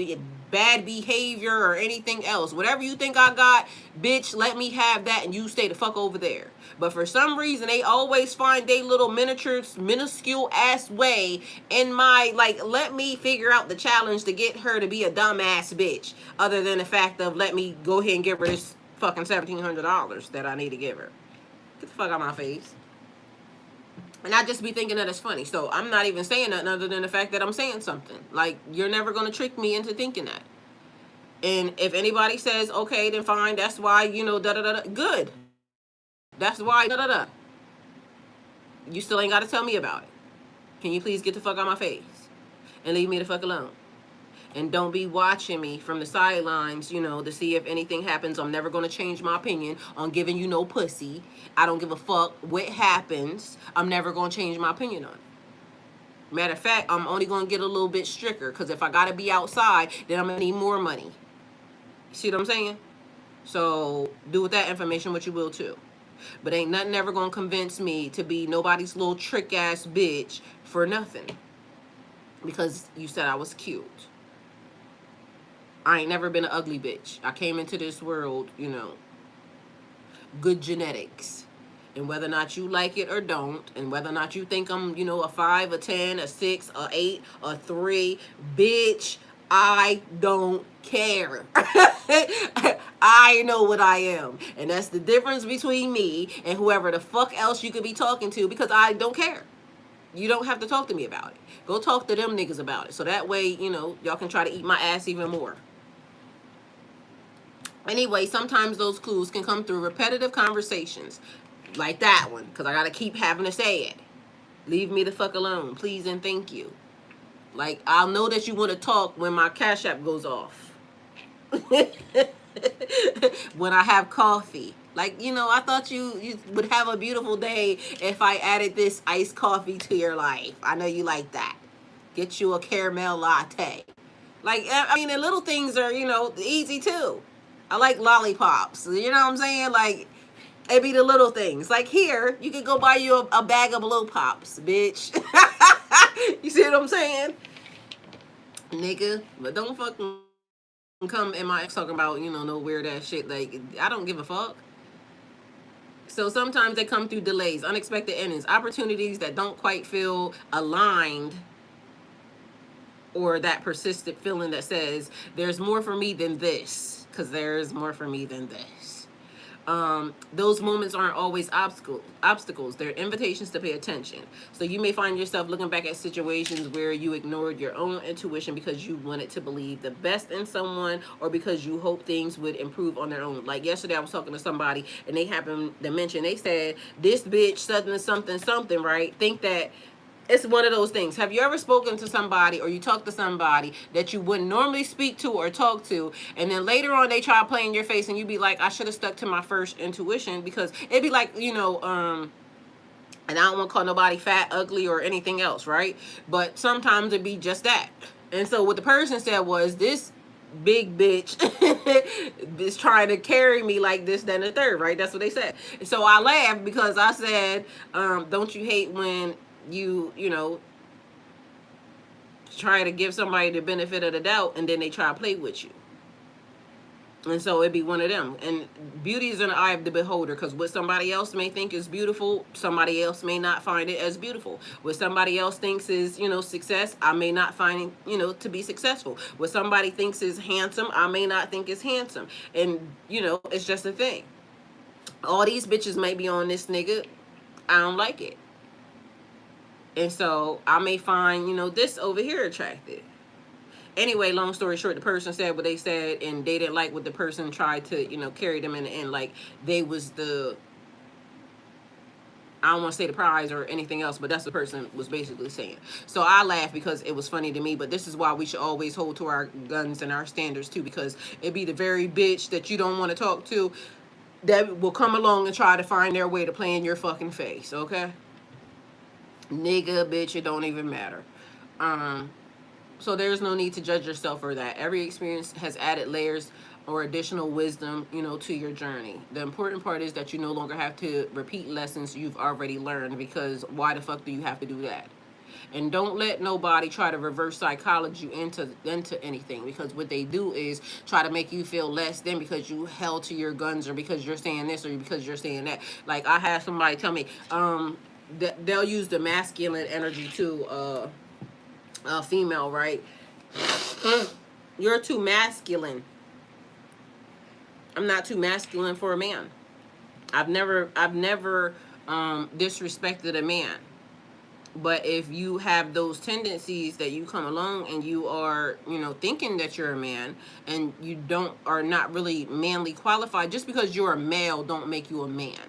bad behavior or anything else. Whatever you think I got, bitch, let me have that and you stay the fuck over there. But for some reason, they always find they little minuscule ass way in my, like, let me figure out the challenge to get her to be a dumbass bitch. Other than the fact of let me go ahead and give her this fucking $1,700 that I need to give her. Get the fuck out of my face. And I just be thinking that it's funny. So I'm not even saying nothing other than the fact that I'm saying something. Like, you're never going to trick me into thinking that. And if anybody says, okay, then fine, that's why, you know, da-da-da-da, good. That's why, da-da-da. You still ain't got to tell me about it. Can you please get the fuck out of my face? And leave me the fuck alone. And don't be watching me from the sidelines, you know, to see if anything happens. I'm never going to change my opinion on giving you no pussy. I don't give a fuck what happens. I'm never going to change my opinion on it. Matter of fact, I'm only going to get a little bit stricter. Because if I got to be outside, then I'm going to need more money. See what I'm saying? So do with that information what you will too. But ain't nothing ever going to convince me to be nobody's little trick ass bitch for nothing. Because you said I was cute. I ain't never been an ugly bitch. I came into this world, you know, good genetics. And whether or not you like it or don't, and whether or not you think I'm, you know, a 5, a 10, a 6, a 8, a 3, bitch, I don't care. I know what I am. And that's the difference between me and whoever the fuck else you could be talking to, because I don't care. You don't have to talk to me about it. Go talk to them niggas about it. So that way, you know, y'all can try to eat my ass even more. Anyway, sometimes those clues can come through repetitive conversations. Like that one. Because I got to keep having to say it. Leave me the fuck alone. Please and thank you. Like, I'll know that you want to talk when my Cash App goes off. When I have coffee. Like, you know, I thought you would have a beautiful day if I added this iced coffee to your life. I know you like that. Get you a caramel latte. Like, I mean, the little things are, you know, easy too. I like lollipops. You know what I'm saying? Like, it be the little things. Like here, you could go buy you a bag of Blow Pops, bitch. You see what I'm saying? Nigga. But don't fucking come in my ex talking about, you know, no weird ass shit. Like, I don't give a fuck. So sometimes they come through delays, unexpected endings, opportunities that don't quite feel aligned, or that persistent feeling that says there's more for me than this, because there's more for me than this. Those moments aren't always obstacles. They're invitations to pay attention. So you may find yourself looking back at situations where you ignored your own intuition because you wanted to believe the best in someone, or because you hoped things would improve on their own. Like yesterday I was talking to somebody and they happened to mention, they said, this bitch something, right? Think that it's one of those things. Have you ever spoken to somebody, or you talk to somebody that you wouldn't normally speak to or talk to, and then later on they try to play in your face and you be like, I should have stuck to my first intuition? Because it'd be like, and I don't want to call nobody fat, ugly, or anything else, right? But sometimes it'd be just that. And so what the person said was, this big bitch is trying to carry me like this, then the third, right? That's what they said. So I laughed because I said, don't you hate when you try to give somebody the benefit of the doubt and then they try to play with you? And so it'd be one of them. And beauty is in the eye of the beholder, because what somebody else may think is beautiful, somebody else may not find it as beautiful. What somebody else thinks is, success, I may not find, to be successful. What somebody thinks is handsome, I may not think is handsome. And, it's just a thing. All these bitches may be on this nigga, I don't like it. And so I may find, this over here attractive. Anyway, long story short, the person said what they said, and they didn't like what the person tried to, carry them in the end. Like they was the, I don't want to say the prize or anything else, but that's what the person was basically saying. So I laughed because it was funny to me, but this is why we should always hold to our guns and our standards too, because it be the very bitch that you don't want to talk to that will come along and try to find their way to play in your fucking face, okay? Nigga, bitch, it don't even matter. So there's no need to judge yourself for that. Every experience has added layers or additional wisdom, to your journey. The important part is that you no longer have to repeat lessons you've already learned, because why the fuck do you have to do that? And don't let nobody try to reverse psychology you into anything, because what they do is try to make you feel less than because you held to your guns, or because you're saying this, or because you're saying that. Like I had somebody tell me, they'll use the masculine energy to female, right? You're too masculine. I'm not too masculine for a man. I've never disrespected a man. But if you have those tendencies that you come along and you are, thinking that you're a man, and you are not really manly qualified, just because you're a male don't make you a man.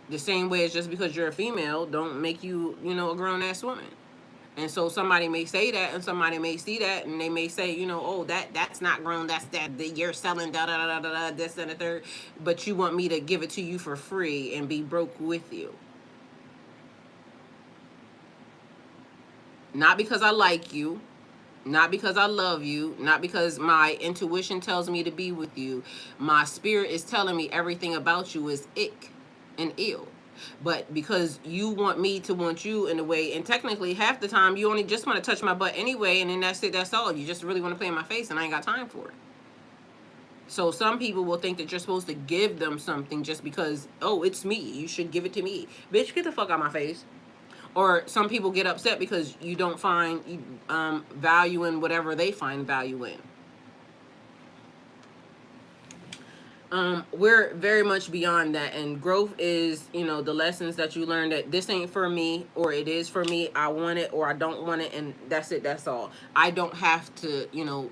The same way as just because you're a female don't make you, a grown-ass woman. And so somebody may say that, and somebody may see that, and they may say, oh, that's not grown, that you're selling da this and the third, but you want me to give it to you for free and be broke with you. Not because I like you, not because I love you, not because my intuition tells me to be with you. My spirit is telling me everything about you is ick and ill. But because you want me to want you in a way, and technically half the time you only just want to touch my butt anyway, and then that's it, that's all. You just really want to play in my face, and I ain't got time for it. So some people will think that you're supposed to give them something just because, oh, it's me, you should give it to me. Bitch, get the fuck out my face. Or some people get upset because you don't find value in whatever they find value in. We're very much beyond that, and growth is, the lessons that you learn that this ain't for me, or it is for me, I want it or I don't want it, and that's it, that's all. I don't have to,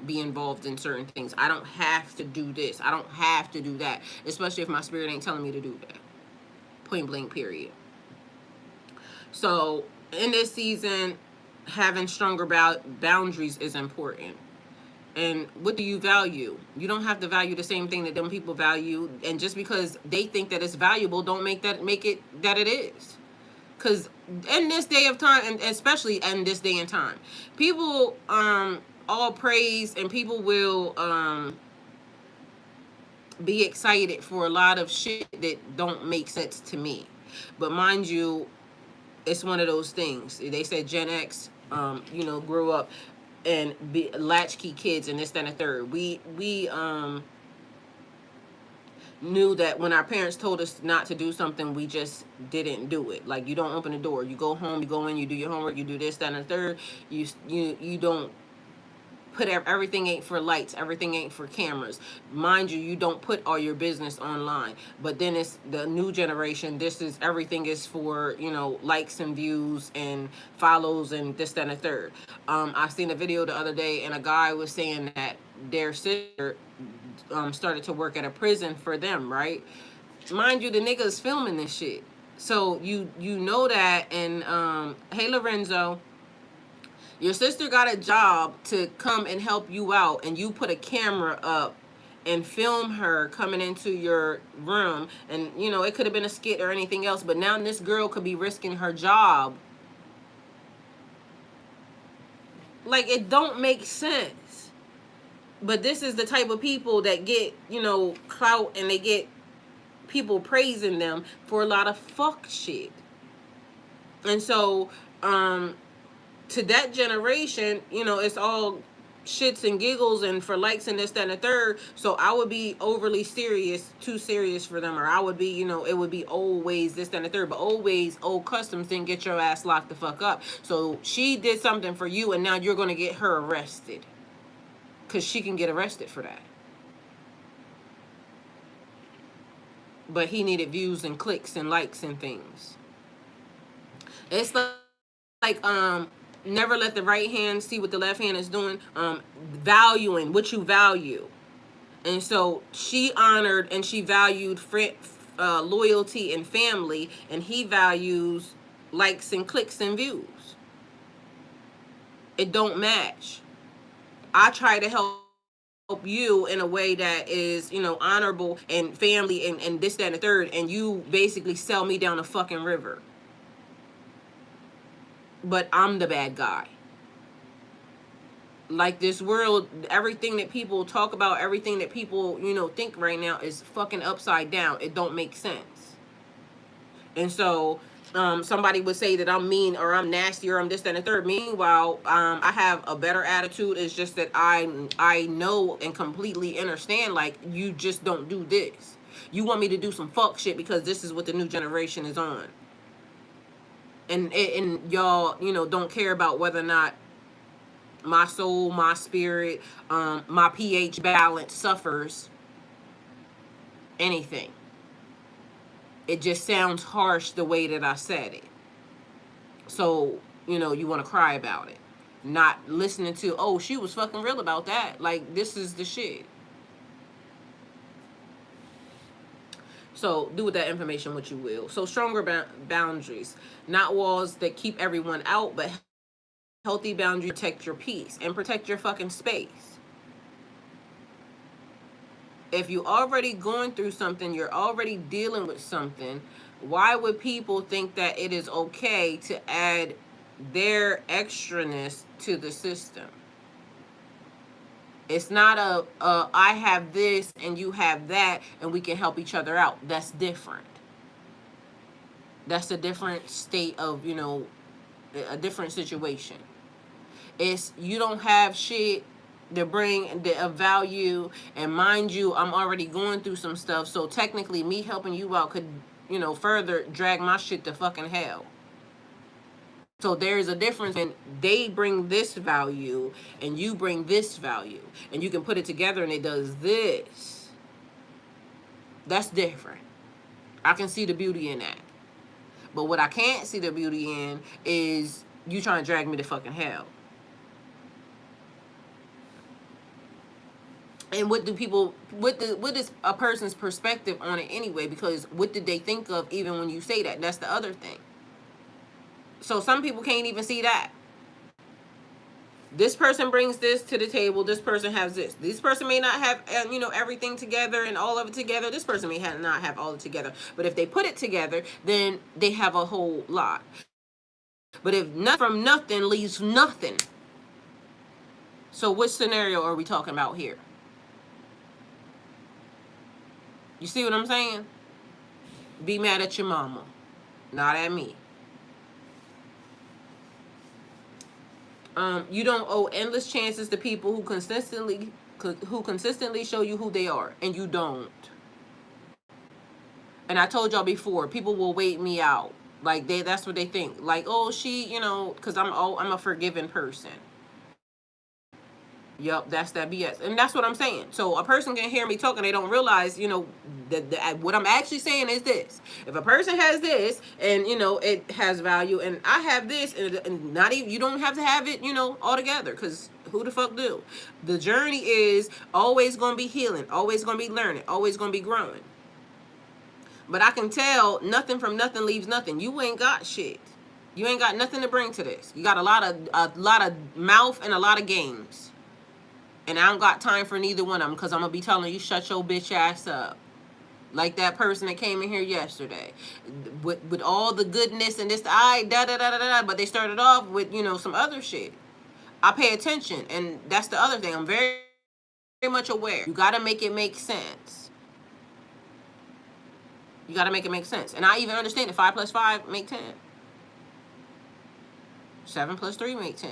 be involved in certain things. I don't have to do this. I don't have to do that, especially if my spirit ain't telling me to do that. Point blank, period. So in this season, having stronger boundaries is important. And what do you value? You don't have to value the same thing that them people value. And just because they think that it's valuable, don't make it that it is. Because in this day of time, and especially in this day and time, people all praise, and people will be excited for a lot of shit that don't make sense to me. But mind you, it's one of those things. They said Gen X, grew up and be latchkey kids and this, that, and the third. We knew that when our parents told us not to do something, we just didn't do it. Like, you don't open the door, you go home, you go in, you do your homework, you do this, that, and the third. You don't put everything ain't for lights, everything ain't for cameras. Mind you, you don't put all your business online. But then it's the new generation. This is everything is for, you know, likes and views and follows and this, that, and the third. I seen a video the other day, and a guy was saying that their sister started to work at a prison for them, right? Mind you, the nigga's filming this shit. So you know that. And hey Lorenzo, your sister got a job to come and help you out, and you put a camera up and film her coming into your room. And, you know, it could have been a skit or anything else, but now this girl could be risking her job. Like, it don't make sense. But this is the type of people that get, you know, clout, and they get people praising them for a lot of fuck shit. And so, to that generation, you know, it's all shits and giggles and for likes and this, that, and the third. So I would be overly serious, too serious for them. Or I would be, you know, it would be always this, that, and the third. But always, old customs didn't get your ass locked the fuck up. So she did something for you, and now you're going to get her arrested. Because she can get arrested for that. But he needed views and clicks and likes and things. It's like never let the right hand see what the left hand is doing. Valuing what you value. And so she honored and she valued loyalty and family, and he values likes and clicks and views. It don't match. I try to help you in a way that is, you know, honorable and family and this, that, and the third, and you basically sell me down a fucking river. But I'm the bad guy. Like, this world, everything that people talk about, everything that people, you know, think right now is fucking upside down. It don't make sense. And so somebody would say that I'm mean or I'm nasty or I'm this, that, and the third. Meanwhile, I have a better attitude. It's just that I know and completely understand, like, you just don't do this. You want me to do some fuck shit because this is what the new generation is on. And y'all, you know, don't care about whether or not my soul, my spirit, my pH balance suffers anything. It just sounds harsh the way that I said it. So, you know, you want to cry about it. Not listening to, oh, she was fucking real about that. Like, this is the shit. So do with that information what you will. So stronger boundaries. Not walls that keep everyone out, but healthy boundaries protect your peace and protect your fucking space. If you're already going through something, you're already dealing with something, why would people think that it is okay to add their extraness to the system? It's not I have this and you have that and we can help each other out. That's different. That's a different state of, you know, a different situation. It's you don't have shit to bring a value, and mind you, I'm already going through some stuff, so technically me helping you out could, you know, further drag my shit to fucking hell. So there's a difference when they bring this value and you bring this value, and you can put it together and it does this. That's different. I can see the beauty in that. But what I can't see the beauty in is you trying to drag me to fucking hell. And what is a person's perspective on it anyway? Because what did they think of even when you say that? That's the other thing. So some people can't even see that. This person brings this to the table. This person has this. This person may not have, you know, everything together and all of it together. This person may not have all of it together. But if they put it together, then they have a whole lot. But if nothing from nothing leaves nothing. So what scenario are we talking about here? You see what I'm saying? Be mad at your mama, not at me. You don't owe endless chances to people who consistently show you who they are, and you don't. And I told y'all before, people will wait me out. Like, that's what they think. Like, oh, she, you know, because I'm a forgiving person. Yup, that's that BS. And that's what I'm saying. So a person can hear me talking, they don't realize, you know, that what I'm actually saying is this. If a person has this and, you know, it has value, and I have this, and not even, you don't have to have it, you know, all together, because who the fuck do? The journey is always going to be healing, always going to be learning, always going to be growing. But I can tell nothing from nothing leaves nothing. You ain't got shit. You ain't got nothing to bring to this. You got a lot of mouth and a lot of games. And I don't got time for neither one of them, because I'm going to be telling you, shut your bitch ass up. Like that person that came in here yesterday. With all the goodness and this, but they started off with, you know, some other shit. I pay attention, and that's the other thing. I'm very, very much aware. You got to make it make sense. You got to make it make sense. And I even understand that 5 plus 5 make 10. 7 plus 3 make 10.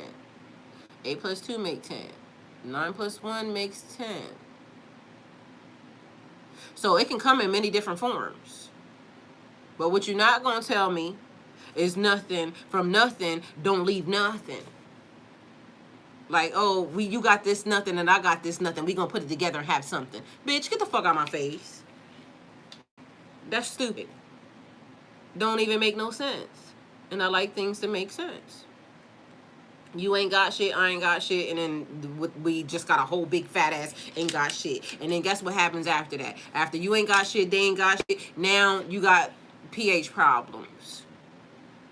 8 plus 2 make 10. 9 plus 1 makes 10. So it can come in many different forms. But what you're not going to tell me is nothing from nothing don't leave nothing. Like, oh, you got this nothing and I got this nothing. We going to put it together and have something. Bitch, get the fuck out of my face. That's stupid. Don't even make no sense. And I like things to make sense. You ain't got shit, I ain't got shit, and then we just got a whole big fat ass ain't got shit. And then guess what happens after that? After you ain't got shit, they ain't got shit, now you got pH problems.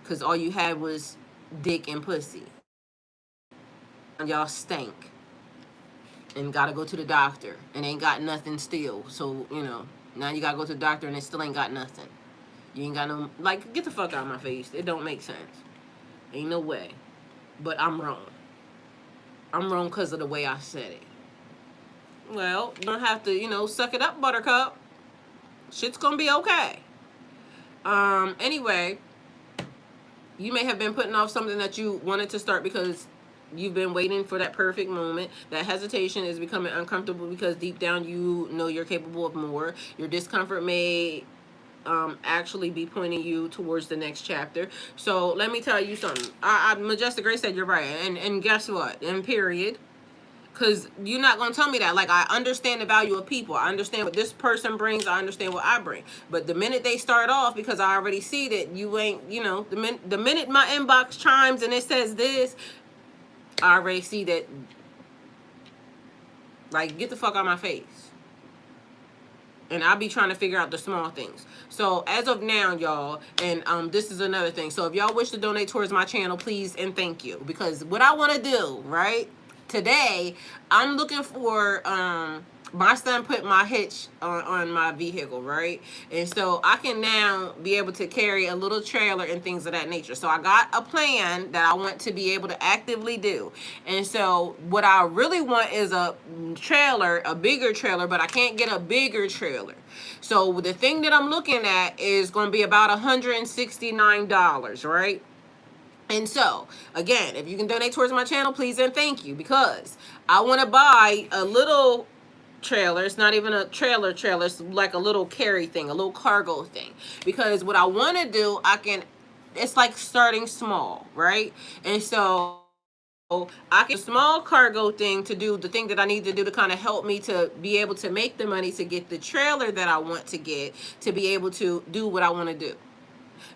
Because all you had was dick and pussy. And y'all stank. And gotta go to the doctor. And ain't got nothing still. So, you know, now you gotta go to the doctor and they still ain't got nothing. You ain't got no, like, get the fuck out of my face. It don't make sense. Ain't no way. But I'm wrong. I'm wrong because of the way I said it. Well, you don't have to, you know, suck it up, buttercup. Shit's gonna be okay. Anyway, you may have been putting off something that you wanted to start because you've been waiting for that perfect moment. That hesitation is becoming uncomfortable because deep down you know you're capable of more. Your discomfort may actually be pointing you towards the next chapter. So let me tell you something. Majestic Grace said you're right. And guess what? And period. Because you're not going to tell me that. Like, I understand the value of people. I understand what this person brings. I understand what I bring. But the minute they start off, because I already see that you ain't, you know, the minute my inbox chimes and it says this, I already see that, like, get the fuck out of my face. And I'll be trying to figure out the small things. So as of now, y'all, and this is another thing. So if y'all wish to donate towards my channel, please and thank you. Because what I want to do, right, today, I'm looking for, my son put my hitch on my vehicle, right? And so I can now be able to carry a little trailer and things of that nature. So I got a plan that I want to be able to actively do. And so what I really want is a trailer, a bigger trailer, but I can't get a bigger trailer. So the thing that I'm looking at is going to be about $169, right? And so, again, if you can donate towards my channel, please and thank you, because I want to buy a little trailer. It's not even a trailer, it's like a little carry thing, a little cargo thing. Because what I want to do, it's like starting small, right? And so I can a small cargo thing to do the thing that I need to do to kind of help me to be able to make the money to get the trailer that I want to get, to be able to do what I want to do.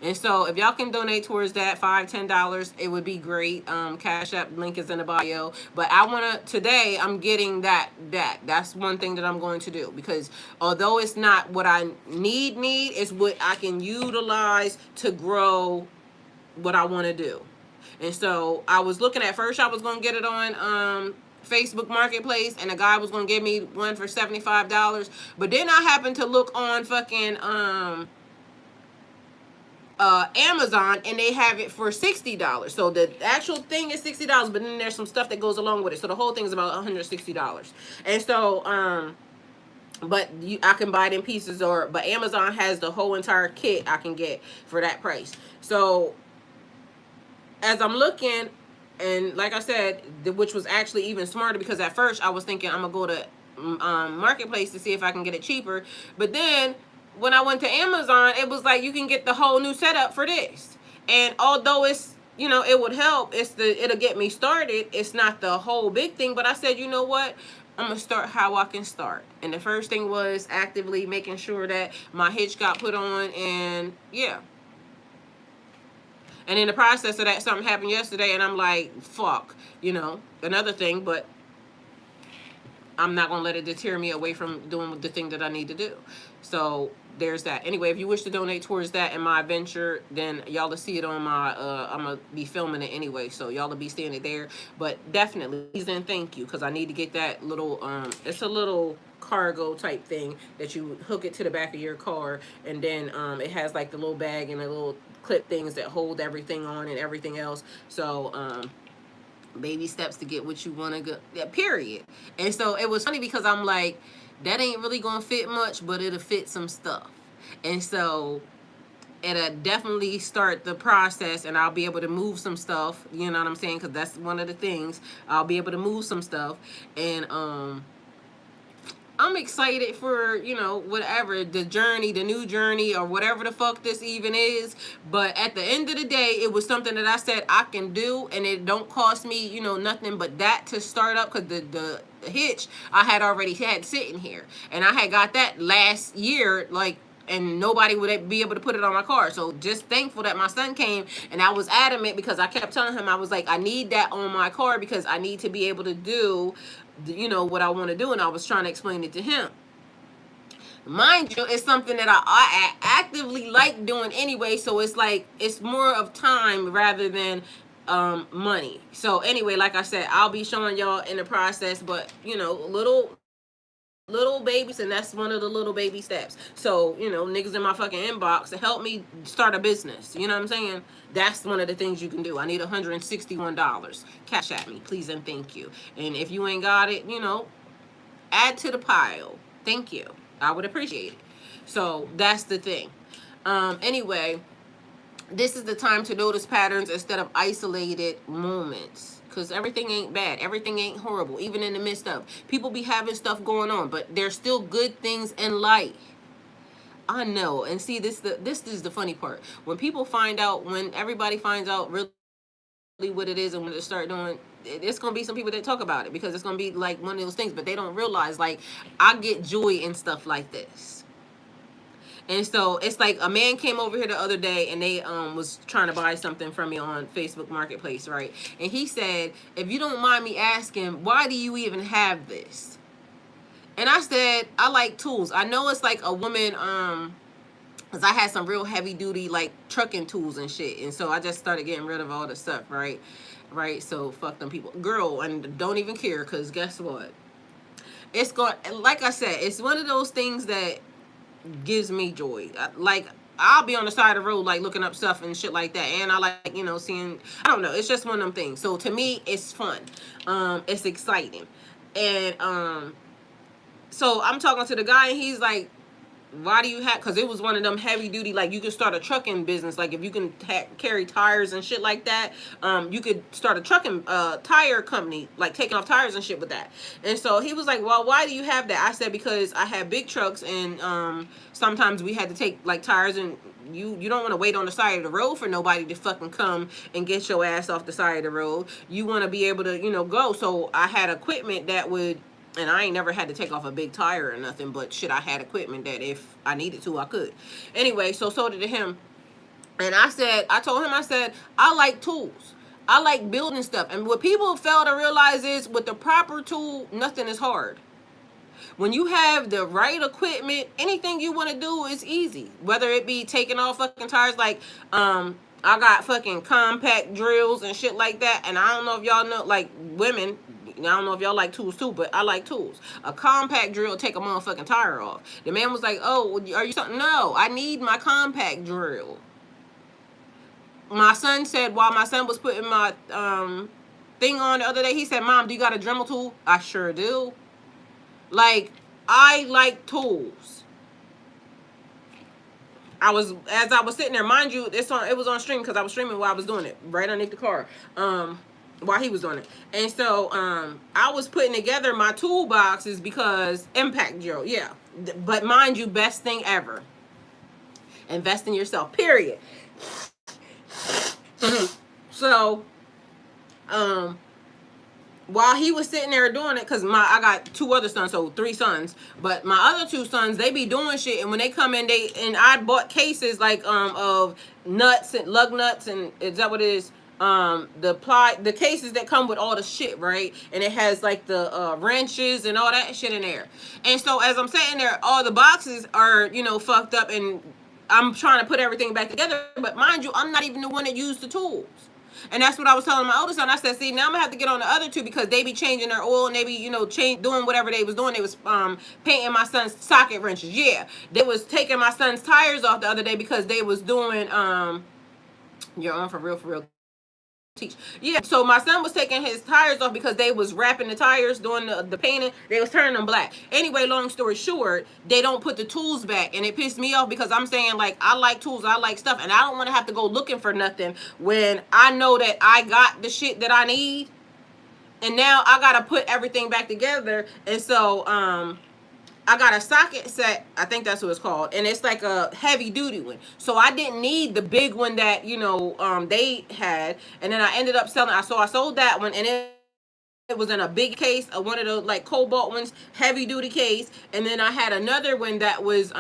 And so if y'all can donate towards that, $5, $10, it would be great. Cash App link is in the bio. But I want to, today, I'm getting that's one thing that I'm going to do. Because although it's not what I need, it's what I can utilize to grow what I want to do. And so I was looking at, first I was going to get it on Facebook Marketplace, and a guy was going to give me one for $75. But then I happened to look on fucking Amazon, and they have it for $60. So the actual thing is $60, but then there's some stuff that goes along with it. So the whole thing is about $160. And so but I can buy it in pieces, but Amazon has the whole entire kit I can get for that price. So as I'm looking, and like I said, which was actually even smarter, because at first I was thinking I'm gonna go to Marketplace to see if I can get it cheaper, but then when I went to Amazon, it was like you can get the whole new setup for this. And although it's, you know, it would help, it'll get me started. It's not the whole big thing, but I said, you know what? I'm gonna start how I can start. And the first thing was actively making sure that my hitch got put on, and yeah. And in the process of that, something happened yesterday, and I'm like, fuck, you know, another thing, but I'm not going to let it deter me away from doing the thing that I need to do. So there's that. Anyway, if you wish to donate towards that in my venture, then y'all will see it on my, I'm going to be filming it anyway. So y'all will be seeing it there. But definitely, please and thank you, because I need to get that little, it's a little cargo type thing that you hook it to the back of your car, and then it has like the little bag and the little clip things that hold everything on and everything else. So baby steps to get what you want to go, yeah, period. And so it was funny because I'm like, that ain't really gonna fit much, but it'll fit some stuff. And so it'll definitely start the process, and I'll be able to move some stuff, you know what I'm saying, because that's one of the things. I'll be able to move some stuff. And I'm excited for, you know, whatever, the journey, the new journey, or whatever the fuck this even is. But at the end of the day, it was something that I said I can do, and it don't cost me, you know, nothing but that to start up, because the hitch I had already had sitting here. And I had got that last year, like, and nobody would be able to put it on my car. So just thankful that my son came, and I was adamant, because I kept telling him, I was like, I need that on my car, because I need to be able to do, you know, what I want to do. And I was trying to explain it to him. Mind you, it's something that I actively like doing anyway. So it's like, it's more of time rather than money. So anyway, like I said, I'll be showing y'all in the process, but you know, little babies, and that's one of the little baby steps. So, you know, niggas in my fucking inbox to help me start a business, you know what I'm saying? That's one of the things you can do. I need $161. Cash at me, please and thank you. And if you ain't got it, you know, add to the pile. Thank you, I would appreciate it. So that's the thing. Anyway, this is the time to notice patterns instead of isolated moments. Because everything ain't bad. Everything ain't horrible. Even in the midst of. People be having stuff going on. But there's still good things in life. I know. And see, this is the funny part. When people find out, when everybody finds out really what it is and when they start doing, it's going to be some people that talk about it. Because it's going to be like one of those things. But they don't realize, like, I get joy in stuff like this. And so it's like a man came over here the other day, and they was trying to buy something from me on Facebook Marketplace, right? And he said, if you don't mind me asking, why do you even have this? And I said, I like tools. I know it's like a woman, because I had some real heavy duty like trucking tools and shit. And so I just started getting rid of all the stuff, right? Right? So fuck them people. Girl, and don't even care, because guess what? It's going, like I said, it's one of those things that gives me joy. Like, I'll be on the side of the road, like, looking up stuff and shit like that. And I like, you know, seeing, I don't know, it's just one of them things. So to me, it's fun. It's exciting. And so I'm talking to the guy, and he's like, why do you have, because it was one of them heavy duty, like, you could start a trucking business. Like, if you can carry tires and shit like that, you could start a trucking tire company, like taking off tires and shit with that. And so he was like, well, why do you have that? I said, because I have big trucks, and sometimes we had to take like tires, and you don't want to wait on the side of the road for nobody to fucking come and get your ass off the side of the road. You want to be able to, you know, go. So I had equipment that would, and I ain't never had to take off a big tire or nothing, but shit, I had equipment that if I needed to, I could. Anyway, so did him. And I told him, I said, I like tools. I like building stuff. And what people fail to realize is, with the proper tool, nothing is hard. When you have the right equipment, anything you want to do is easy. Whether it be taking off fucking tires, like, I got fucking compact drills and shit like that. And I don't know if y'all know, like, women, I don't know if y'all like tools too, but I like tools. A compact drill take a motherfucking tire off. The man was like, oh, are you something? No, I need my compact drill. My son said, while my son was putting my thing on the other day, he said, Mom, do you got a Dremel tool? I sure do. Like, I like tools. As I was sitting there, mind you, it was on stream, because I was streaming while I was doing it, right underneath the car. While he was doing it. And so I was putting together my toolboxes, because impact drill, yeah. But mind you, best thing ever. Invest in yourself, period. So, while he was sitting there doing it, because I got 2 other sons, so 3 sons, but my other 2 sons, they be doing shit, and when they come in, I bought cases like of nuts and lug nuts, and is that what it is? The cases that come with all the shit, right? And it has like the wrenches and all that shit in there. And so as I'm sitting there, all the boxes are, you know, fucked up, and I'm trying to put everything back together, but mind you, I'm not even the one that used the tools. And that's what I was telling my oldest son. I said, see, now I'm gonna have to get on the other 2 because they be changing their oil, and they be, you know, doing whatever they was doing. They was painting my son's socket wrenches. Yeah, they was taking my son's tires off the other day because they was doing you're on for real. Teach. Yeah, so my son was taking his tires off because they was wrapping the tires, doing the painting. They was turning them black. Anyway, long story short, they don't put the tools back, and it pissed me off because I'm saying, like, I like tools, I like stuff, and I don't want to have to go looking for nothing when I know that I got the shit that I need, and now I gotta put everything back together. And so I got a socket set, I think that's what it's called, and it's like a heavy duty one. So I didn't need the big one that, you know, they had, and then I ended up selling. I sold that one, and it was in a big case, one of those like cobalt ones, heavy duty case, and then I had another one that was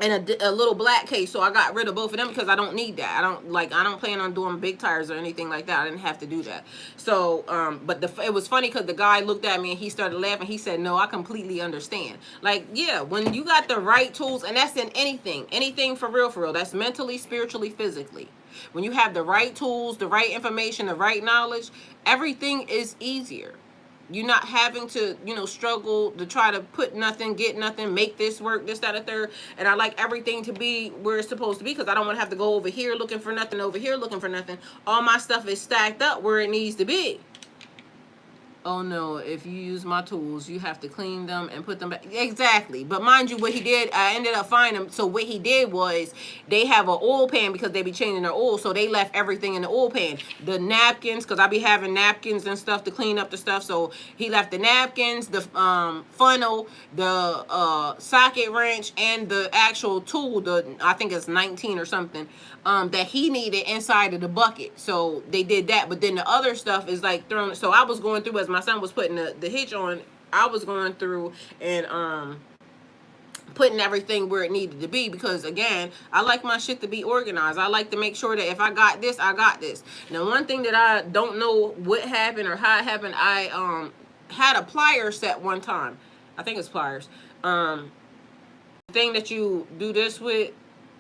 in a little black case. So I got rid of both of them because I don't need that. I don't plan on doing big tires or anything like that. I didn't have to do that. So but it was funny because the guy looked at me and he started laughing. He said, no, I completely understand. Like, yeah, when you got the right tools, and that's in anything for real, that's mentally, spiritually, physically. When you have the right tools, the right information, the right knowledge, everything is easier. You're not having to, you know, struggle to try to put nothing, get nothing, make this work, this, that, or third. And I like everything to be where it's supposed to be because I don't want to have to go over here looking for nothing, over here looking for nothing. All my stuff is stacked up where it needs to be. Oh no, if you use my tools, you have to clean them and put them back. Exactly. But mind you, what he did, I ended up finding him. So what he did was they have an oil pan because they be changing their oil. So they left everything in the oil pan. The napkins, because I be having napkins and stuff to clean up the stuff. So he left the napkins, the funnel, the socket wrench, and the actual tool, I think it's 19 or something, that he needed inside of the bucket. So they did that. But then the other stuff is like thrown. So I was going through, as my son was putting the hitch on, I was going through and putting everything where it needed to be because, again, I like my shit to be organized. I like to make sure that if I got this, I got this. Now, one thing that I don't know what happened or how it happened, I had a plier set one time. I think it's pliers. Thing that you do this with,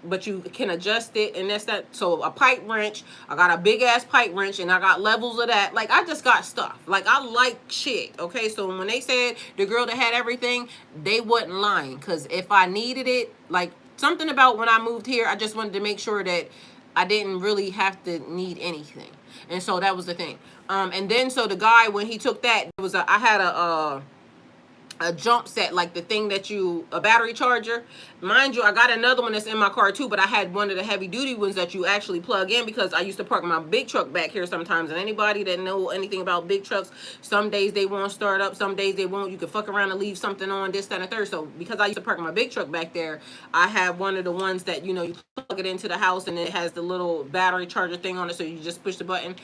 but you can adjust it, and that's that. So a pipe wrench, I got a big ass pipe wrench, and I got levels of that. Like, I just got stuff. Like, I like shit. Okay, so when they said the girl that had everything, they wasn't lying, because if I needed it, like, something about when I moved here, I just wanted to make sure that I didn't really have to need anything. And so that was the thing. And then so the guy, when he took that, I had a jump set, like the thing that a battery charger. Mind you, I got another one that's in my car too, but I had one of the heavy duty ones that you actually plug in because I used to park my big truck back here sometimes. And anybody that know anything about big trucks, some days they won't start up, some days they won't. You can fuck around and leave something on, this, that, and third. So because I used to park my big truck back there, I have one of the ones that, you know, you plug it into the house and it has the little battery charger thing on it, so you just push the button.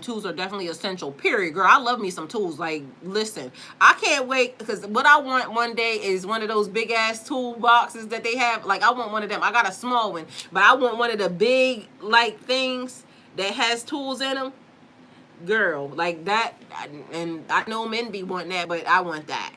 Tools are definitely essential, period. Girl, I love me some tools. Like, listen, I can't wait, because what I want one day is one of those big ass tool boxes that they have. Like, I want one of them. I got a small one, but I want one of the big, like, things that has tools in them. Girl, like that. And I know men be wanting that, but I want that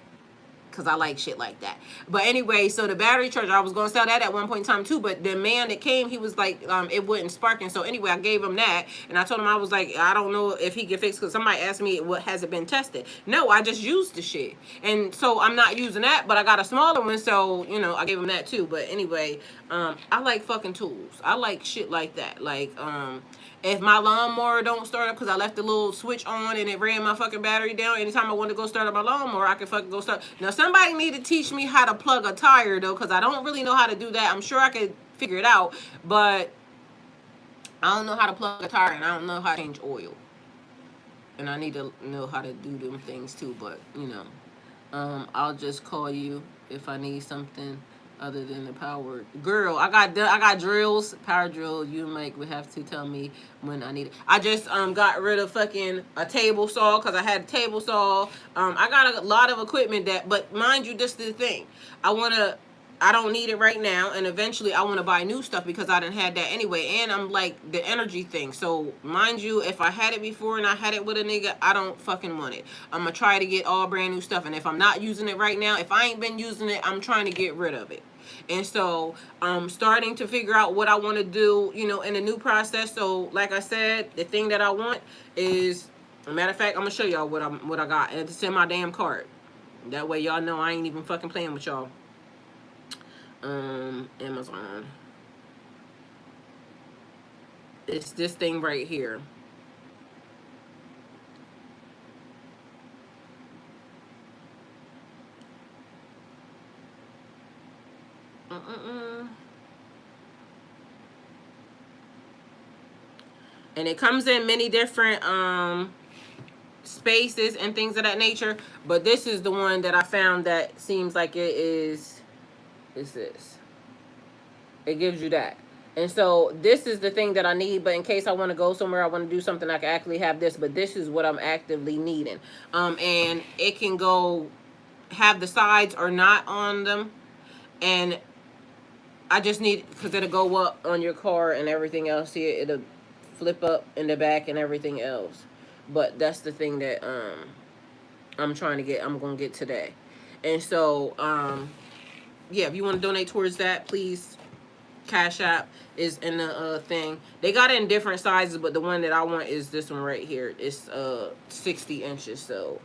because I like shit like that. But anyway, so the battery charger, I was going to sell that at one point in time too, but the man that came, he was like, it wasn't sparking. So anyway, I gave him that, and I told him, I was like, I don't know if he can fix, because somebody asked me, what, has it been tested? No, I just used the shit. And so I'm not using that, but I got a smaller one, so, you know, I gave him that too. But anyway, I like fucking tools. I like shit like that. Like, if my lawnmower don't start up because I left the little switch on and it ran my fucking battery down, anytime I want to go start up my lawnmower, I can fucking go start. Now, somebody need to teach me how to plug a tire, though, because I don't really know how to do that. I'm sure I could figure it out, but I don't know how to plug a tire, and I don't know how to change oil. And I need to know how to do them things, too, but, you know, I'll just call you if I need something. other than the power. Girl, I got drills, power drill. You Mike would have to tell me when I need it. I just got rid of fucking a table saw because I had a table saw. I got a lot of equipment that, but mind you, this is the thing. I don't need it right now, and eventually I want to buy new stuff because I didn't had that anyway, and I'm like the energy thing. So mind you, if I had it before and I had it with a nigga, I don't fucking want it. I'm gonna try to get all brand new stuff, and if I'm not using it right now, if I ain't been using it, I'm trying to get rid of it. And so I'm starting to figure out what I want to do, you know, in a new process. So like I said, the thing that I want is, a matter of fact, I'm gonna show y'all what I got, and it's in my damn cart. That way y'all know I ain't even fucking playing with y'all. Amazon. It's this thing right here. And it comes in many different spaces and things of that nature, but this is the one that I found that seems like it is this. It gives you that. And so this is the thing that I need, but in case I want to go somewhere, I want to do something, I can actually have this, but this is what I'm actively needing. And it can go, have the sides or not on them, and I just need, because it'll go up on your car and everything else here, it'll flip up in the back and everything else. But that's the thing that I'm trying to get, I'm going to get today. And so, yeah, if you want to donate towards that, please. Cash App is in the thing. They got it in different sizes, but the one that I want is this one right here. It's 60 inches, so.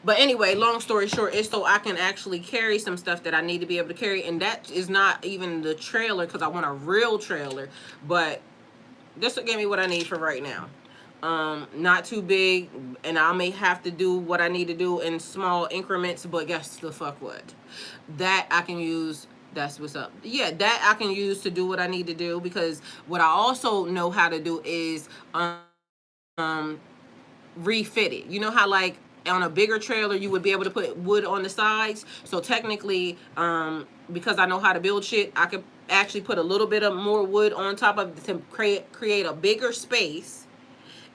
But anyway, long story short, it's so I can actually carry some stuff that I need to be able to carry, and that is not even the trailer, because I want a real trailer, but this will give me what I need for right now. Not too big, and I may have to do what I need to do in small increments, but guess the fuck what? That I can use, that's what's up. Yeah, that I can use to do what I need to do, because what I also know how to do is refit it. You know how like on a bigger trailer you would be able to put wood on the sides? So technically, because I know how to build shit, I could actually put a little bit of more wood on top of it to create a bigger space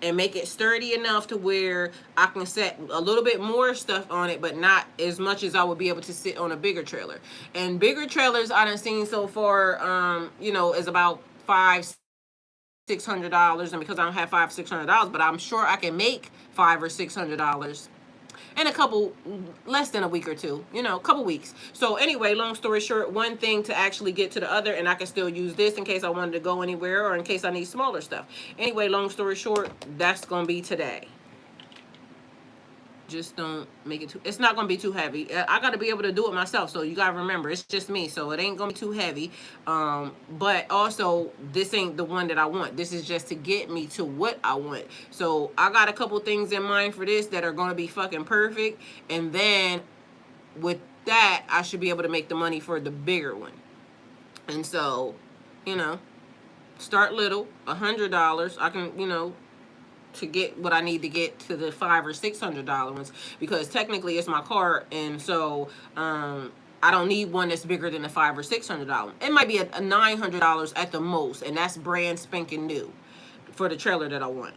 and make it sturdy enough to where I can set a little bit more stuff on it, but not as much as I would be able to sit on a bigger trailer. And bigger trailers I done seen so far, you know, is about $500-600, and because I don't have $500-600, but I'm sure I can make $500 or $600 in a couple, less than a week or two, you know, a couple weeks. So anyway, long story short, one thing to actually get to the other, and I can still use this in case I wanted to go anywhere or in case I need smaller stuff. Anyway, long story short, that's going to be today. Just don't make it too, it's not going to be too heavy. I got to be able to do it myself, so you got to remember, it's just me, so it ain't going to be too heavy. But also, this ain't the one that I want. This is just to get me to what I want. So I got a couple things in mind for this that are going to be fucking perfect, and then with that, I should be able to make the money for the bigger one. And so, you know, start little, $100. I can, you know, to get what I need to get to the $500 or $600 ones, because technically it's my car, and so I don't need one that's bigger than the $500 or $600. It might be a $900 at the most, and that's brand spanking new for the trailer that I want,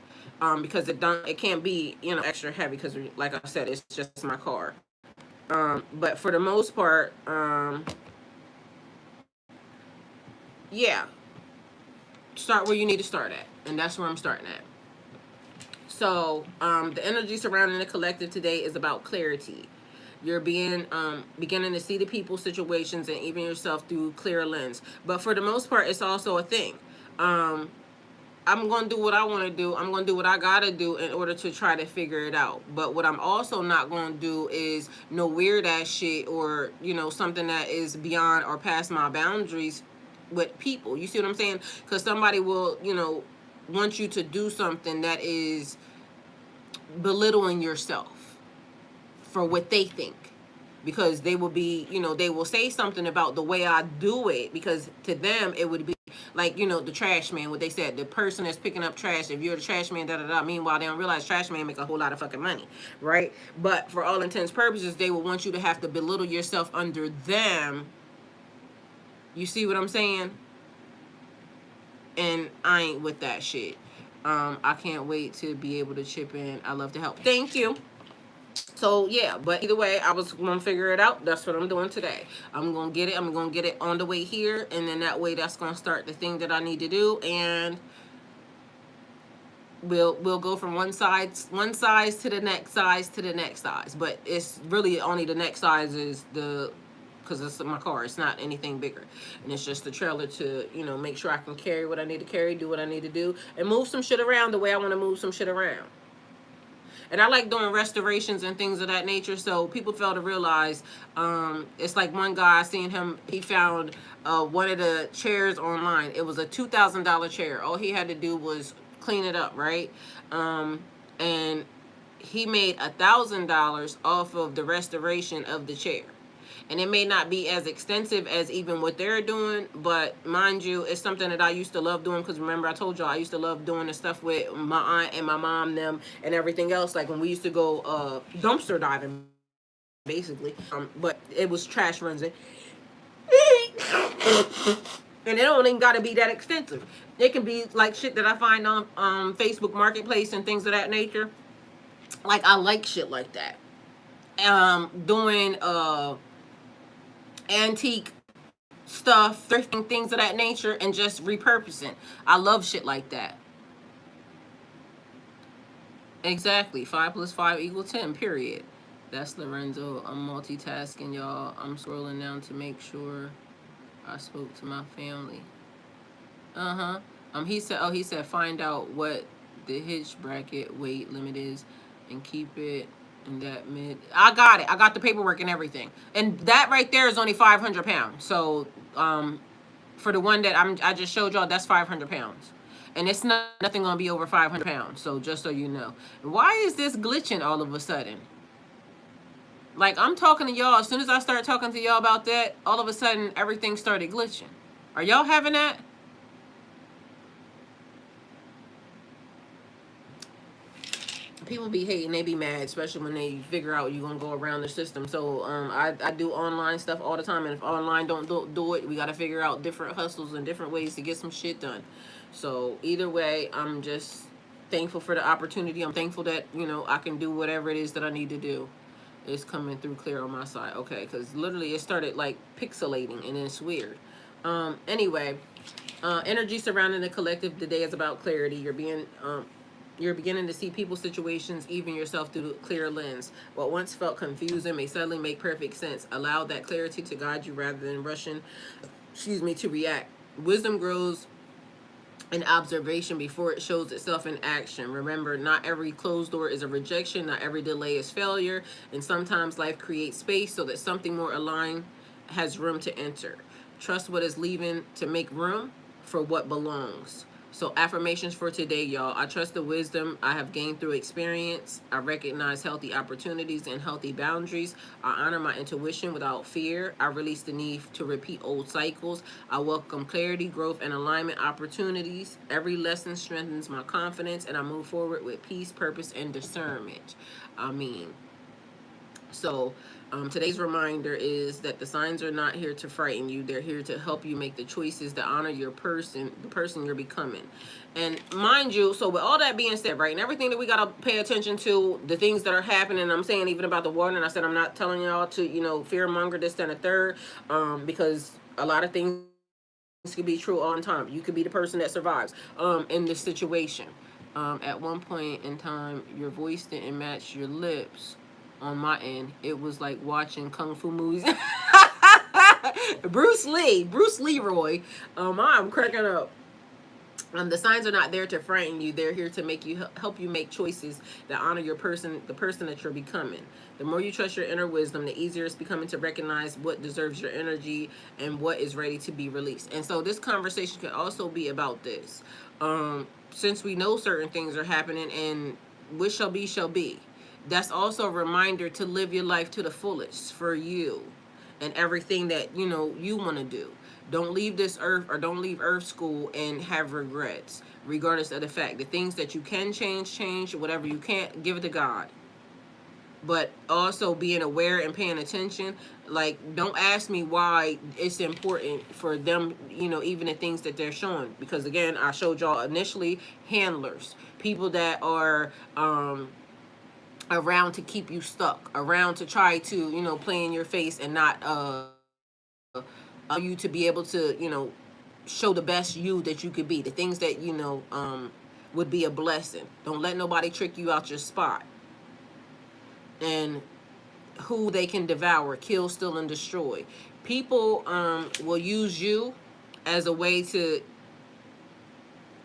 because it can't be, you know, extra heavy, because like I said, it's just my car. But for the most part, yeah, start where you need to start at, and that's where I'm starting at. So, the energy surrounding the collective today is about clarity. You're beginning to see the people, situations, and even yourself through clear lens. But for the most part, it's also a thing. I'm going to do what I want to do. I'm going to do what I got to do in order to try to figure it out. But what I'm also not going to do is no weird ass shit, or, you know, something that is beyond or past my boundaries with people. You see what I'm saying? Because somebody will, you know, want you to do something that is belittling yourself for what they think, because they will be, you know, they will say something about the way I do it, because to them it would be Like, you know, the trash man, what they said, the person that's picking up trash, if you're the trash man, da-da-da, meanwhile, they don't realize trash man make a whole lot of fucking money, right? But for all intents and purposes, they will want you to have to belittle yourself under them. You see what I'm saying? And I ain't with that shit. I can't wait to be able to chip in. I love to help. Thank you. So yeah, but either way, I was gonna figure it out. That's what I'm doing today. I'm gonna get it. I'm gonna get it on the way here, and then that way, that's gonna start the thing that I need to do, and we'll go from one size to the next size to the next size. But it's really only the next size is the, because it's my car. It's not anything bigger, and it's just the trailer to, you know, make sure I can carry what I need to carry, do what I need to do, and move some shit around the way I want to move some shit around. And I like doing restorations and things of that nature. So people fail to realize, it's like one guy, I seen him, he found one of the chairs online. It was a $2,000 chair. All he had to do was clean it up, right? And he made $1,000 off of the restoration of the chair. And it may not be as extensive as even what they're doing, but mind you, it's something that I used to love doing, because remember I told y'all I used to love doing the stuff with my aunt and my mom, them, and everything else, like when we used to go dumpster diving, basically. But it was trash rinsing. And it don't even got to be that extensive. It can be like shit that I find on Facebook Marketplace and things of that nature. Like, I like shit like that. Doing antique stuff, thrifting, things of that nature, and just repurposing. I love shit like that. Exactly. 5 + 5 = 10, period. That's Lorenzo. I'm multitasking, y'all. I'm scrolling down to make sure I spoke to my family. He said find out what the hitch bracket weight limit is and keep it in that mid. I got it. I got the paperwork and everything. And that right there is only 500 pounds. So for the one that I just showed y'all, that's 500 pounds. And it's nothing gonna be over 500 pounds. So just so you know. Why is this glitching all of a sudden? Like, I'm talking to y'all. As soon as I start talking to y'all about that, all of a sudden everything started glitching. Are y'all having that? People be hating, they be mad, especially when they figure out you're gonna go around the system. So I do online stuff all the time, and if online don't do it, we gotta figure out different hustles and different ways to get some shit done. So either way, I'm just thankful for the opportunity. I'm thankful that, you know, I can do whatever it is that I need to do. It's coming through clear on my side. Okay, because literally it started like pixelating, and it's weird. Anyway, energy surrounding the collective today is about clarity. You're beginning to see people, situations, even yourself through a clear lens. What once felt confusing may suddenly make perfect sense. Allow that clarity to guide you rather than rushing, to react. Wisdom grows in observation before it shows itself in action. Remember, not every closed door is a rejection. Not every delay is failure. And sometimes life creates space so that something more aligned has room to enter. Trust what is leaving to make room for what belongs. So affirmations for today, y'all. I trust the wisdom I have gained through experience. I recognize healthy opportunities and healthy boundaries. I honor my intuition without fear. I release the need to repeat old cycles. I welcome clarity, growth, and alignment opportunities. Every lesson strengthens my confidence, and I move forward with peace, purpose, and discernment. So today's reminder is that the signs are not here to frighten you. They're here to help you make the choices that honor the person you're becoming. And mind you, so with all that being said, right, and everything that we got to pay attention to, the things that are happening, I'm saying even about the water, and I said I'm not telling y'all to, fear monger this, then, a third, because a lot of things could be true all the time. You could be the person that survives in this situation. At one point in time, your voice didn't match your lips. On my end, it was like watching kung fu movies. Bruce Leroy. I'm cracking up. The signs are not there to frighten you. They're here to make you help you make choices that honor the person that you're becoming. The more you trust your inner wisdom, the easier it's becoming to recognize what deserves your energy and what is ready to be released. And so this conversation could also be about this. Since we know certain things are happening, and what shall be shall be. That's also a reminder to live your life to the fullest for you and everything that, you want to do. Don't leave this earth, or don't leave earth school and have regrets, regardless of the fact. The things that you can change. Whatever you can't, give it to God. But also being aware and paying attention. Like, don't ask me why it's important for them, you know, even the things that they're showing. Because again, I showed y'all initially handlers, people that are around to keep you stuck, around to try to, you know, play in your face and not allow you to be able to, you know, show the best you that you could be, the things that, you know, would be a blessing. Don't let nobody trick you out your spot. And who they can devour, kill, steal, and destroy. People will use you as a way to,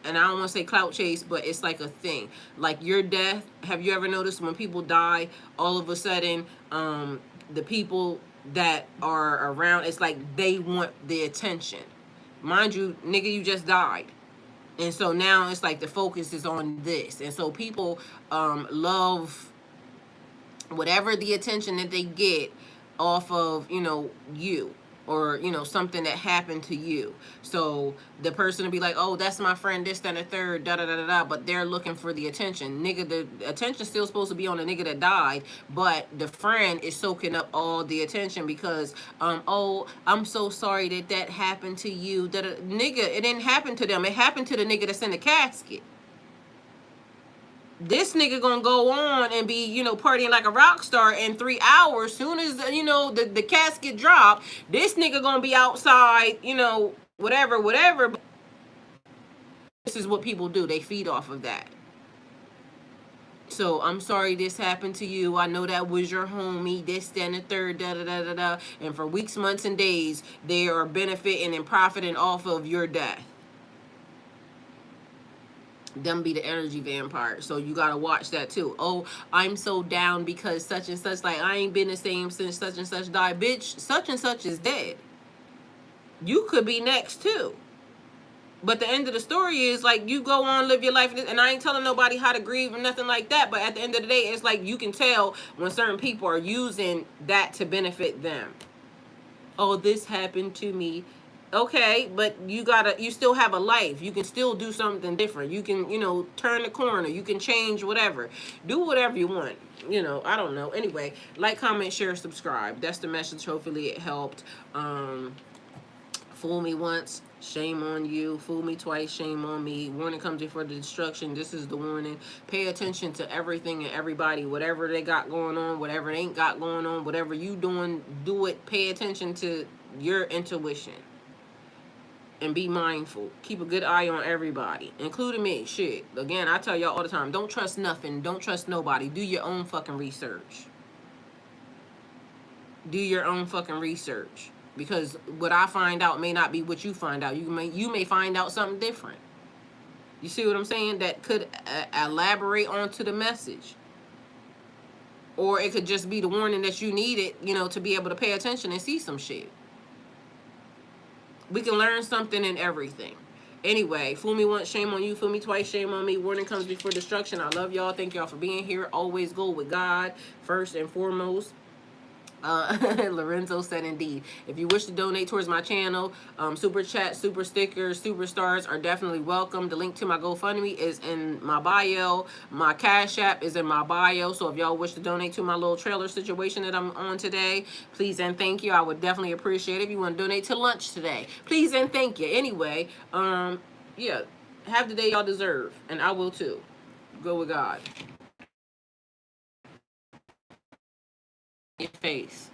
and I don't want to say clout chase, but it's like a thing. Like your death, have you ever noticed when people die, all of a sudden, the people that are around, it's like they want the attention. Mind you, nigga, you just died. And so now it's like the focus is on this. And so people love whatever the attention that they get off of, you know, you, or, you know, something that happened to you. So the person will be like, oh, that's my friend, this, that, and the third, da da da da da, but they're looking for the attention. Nigga, the attention's still supposed to be on the nigga that died, but the friend is soaking up all the attention because, oh, I'm so sorry that that happened to you. Nigga, it didn't happen to them. It happened to the nigga that's in the casket. This nigga gonna go on and be, you know, partying like a rock star in 3 hours. Soon as, you know, the casket drop, this nigga gonna be outside, you know, whatever. This is what people do. They feed off of that. So I'm sorry this happened to you. I know that was your homie, this, that, and the third, da da da da da. And for weeks, months, and days, they are benefiting and profiting off of your death. Them be the energy vampire. So you gotta watch that too. Oh, I'm so down because such and such, like I ain't been the same since such and such died. Bitch, such and such is dead. You could be next too. But the end of the story is like you go on, live your life, and I ain't telling nobody how to grieve or nothing like that. But at the end of the day, it's like you can tell when certain people are using that to benefit them. Oh, this happened to me. Okay, but you still have a life. You can still do something different. You can, you know, turn the corner. You can change whatever. Do whatever you want. You know, I don't know. Anyway, like, comment, share, subscribe. That's the message. Hopefully it helped. Fool me once, shame on you. Fool me twice, shame on me. Warning comes before the destruction. This is the warning. Pay attention to everything and everybody. Whatever they got going on, whatever they ain't got going on, whatever you doing, do it. Pay attention to your intuition. And be mindful. Keep a good eye on everybody, including me. Shit. Again, I tell y'all all the time, don't trust nothing. Don't trust nobody. Do your own fucking research. Do your own fucking research. Because what I find out may not be what you find out. You may find out something different. You see what I'm saying? That could elaborate onto the message. Or it could just be the warning that you needed, you know, to be able to pay attention and see some shit. We can learn something in everything. Anyway, fool me once, shame on you. Fool me twice, shame on me. Warning comes before destruction. I love y'all. Thank y'all for being here. Always go with God first and foremost. Lorenzo said indeed. If you wish to donate towards my channel, super chat, super stickers, super stars are definitely welcome. The link to my GoFundMe is in my bio. My Cash App is in my bio. So if y'all wish to donate to my little trailer situation that I'm on today, please and thank you. I would definitely appreciate it. If you want to donate to lunch today, please and thank you. Anyway, yeah, have the day y'all deserve, and I will too. Go with God. Your face.